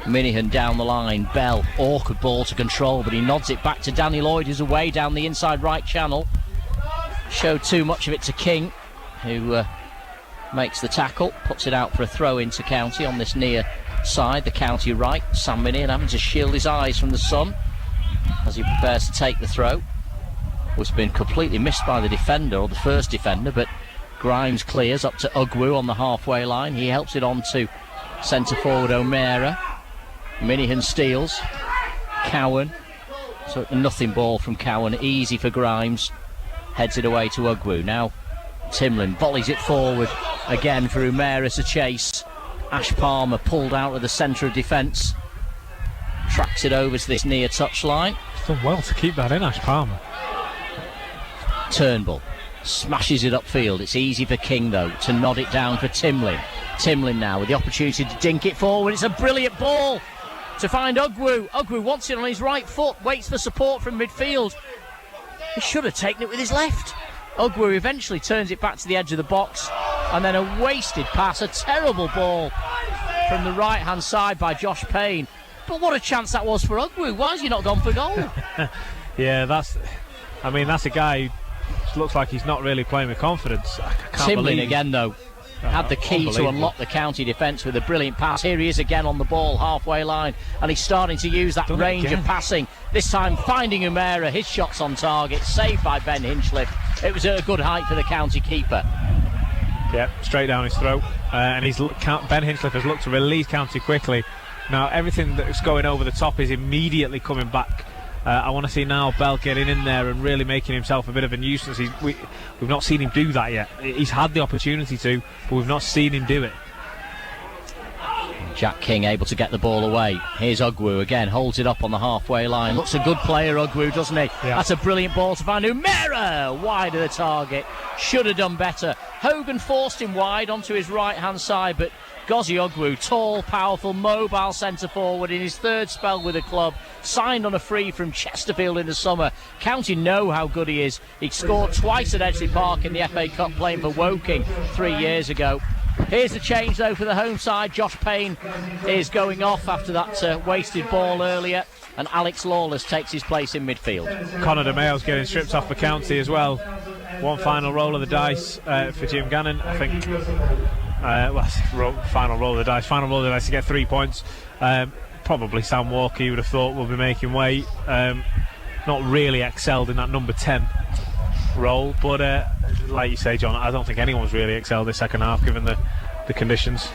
Minahan down the line. Bell, awkward ball to control, but he nods it back to Danny Lloyd, who's away down the inside right channel. Showed too much of it to King, who makes the tackle, puts it out for a throw into County on this near side, the County right. Sam Minahan having to shield his eyes from the sun as he prepares to take the throw. Was been completely missed by the defender, or the first defender, but Grimes clears up to Ugwu on the halfway line. He helps it on to centre forward O'Meara. Minahan steals. Cowan, so nothing ball from Cowan, easy for Grimes, heads it away to Ugwu. Now Timlin volleys it forward again for O'Meara to chase. Ash Palmer pulled out of the centre of defence, tracks it over to this near touchline. He's done well to keep that in, Ash Palmer. Turnbull smashes it upfield. It's easy for King though to nod it down for Timlin. Timlin now with the opportunity to dink it forward. It's a brilliant ball to find Ugwu. Ugwu wants it on his right foot, waits for support from midfield. He should have taken it with his left. Ugwu eventually turns it back to the edge of the box, and then a wasted pass, a terrible ball from the right hand side by Josh Payne. But what a chance that was for Ugwu. Why has he not gone for goal? Yeah, that's a guy who looks like he's not really playing with confidence. I can't believe again though had the key to unlock the County defence with a brilliant pass. Here he is again on the ball, halfway line, and he's starting to use that range of passing, this time finding O'Meara. His shot's on target, saved by Ben Hinchliffe. It was a good height for the County keeper. Yeah, straight down his throat, and Ben Hinchliffe has looked to release County quickly. Now everything that's going over the top is immediately coming back. I want to see now Bell getting in there and really making himself a bit of a nuisance. We've not seen him do that yet. He's had the opportunity to, but we've not seen him do it. Jack King able to get the ball away. Here's Ugwu again, holds it up on the halfway line. Looks a good player, Ugwu, doesn't he? Yeah. That's a brilliant ball to find Umera, wide of the target. Should have done better. Hogan forced him wide onto his right-hand side, but Gozi Ugwu, tall, powerful, mobile centre-forward in his third spell with the club, signed on a free from Chesterfield in the summer. County know how good he is. He scored twice at Ebbsfleet Park in the FA Cup playing for Woking 3 years ago. Here's the change though for the home side. Josh Payne is going off after that wasted ball earlier, and Alex Lawless takes his place in midfield. Conor DeMayo's getting stripped off for County as well. One final roll of the dice for Jim Gannon, I think. Final roll of the dice to get 3 points. Probably Sam Walker, you would have thought, will be making way. Not really excelled in that number 10 role, but like you say, John, I don't think anyone's really excelled this second half given the conditions.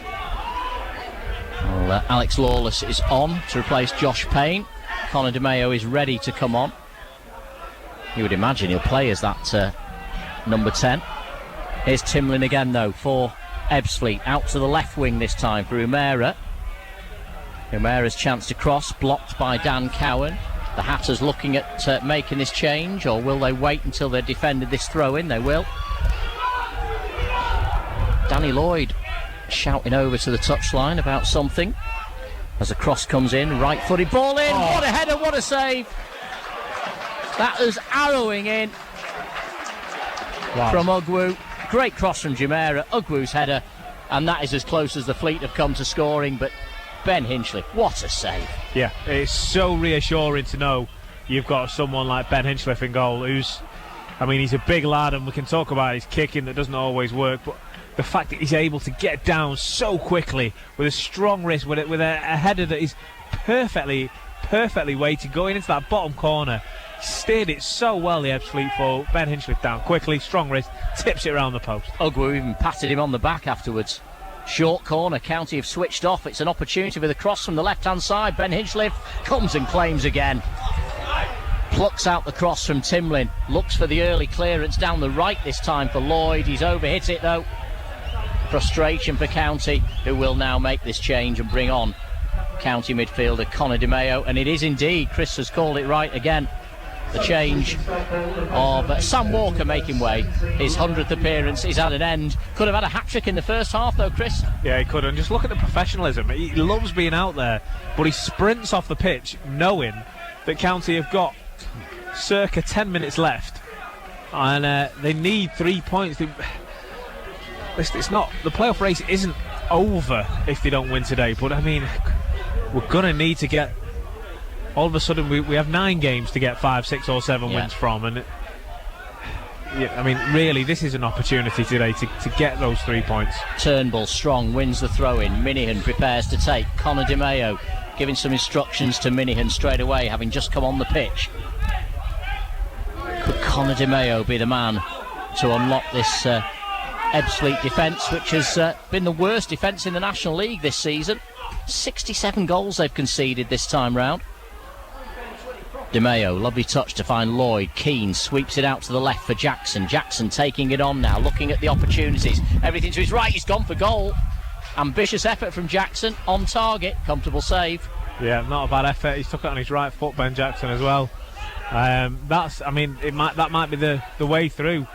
Well, Alex Lawless is on to replace Josh Payne. Conor DeMayo is ready to come on. You would imagine he'll play as that number 10. Here's Timlin again though for Ebbsfleet, out to the left wing this time for Umera. Umera's chance to cross, blocked by Dan Cowan. The Hatters looking at making this change, or will they wait until they've defended this throw-in? They will. Danny Lloyd shouting over to the touchline about something as the cross comes in, right-footed ball in. What a header, what a save. That was arrowing in from Ugwu. Great cross from Jumeirah, Ugwu's header, and that is as close as the Fleet have come to scoring, but Ben Hinchliffe, what a save. Yeah, it's so reassuring to know you've got someone like Ben Hinchliffe in goal who's, I mean, he's a big lad, and we can talk about his kicking that doesn't always work, but the fact that he's able to get down so quickly with a strong wrist, with a header that is perfectly weighted, going into that bottom corner, steered it so well, the Ebbsfleet forward. Ben Hinchliffe down quickly, strong wrist, tips it around the post. Ugwu even patted him on the back afterwards. Short corner, County have switched off. It's an opportunity with a cross from the left-hand side. Ben Hinchliffe comes and claims again. Plucks out the cross from Timlin. Looks for the early clearance down the right this time for Lloyd. He's overhit it though. Frustration for County, who will now make this change and bring on County midfielder Conor DeMayo. And it is indeed, Chris has called it right again, the change of Sam Walker making way. His 100th appearance is at an end. Could have had a hat-trick in the first half though, Chris. Yeah, he could, and just look at the professionalism. He loves being out there, but he sprints off the pitch knowing that County have got circa 10 minutes left, and they need 3 points. It's not, the playoff race isn't over if they don't win today, but I mean, we're going to need to get, all of a sudden we have 9 games to get 5, 6 or 7 wins from, and I mean, really, this is an opportunity today to get those 3 points. Turnbull strong, wins the throw-in. Minihan prepares to take. Conor DeMayo giving some instructions to Minihan straight away, having just come on the pitch. Could Conor DeMayo be the man to unlock this Ebbsfleet defence, which has been the worst defence in the National League this season? 67 goals they've conceded this time round. DeMayo, lovely touch to find Lloyd. Keane sweeps it out to the left for Jackson. Jackson taking it on now, looking at the opportunities. Everything to his right, he's gone for goal. Ambitious effort from Jackson, on target, comfortable save. Yeah, not a bad effort. He's took it on his right foot, Ben Jackson, as well. That's, I mean, that might be the way through.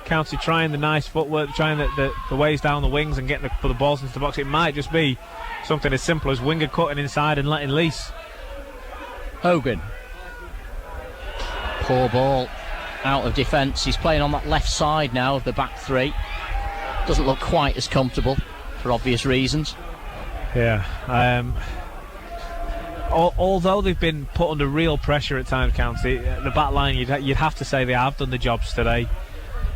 County trying the nice footwork, trying the ways down the wings and getting the balls into the box. It might just be something as simple as Winger cutting inside and letting loose. Hogan. Poor ball out of defence. He's playing on that left side now of the back three. Doesn't look quite as comfortable for obvious reasons. Yeah. Although they've been put under real pressure at times, County, the back line, you'd have to say they have done the jobs today.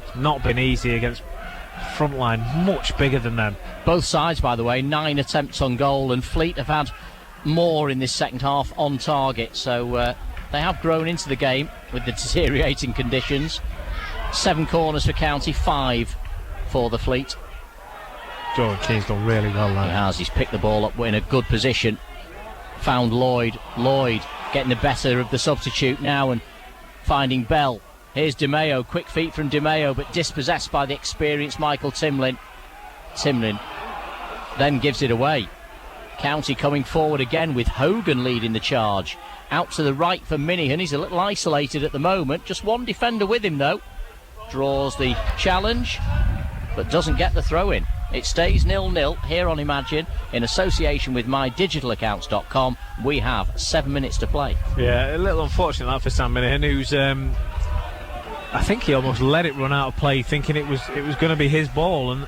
It's not been easy against front line much bigger than them. Both sides, by the way, 9 attempts on goal, and Fleet have had more in this second half on target, so they have grown into the game with the deteriorating conditions. 7 corners for County, 5 for the Fleet. Jordan Keane's done really well there. He has. He's picked the ball up in a good position. Found Lloyd. Lloyd getting the better of the substitute now and finding Bell. Here's DeMayo. Quick feet from DeMayo, but dispossessed by the experienced Michael Timlin. Timlin then gives it away. County coming forward again with Hogan leading the charge. Out to the right for Minihan. He's a little isolated at the moment. Just one defender with him, though. Draws the challenge, but doesn't get the throw in. It stays 0-0 here on Imagine in association with mydigitalaccounts.com. We have 7 minutes to play. Yeah, a little unfortunate that for Sam Minihan, who's I think he almost let it run out of play, thinking it was going to be his ball, and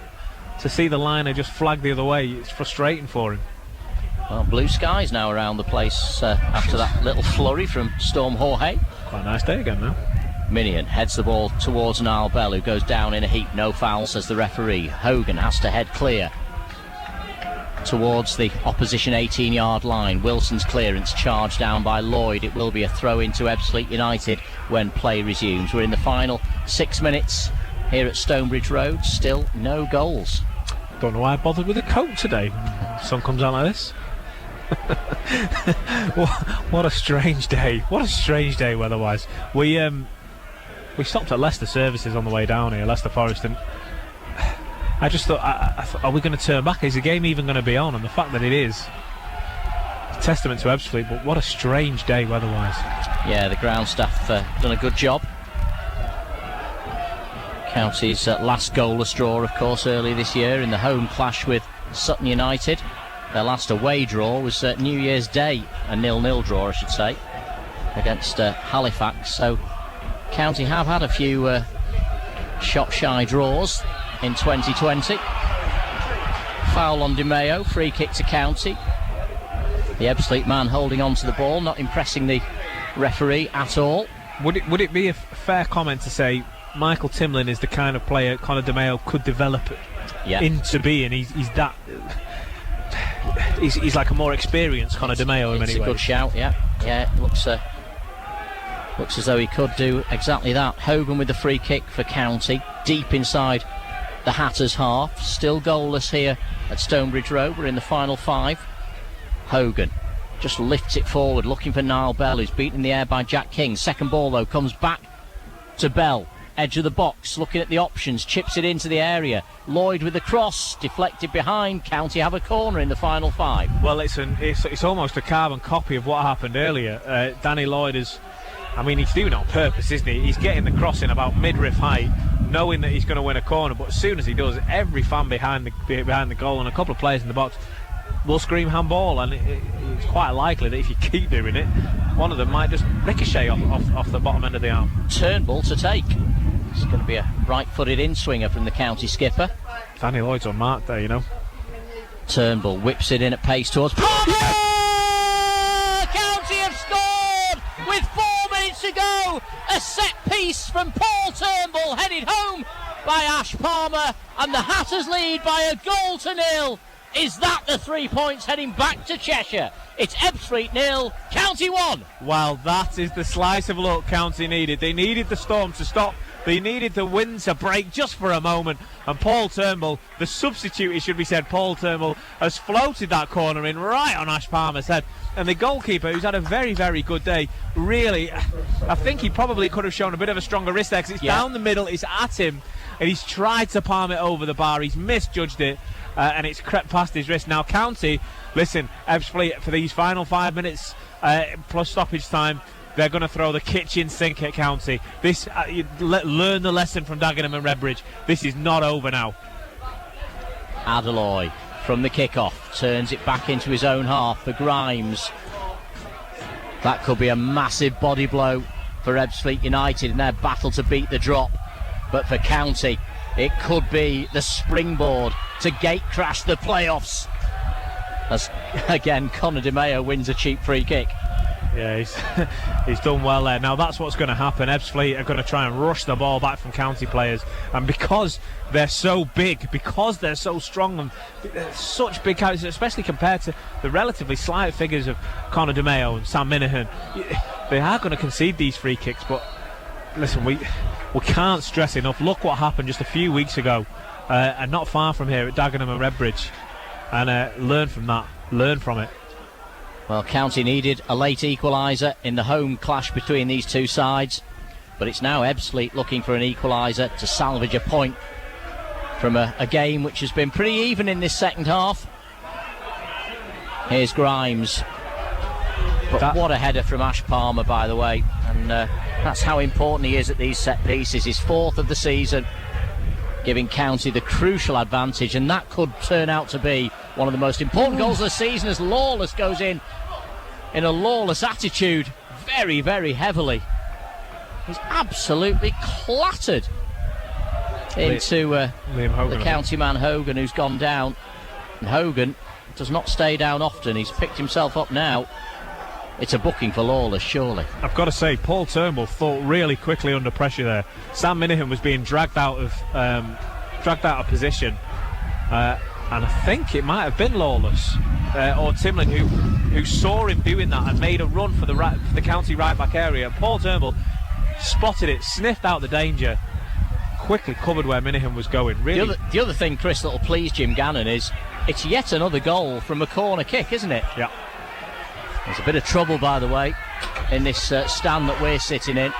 to see the liner just flag the other way, it's frustrating for him. Well, blue skies now around the place after that little flurry from Storm Jorge. Quite a nice day again now. Minihan heads the ball towards Niall Bell, who goes down in a heap. No foul, says the referee. Hogan has to head clear towards the opposition 18-yard line. Wilson's clearance charged down by Lloyd. It will be a throw into Ebbsfleet United when play resumes. We're in the final 6 minutes here at Stonebridge Road. Still no goals. Don't know why I bothered with a coat today. Sun comes out like this. What a strange day. What a strange day weather-wise. We stopped at Leicester Services on the way down here, Leicester Forest, and I just thought, are we going to turn back? Is the game even going to be on? And the fact that it is, a testament to Ebbsfleet, but what a strange day weather-wise. Yeah, the ground staff done a good job. County's last goalless draw, of course, early this year in the home clash with Sutton United. Their last away draw was New Year's Day, a 0-0 draw, I should say, against Halifax. So County have had a few shot-shy draws in 2020. Foul on Di Maio, free kick to County. The Ebbsfleet man holding on to the ball, not impressing the referee at all. Would it be a fair comment to say Michael Timlin is the kind of player Conor Di Maio could develop into being? He's that. He's like a more experienced Conor Di Maio in many ways. It's a good shout, yeah. Looks as though he could do exactly that. Hogan with the free kick for County, deep inside the Hatters' half. Still goalless here at Stonebridge Road. We're in the final 5. Hogan just lifts it forward, looking for Niall Bell, who's beaten in the air by Jack King. Second ball, though, comes back to Bell. Edge of the box, looking at the options, chips it into the area. Lloyd with the cross, deflected behind. County have a corner in the final 5. Well, it's almost a carbon copy of what happened earlier. Danny Lloyd is, he's doing it on purpose, isn't he? He's getting the cross in about midriff height, knowing that he's going to win a corner, but as soon as he does, every fan behind the goal and a couple of players in the box will scream handball, and it's quite likely that if you keep doing it, one of them might just ricochet off the bottom end of the arm. Turnbull to take. It's going to be a right-footed in-swinger from the County skipper. Danny Lloyd's unmarked there, you know. Turnbull whips it in at pace towards Palmer! County have scored with 4 minutes to go. A set piece from Paul Turnbull, headed home by Ash Palmer, and the Hatters lead by a 1-0. Is that the 3 points heading back to Cheshire? It's Ebbsfleet 0, County 1. Well, that is the slice of luck County needed. They needed the storm to stop. They needed the wind to break just for a moment. And Paul Turnbull, the substitute, it should be said, Paul Turnbull, has floated that corner in right on Ash Palmer's head. And the goalkeeper, who's had a very, very good day, really, I think he probably could have shown a bit of a stronger wrist there, because it's down the middle, it's at him, and he's tried to palm it over the bar. He's misjudged it. And it's crept past his wrist. Now County, listen, Ebbsfleet, for these final 5 minutes plus stoppage time, they're going to throw the kitchen sink at County. This learn the lesson from Dagenham and Redbridge. This is not over now. Adeloy from the kick-off turns it back into his own half for Grimes. That could be a massive body blow for Ebbsfleet United in their battle to beat the drop. But for County, it could be the springboard to gate crash the playoffs. As again, Conor Di Maio wins a cheap free kick. Yeah, he's done well there. Now that's what's going to happen. Ebbsfleet are going to try and rush the ball back from County players, and because they're so big, because they're so strong, and such big characters, especially compared to the relatively slight figures of Conor Di Maio and Sam Minihan, they are going to concede these free kicks. But listen, we can't stress enough. Look what happened just a few weeks ago, and not far from here at Dagenham and Redbridge, and learn from that. Learn from it. Well, County needed a late equaliser in the home clash between these two sides, but it's now Ebbsfleet looking for an equaliser to salvage a point from a game which has been pretty even in this second half. Here's Grimes. But what a header from Ash Palmer, by the way. And that's how important he is at these set pieces. His 4th of the season, giving County the crucial advantage. And that could turn out to be one of the most important goals of the season as Lawless goes in a Lawless attitude very, very heavily. He's absolutely clattered into the County man Hogan, who's gone down. And Hogan does not stay down often. He's picked himself up now. It's a booking for Lawless, surely. I've got to say, Paul Turnbull thought really quickly under pressure there. Sam Minahan was being dragged out of position, and I think it might have been Lawless or Timlin who saw him doing that and made a run for the County right back area. Paul Turnbull spotted it, sniffed out the danger, quickly covered where Minahan was going. Really, the other thing, Chris, that'll please Jim Gannon is it's yet another goal from a corner kick, isn't it? Yeah. There's a bit of trouble, by the way, in this stand that we're sitting in.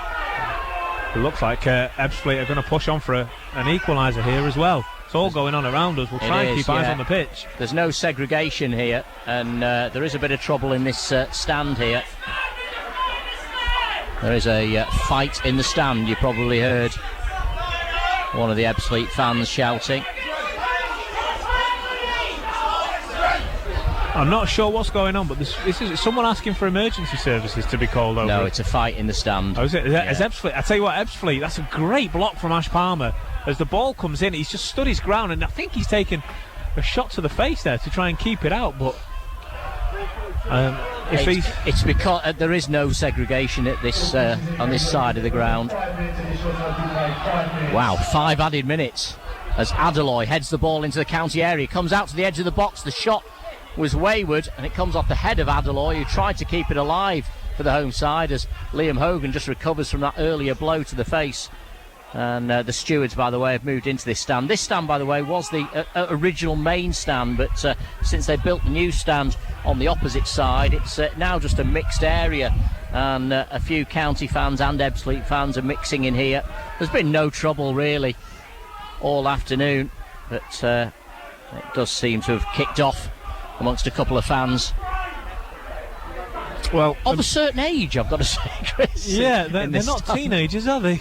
It looks like Ebbsfleet are going to push on for an equaliser here as well. It's all going on around us. We'll try and keep eyes on the pitch. There's no segregation here, and there is a bit of trouble in this stand here. There is a fight in the stand. You probably heard one of the Ebbsfleet fans shouting. I'm not sure what's going on, but this is someone asking for emergency services to be called over. No, it's a fight in the stand. Oh, is it? Yeah. Is Ebbsfleet? I tell you what, Ebbsfleet, that's a great block from Ash Palmer. As the ball comes in, he's just stood his ground, and I think he's taken a shot to the face there to try and keep it out. But it's because there is no segregation at this on this side of the ground. Wow, 5 added minutes as Adeloy heads the ball into the County area, comes out to the edge of the box. The shot was wayward, and it comes off the head of Adeloy, who tried to keep it alive for the home side as Liam Hogan just recovers from that earlier blow to the face. And the stewards, by the way, have moved into this stand. This stand, by the way, was the original main stand, but since they built the new stand on the opposite side, it's now just a mixed area, and a few County fans and Ebbsfleet fans are mixing in here. There's been no trouble really all afternoon, but it does seem to have kicked off amongst a couple of fans. Well, of a certain age, I've got to say, Chris. Yeah, they're not teenagers, are they?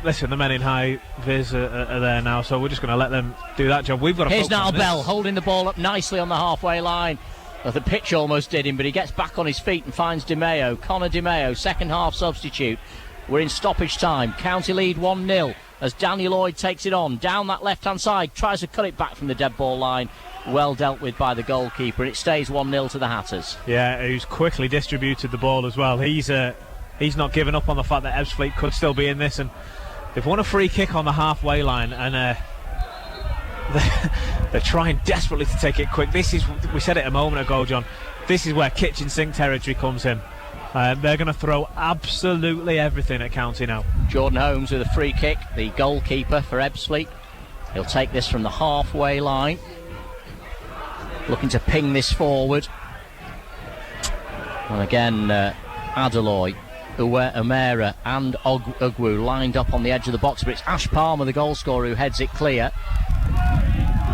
Listen, the men in high vis are there now, so we're just going to let them do that job. We've got to. Here's Niall Bell holding the ball up nicely on the halfway line. Well, the pitch almost did him, but he gets back on his feet and finds DeMeo. Connor DeMeo, second half substitute. We're in stoppage time. County lead 1-0 as Danny Lloyd takes it on down that left-hand side, tries to cut it back from the dead ball line. Well dealt with by the goalkeeper. It stays 1-0 to the Hatters. Yeah, who's quickly distributed the ball as well. He's not given up on the fact that Ebbsfleet could still be in this, and they've won a free kick on the halfway line, and they're trying desperately to take it quick. We said it a moment ago, John, this is where kitchen sink territory comes in. They're going to throw absolutely everything at County now. Jordan Holmes with a free kick, the goalkeeper for Ebbsfleet. He'll take this from the halfway line, looking to ping this forward. And again, Adeloy, O'Meara and Ugwu lined up on the edge of the box, but it's Ash Palmer, the goal scorer, who heads it clear.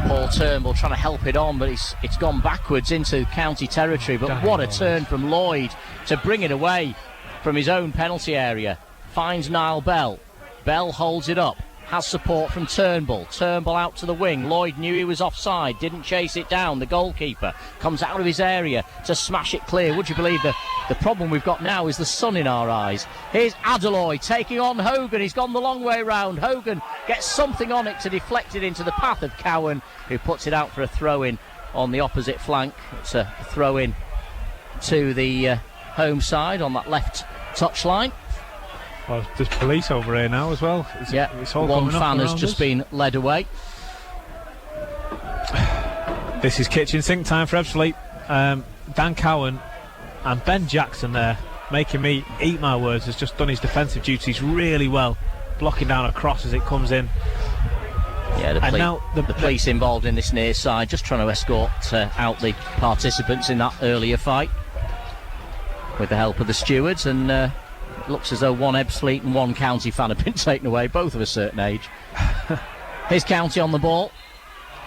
Paul Turnbull trying to help it on, but it's gone backwards into County territory. But what a turn from Lloyd to bring it away from his own penalty area. Finds Niall Bell. Bell holds it up. Has support from Turnbull. Turnbull out to the wing. Lloyd knew he was offside, didn't chase it down. The goalkeeper comes out of his area to smash it clear. Would you believe the problem we've got now is the sun in our eyes. Here's Adeloy taking on Hogan. He's gone the long way round. Hogan gets something on it to deflect it into the path of Cowan, who puts it out for a throw-in on the opposite flank. It's a throw-in to the home side on that left touchline. Well, there's police over here now as well. It's all one fan has just been led away. This is kitchen sink time for Ebbsfleet. Dan Cowan and Ben Jackson there, making me eat my words, has just done his defensive duties really well, blocking down a cross as it comes in. Yeah, the police involved in this near side, just trying to escort out the participants in that earlier fight with the help of the stewards, and it looks as though one Ebbsfleet and one County fan have been taken away, both of a certain age. Here's County on the ball.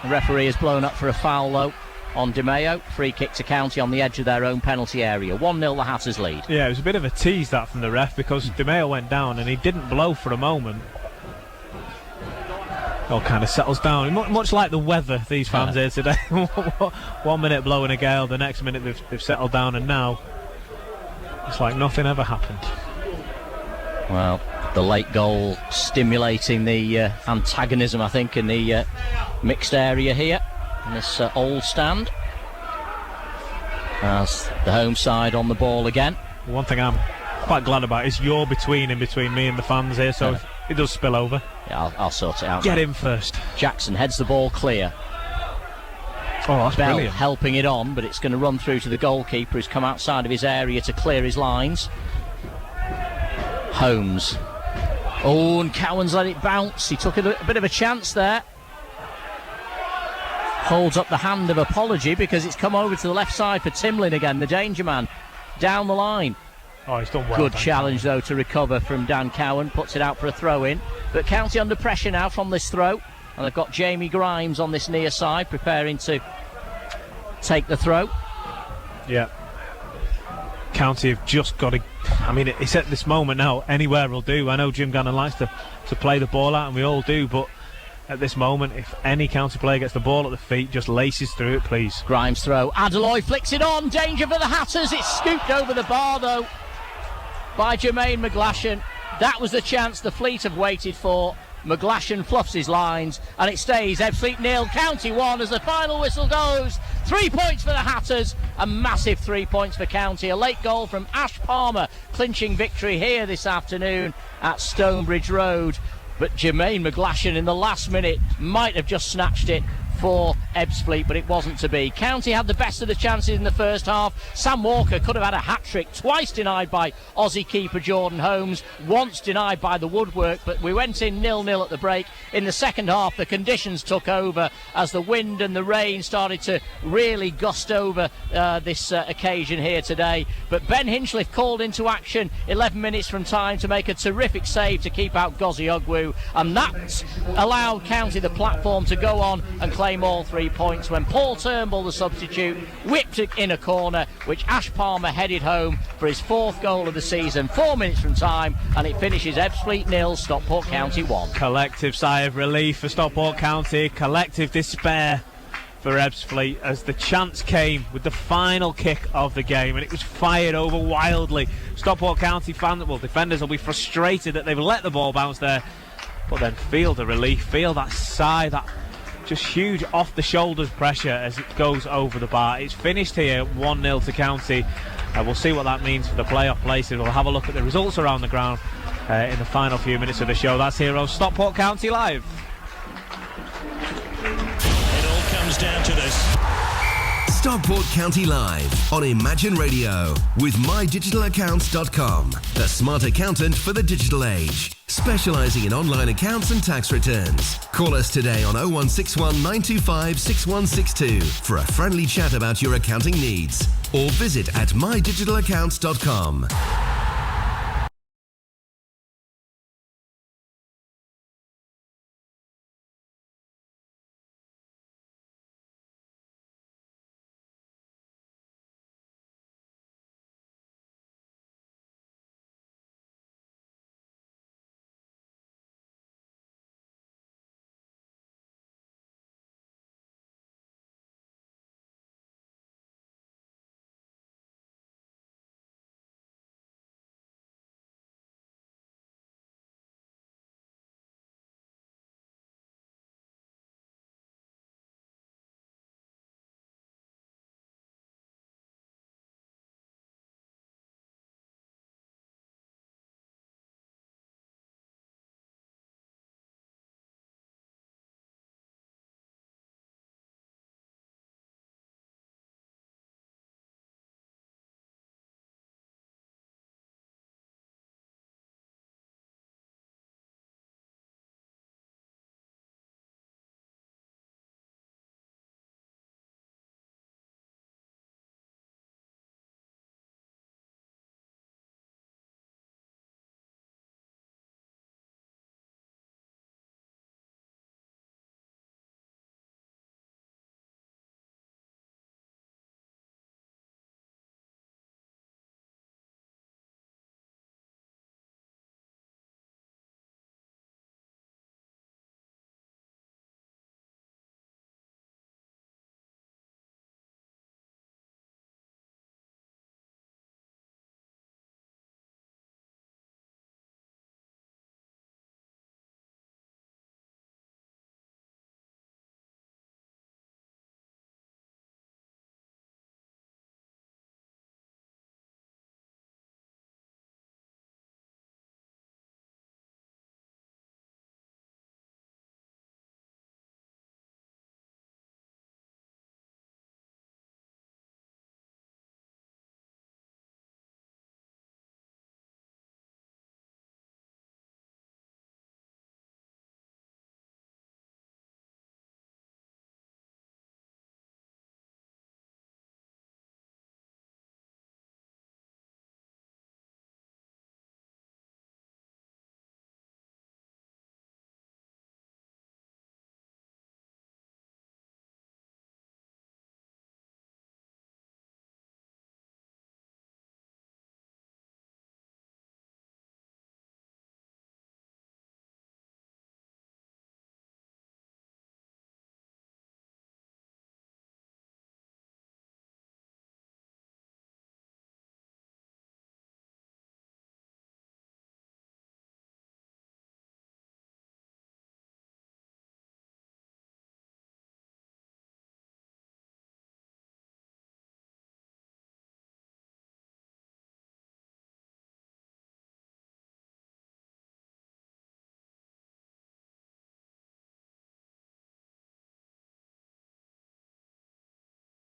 The referee has blown up for a foul, though. on Di Maio. Free kick to County on the edge of their own penalty area. 1-0 the Hatters lead. Yeah, it was a bit of a tease that from the ref, because Di Maio went down and he didn't blow for a moment. All kind of settles down, much like the weather, these fans here today. 1 minute blowing a gale, the next minute they've settled down, and now it's like nothing ever happened. Well, the late goal stimulating the antagonism, I think, in the mixed area here in this old stand, as the home side on the ball again. One thing I'm quite glad about is you're in between me and the fans here, so if it does spill over, yeah, I'll sort it out. Get him first. Jackson heads the ball clear. Oh, that's Bell brilliant. helping it on, but it's going to run through to the goalkeeper, who's come outside of his area to clear his lines. Holmes. Oh, and Cowan's let it bounce. He took a bit of a chance there. Holds up the hand of apology, because it's come over to the left side for Timlin again, the danger man, down the line. Oh, he's done well. Good challenge, though, to recover from Dan Cowan. Puts it out for a throw-in. But County under pressure now from this throw. And they've got Jamie Grimes on this near side, preparing to take the throw. Yeah. County have just got to... I mean, it's at this moment now, anywhere will do. I know Jim Gannon likes to play the ball out, and we all do, but at this moment, if any County player gets the ball at the feet, just laces through it, please. Grimes throw. Adeloy flicks it on. Danger for the Hatters. It's scooped over the bar, though, by Jermaine McGlashan. That was the chance the Fleet have waited for. McGlashan fluffs his lines, and it stays Ebbsfleet 0, County 1 as the final whistle goes. 3 points for the Hatters, a massive 3 points for County. A late goal from Ash Palmer, clinching victory here this afternoon at Stonebridge Road. But Jermaine McGlashan in the last minute might have just snatched it for Ebbsfleet, but it wasn't to be. County had the best of the chances in the first half. Sam Walker could have had a hat-trick, twice denied by Aussie keeper Jordan Holmes, once denied by the woodwork, but we went in 0-0 at the break. In the second half, the conditions took over as the wind and the rain started to really gust over this occasion here today. But Ben Hinchliffe called into action 11 minutes from time to make a terrific save to keep out Gozi Ogwu, and that allowed County the platform to go on and claim all 3 points when Paul Turnbull, the substitute, whipped it in a corner, which Ash Palmer headed home for his 4th goal of the season. 4 minutes from time, and it finishes Ebbsfleet 0, Stockport County 1. Collective sigh of relief for Stockport County, collective despair for Ebbsfleet as the chance came with the final kick of the game, and it was fired over wildly. Stockport County defenders will be frustrated that they've let the ball bounce there, but then feel the relief, feel that sigh, that just huge off the shoulders pressure as it goes over the bar. It's finished here 1-0 to County. We'll see what that means for the playoff places. We'll have a look at the results around the ground in the final few minutes of the show. That's here on Stockport County Live. It all comes down to this. Stockport County Live on Imagine Radio with mydigitalaccounts.com, the smart accountant for the digital age, specialising in online accounts and tax returns. Call us today on 0161 925 6162 for a friendly chat about your accounting needs, or visit at mydigitalaccounts.com.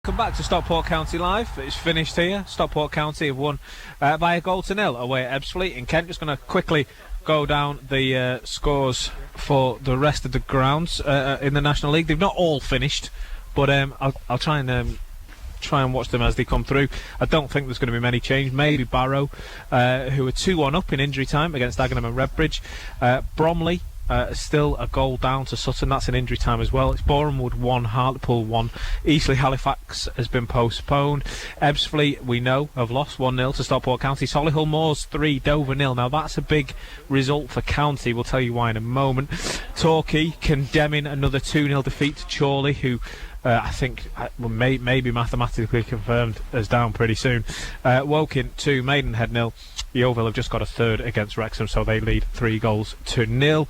Welcome back to Stockport County Live. It's finished here. Stockport County have won by 1-0 away at Ebbsfleet in Kent. Just going to quickly go down the scores for the rest of the grounds in the National League. They've not all finished, but I'll try and watch them as they come through. I don't think there's going to be many change. Maybe Barrow, who are 2-1 up in injury time against Dagenham and Redbridge. Bromley still a goal down to Sutton. That's in injury time as well. It's Borehamwood 1, Hartlepool 1. Eastleigh Halifax has been postponed. Ebbsfleet, we know, have lost 1-0 to Stockport County. Solihull Moors 3, Dover 0. Now that's a big result for County. We'll tell you why in a moment. Torquay condemning another 2-0 defeat to Chorley, who I think may be mathematically confirmed as down pretty soon. Woking 2, Maidenhead 0. Yeovil have just got a third against Wrexham, so they lead 3-0.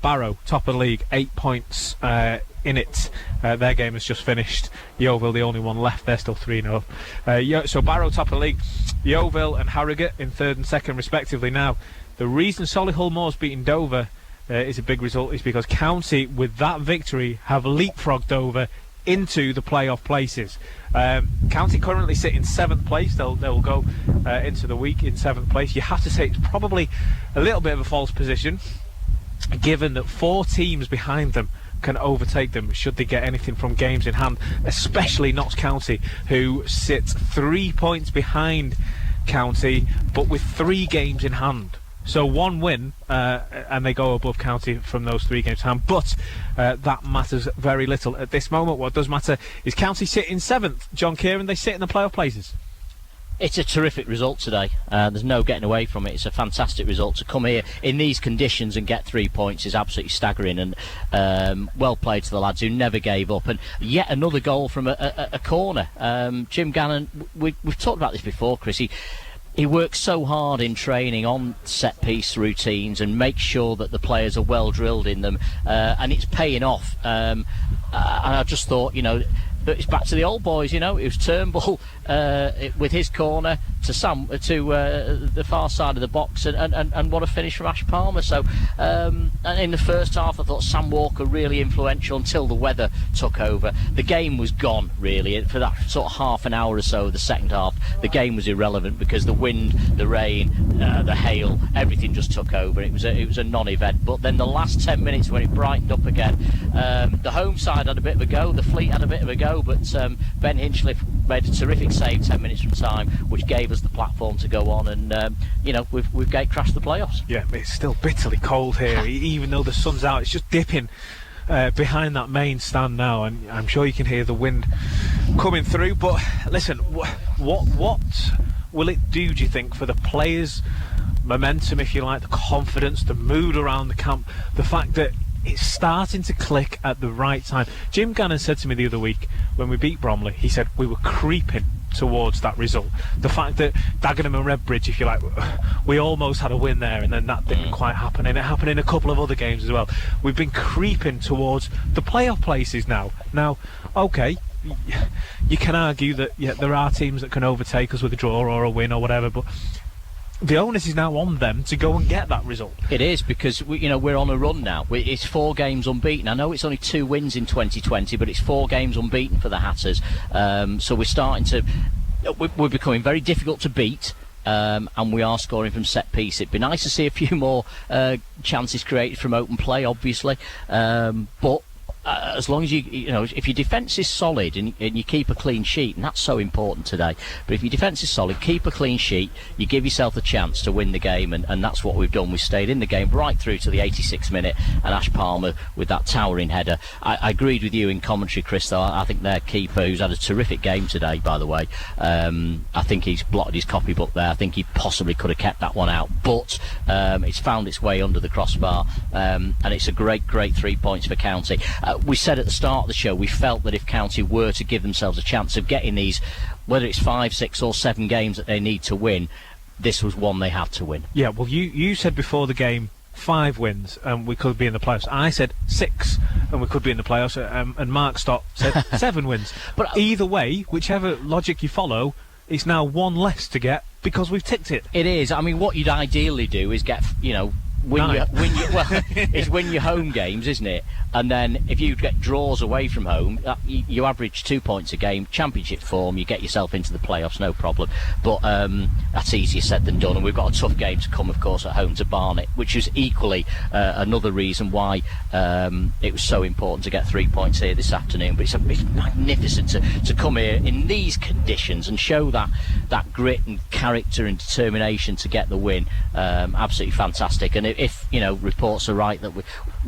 Barrow, top of the league, 8 points in it. Their game has just finished. Yeovil, the only one left, they're still 3-0. So Barrow, top of the league. Yeovil and Harrogate in third and second, respectively. Now, the reason Solihull Moors beating Dover is a big result is because County, with that victory, have leapfrogged Dover into the playoff places. County currently sit in 7th place. They'll go into the week in 7th place. You have to say it's probably a little bit of a false position, given that 4 teams behind them can overtake them should they get anything from games in hand, especially Notts County, who sit 3 points behind County but with 3 games in hand. So 1 win and they go above County from those 3 games in hand, but that matters very little at this moment. What does matter is County sit in 7th. John Kieran, they sit in the playoff places. It's a terrific result today. There's no getting away from it. It's a fantastic result. To come here in these conditions and get 3 points is absolutely staggering, and well played to the lads who never gave up. And yet another goal from a corner. Jim Gannon, we've talked about this before, Chris. He works so hard in training on set-piece routines and makes sure that the players are well drilled in them, and it's paying off. And I just thought, it's back to the old boys. It was Turnbull with his corner to the far side of the box, and what a finish from Ash Palmer. So and in the first half I thought Sam Walker really influential until the weather took over. The game was gone really for that sort of half an hour or so of the second half. The game was irrelevant because the wind, the rain, the hail, everything just took over. It was a non-event. But then the last 10 minutes when it brightened up again, the home side had a bit of a go, the Fleet had a bit of a go, but Ben Hinchliffe made a terrific save 10 minutes from time, which gave us the platform to go on, and we've gate crashed the playoffs. Yeah, it's still bitterly cold here. Even though the sun's out, it's just dipping behind that main stand now, and I'm sure you can hear the wind coming through. But listen, what will it do you think, for the players' momentum, if you like, the confidence, the mood around the camp, the fact that it's starting to click at the right time? Jim Gannon said to me the other week when we beat Bromley, he said we were creeping towards that result. The fact that Dagenham and Redbridge, if you like, we almost had a win there, and then that didn't quite happen, and it happened in a couple of other games as well. We've been creeping towards the playoff places now. Okay, you can argue that there are teams that can overtake us with a draw or a win or whatever, but the onus is now on them to go and get that result. It is, because we're on a run now. It's 4 games unbeaten. I know it's only 2 wins in 2020, but it's 4 games unbeaten for the Hatters. So we're becoming very difficult to beat. And we are scoring from set piece. It'd be nice to see a few more chances created from open play, obviously, but as long as if your defence is solid and you keep a clean sheet, and that's so important today, but if your defence is solid, keep a clean sheet, you give yourself a chance to win the game, and that's what we've done. We stayed in the game right through to the 86th minute, and Ash Palmer with that towering header. I agreed with you in commentary, Chris, though. I think their keeper, who's had a terrific game today, by the way, I think he's blotted his copybook there. I think he possibly could have kept that one out, but it's found its way under the crossbar, and it's a great 3 points for County. We said at the start of the show we felt that if County were to give themselves a chance of getting these, whether it's 5, 6 or 7 games that they need to win, this was one they had to win. Yeah, well, you said before the game 5 wins and we could be in the playoffs. I said 6 and we could be in the playoffs, and Mark Stott said 7 wins. But either way, whichever logic you follow, it's now 1 less to get because we've ticked it. It is. I mean, what you'd ideally do is get, win your home games, isn't it? and then if you get draws away from home, you average 2 points a game. Championship form, you get yourself into the playoffs, no problem. But that's easier said than done, and we've got a tough game to come, of course, at home to Barnet, which is equally another reason why it was so important to get 3 points here this afternoon. But it's magnificent to come here in these conditions and show that grit and character and determination to get the win. Absolutely fantastic. And if reports are right that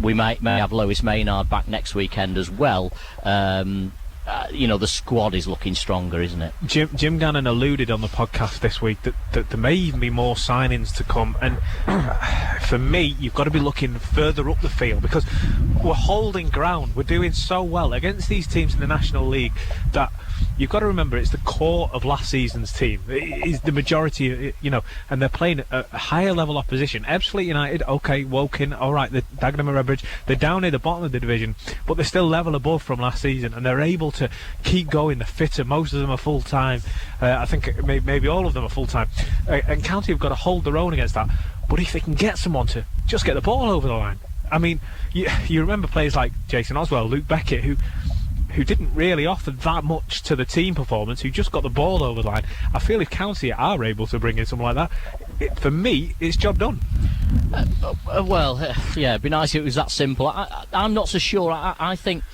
we may have Lois Maynard back next weekend as well, the squad is looking stronger, isn't it? Jim Gannon alluded on the podcast this week that there may even be more signings to come, and for me, you've got to be looking further up the field, because we're holding ground. We're doing so well against these teams in the National League that you've got to remember it's the core of last season's team. It is the majority, and they're playing a higher level opposition. Ebbsfleet United, okay, Woking, all right, the Dagenham and Redbridge, they're down near the bottom of the division, but they're still level above from last season, and they're able to keep going. They're fitter. Most of them are full time. I think maybe all of them are full time. And County have got to hold their own against that. But if they can get someone to just get the ball over the line, I mean, you remember players like Jason Oswell, Luke Beckett, who didn't really offer that much to the team performance, who just got the ball over the line. I feel if County are able to bring in someone like that, for me, it's job done. It'd be nice if it was that simple. I'm not so sure. I think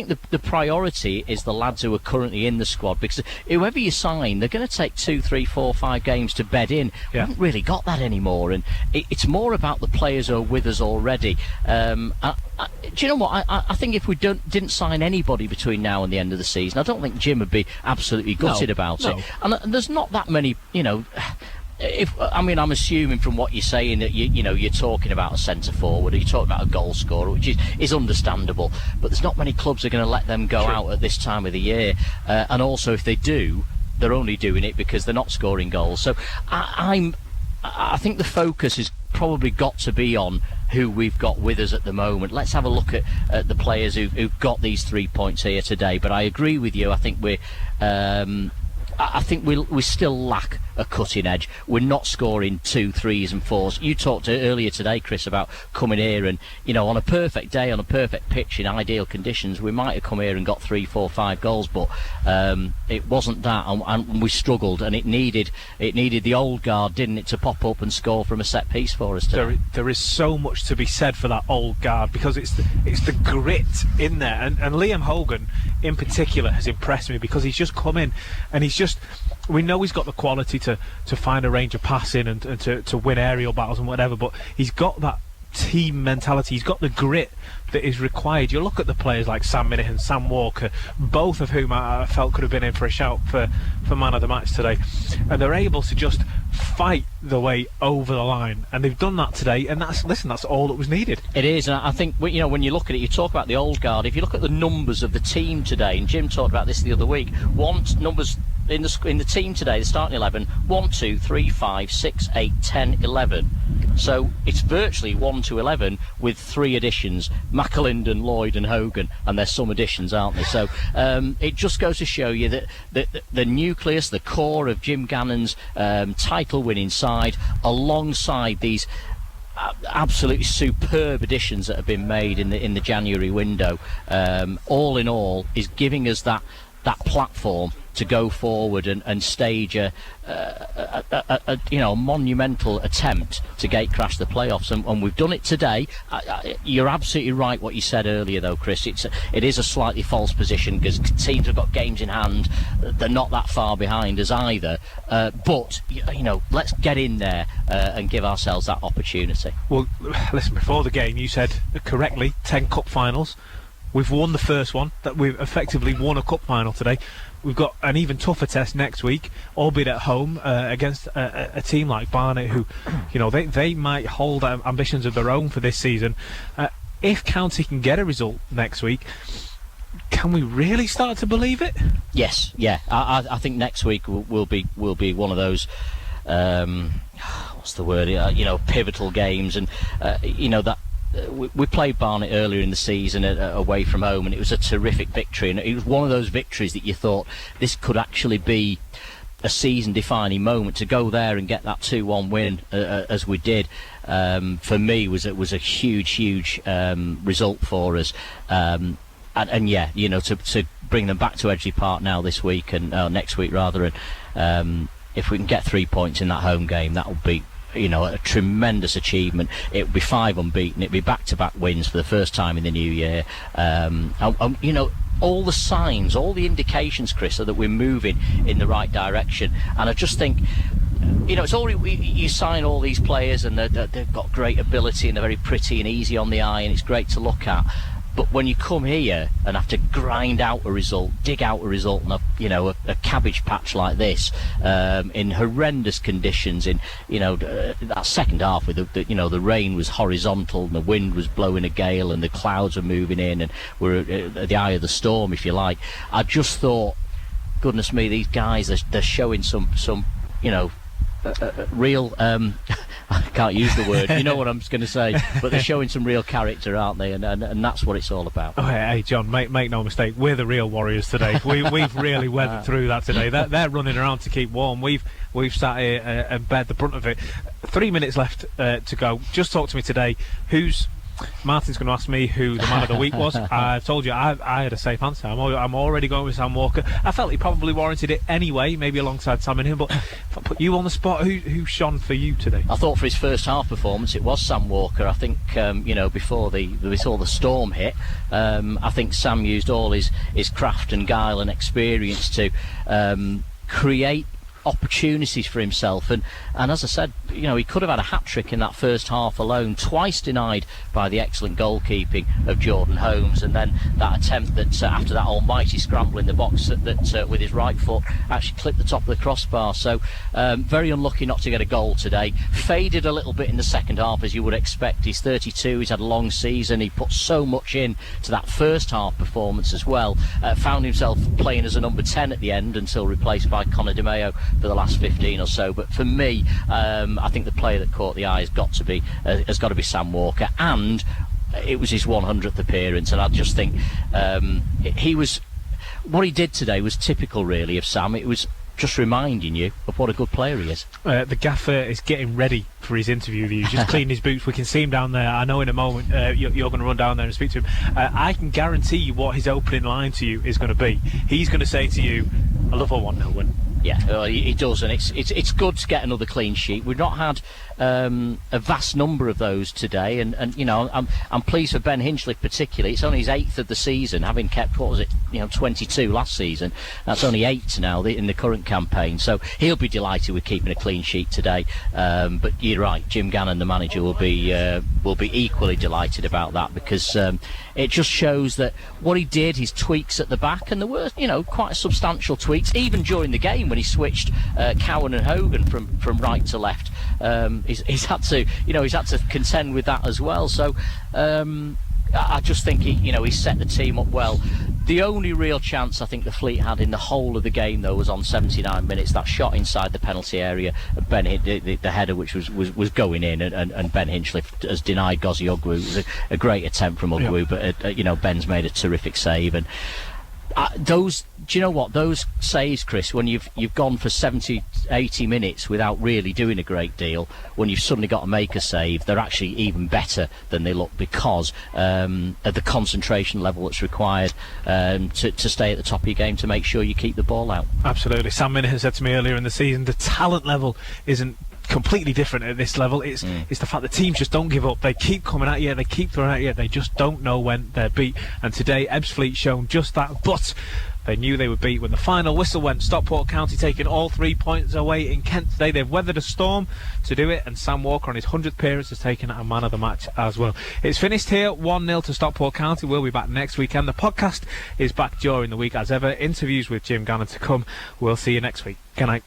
the priority is the lads who are currently in the squad, because whoever you sign, they're going to take 2, 3, 4, 5 games to bed in. We haven't really got that anymore, and it's more about the players who are with us already. Do you know what? I think if we didn't sign anybody between now and the end of the season, I don't think Jim would be absolutely gutted about it. And there's not that many, I'm assuming from what you're saying that you're talking about a centre forward, or you're talking about a goal scorer, which is understandable. But there's not many clubs that are going to let them go out at this time of the year. And also, if they do, they're only doing it because they're not scoring goals. So I think the focus has probably got to be on who we've got with us at the moment. Let's have a look at the players who've got these 3 points here today. But I agree with you. I think we still lack a cutting edge. We're not scoring 2, 3s and 4s. You talked earlier today, Chris, about coming here and, on a perfect day, on a perfect pitch, in ideal conditions, we might have come here and got 3, 4, 5 goals, but it wasn't that, and we struggled, and it needed the old guard, didn't it, to pop up and score from a set piece for us today. There is so much to be said for that old guard, because it's the grit in there, and Liam Hogan in particular has impressed me, because he's just come in and we know he's got the quality to find a range of passing and to win aerial battles and whatever, but he's got that team mentality. He's got the grit that is required. You look at the players like Sam Minihan, Sam Walker, both of whom I felt could have been in for a shout for man of the match today, and they're able to just fight the way over the line, and they've done that today, and that's all that was needed. It is, and I think when you look at it, you talk about the old guard. If you look at the numbers of the team today, and Jim talked about this the other week, numbers in the team today, the starting 11, 1, 2, 3, 5, 6, 8, 10, 11. So it's virtually 1 to 11 with 3 additions: McAlinden, Lloyd and Hogan, and there's some additions, aren't there? So it just goes to show you that the nucleus, the core of Jim Gannon's title-winning side, alongside these absolutely superb additions that have been made in the January window, all in all, is giving us that platform to go forward and stage a monumental attempt to gate-crash the playoffs, and we've done it today. You're absolutely right what you said earlier, though, Chris. It is a slightly false position, because teams have got games in hand. They're not that far behind us either. But let's get in there and give ourselves that opportunity. Well, listen, before the game, you said correctly 10 cup finals. We've won the first one. That we've effectively won a cup final today. We've got an even tougher test next week, albeit at home, against a team like Barnet, who, they might hold ambitions of their own for this season. If County can get a result next week, can we really start to believe it? Yes, yeah. I think next week will be one of those. What's the word? Pivotal games, and that. We played Barnet earlier in the season away from home, and it was a terrific victory, and it was one of those victories that you thought this could actually be season-defining moment. To go there and get that 2-1 win as we did, for me was a huge result for us. And yeah, you know, to bring them back to Ebbsfleet Park now this week and next week rather, and if we can get 3 points in that home game, that will be, you know, a tremendous achievement. It would be 5 unbeaten. It'd be back-to-back wins for the first time in the new year. You know, all the signs, all the indications, Chris, are that we're moving in the right direction. And I just think, you know, it's all you sign all these players, and they've got great ability, and they're very pretty and easy on the eye, and it's great to look at. But when you come here and have to grind out a result, dig out a result in a cabbage patch like this, in horrendous conditions, in, you know, that second half with the rain was horizontal and the wind was blowing a gale and the clouds were moving in and we're at the eye of the storm, if you like. I just thought, goodness me, these guys, they're showing some you know, real I can't use the word, you know what I'm going to say, but they're showing some real character, aren't they? And that's what it's all about. Oh, hey John, make no mistake, we're the real warriors today. We've really weathered through that today. They're running around to keep warm. We've sat here and bared the brunt of it. 3 minutes left to go. Just talk to me today. Martin's going to ask me who the man of the week was. I've told you I had a safe answer. I'm already going with Sam Walker. I felt he probably warranted it anyway, maybe alongside Sam and him, but if I put you on the spot, who shone for you today? I thought for his first half performance it was Sam Walker. I think you know, before the storm hit, I think Sam used all his craft and guile and experience to create opportunities for himself, and as I said, you know, he could have had a hat-trick in that first half alone, twice denied by the excellent goalkeeping of Jordan Holmes, and then that attempt that after that almighty scramble in the box that with his right foot actually clipped the top of the crossbar. So very unlucky not to get a goal today. Faded a little bit in the second half, as you would expect. He's 32, he's had a long season, he put so much in to that first half performance as well. Found himself playing as a number 10 at the end until replaced by Conor Di Maio for the last 15 or so. But for me, I think the player that caught the eye has got to be Sam Walker, and it was his 100th appearance, and I just think what he did today was typical really of Sam. It was just reminding you of what a good player he is. The gaffer is getting ready for his interview. He's just cleaning his boots. We can see him down there. I know in a moment you're going to run down there and speak to him. I can guarantee you what his opening line to you is going to be. He's going to say to you, I love a 1-0 win. Yeah, he does, and it's good to get another clean sheet. We've not had a vast number of those today, and you know, I'm pleased for Ben Hinchliffe particularly. It's only his 8th of the season, having kept 22 last season. That's only 8 now in the current campaign, so he'll be delighted with keeping a clean sheet today. But you're right, Jim Gannon, the manager, will be equally delighted about that, because it just shows that what he did, his tweaks at the back, and there were, you know, quite substantial tweaks even during the game when he switched Cowan and Hogan from right to left. He's had to contend with that as well. So I just think he set the team up well. The only real chance I think the Fleet had in the whole of the game, though, was on 79 minutes. That shot inside the penalty area, the header which was going in, and Ben Hinchliffe has denied Gozzy Ugwu. It was a great attempt from Ugwu, but Ben's made a terrific save. And do you know what, those saves, Chris, when you've gone for 70-80 minutes without really doing a great deal, when you've suddenly got to make a save, they're actually even better than they look, because of the concentration level that's required to stay at the top of your game, to make sure you keep the ball out. Absolutely. Sam Minahan said to me earlier in the season, the talent level isn't completely different at this level. It's the fact that teams just don't give up. They keep coming at you, they keep throwing at you, they just don't know when they're beat. And today Ebbsfleet shown just that, but they knew they would beat when the final whistle went. Stockport County taking all 3 points away in Kent today. They've weathered a storm to do it, and Sam Walker on his 100th appearance has taken a man of the match as well. It's finished here, 1-0 to Stockport County. We'll be back next weekend. The podcast is back during the week as ever. Interviews with Jim Gannon to come. We'll see you next week. Good night.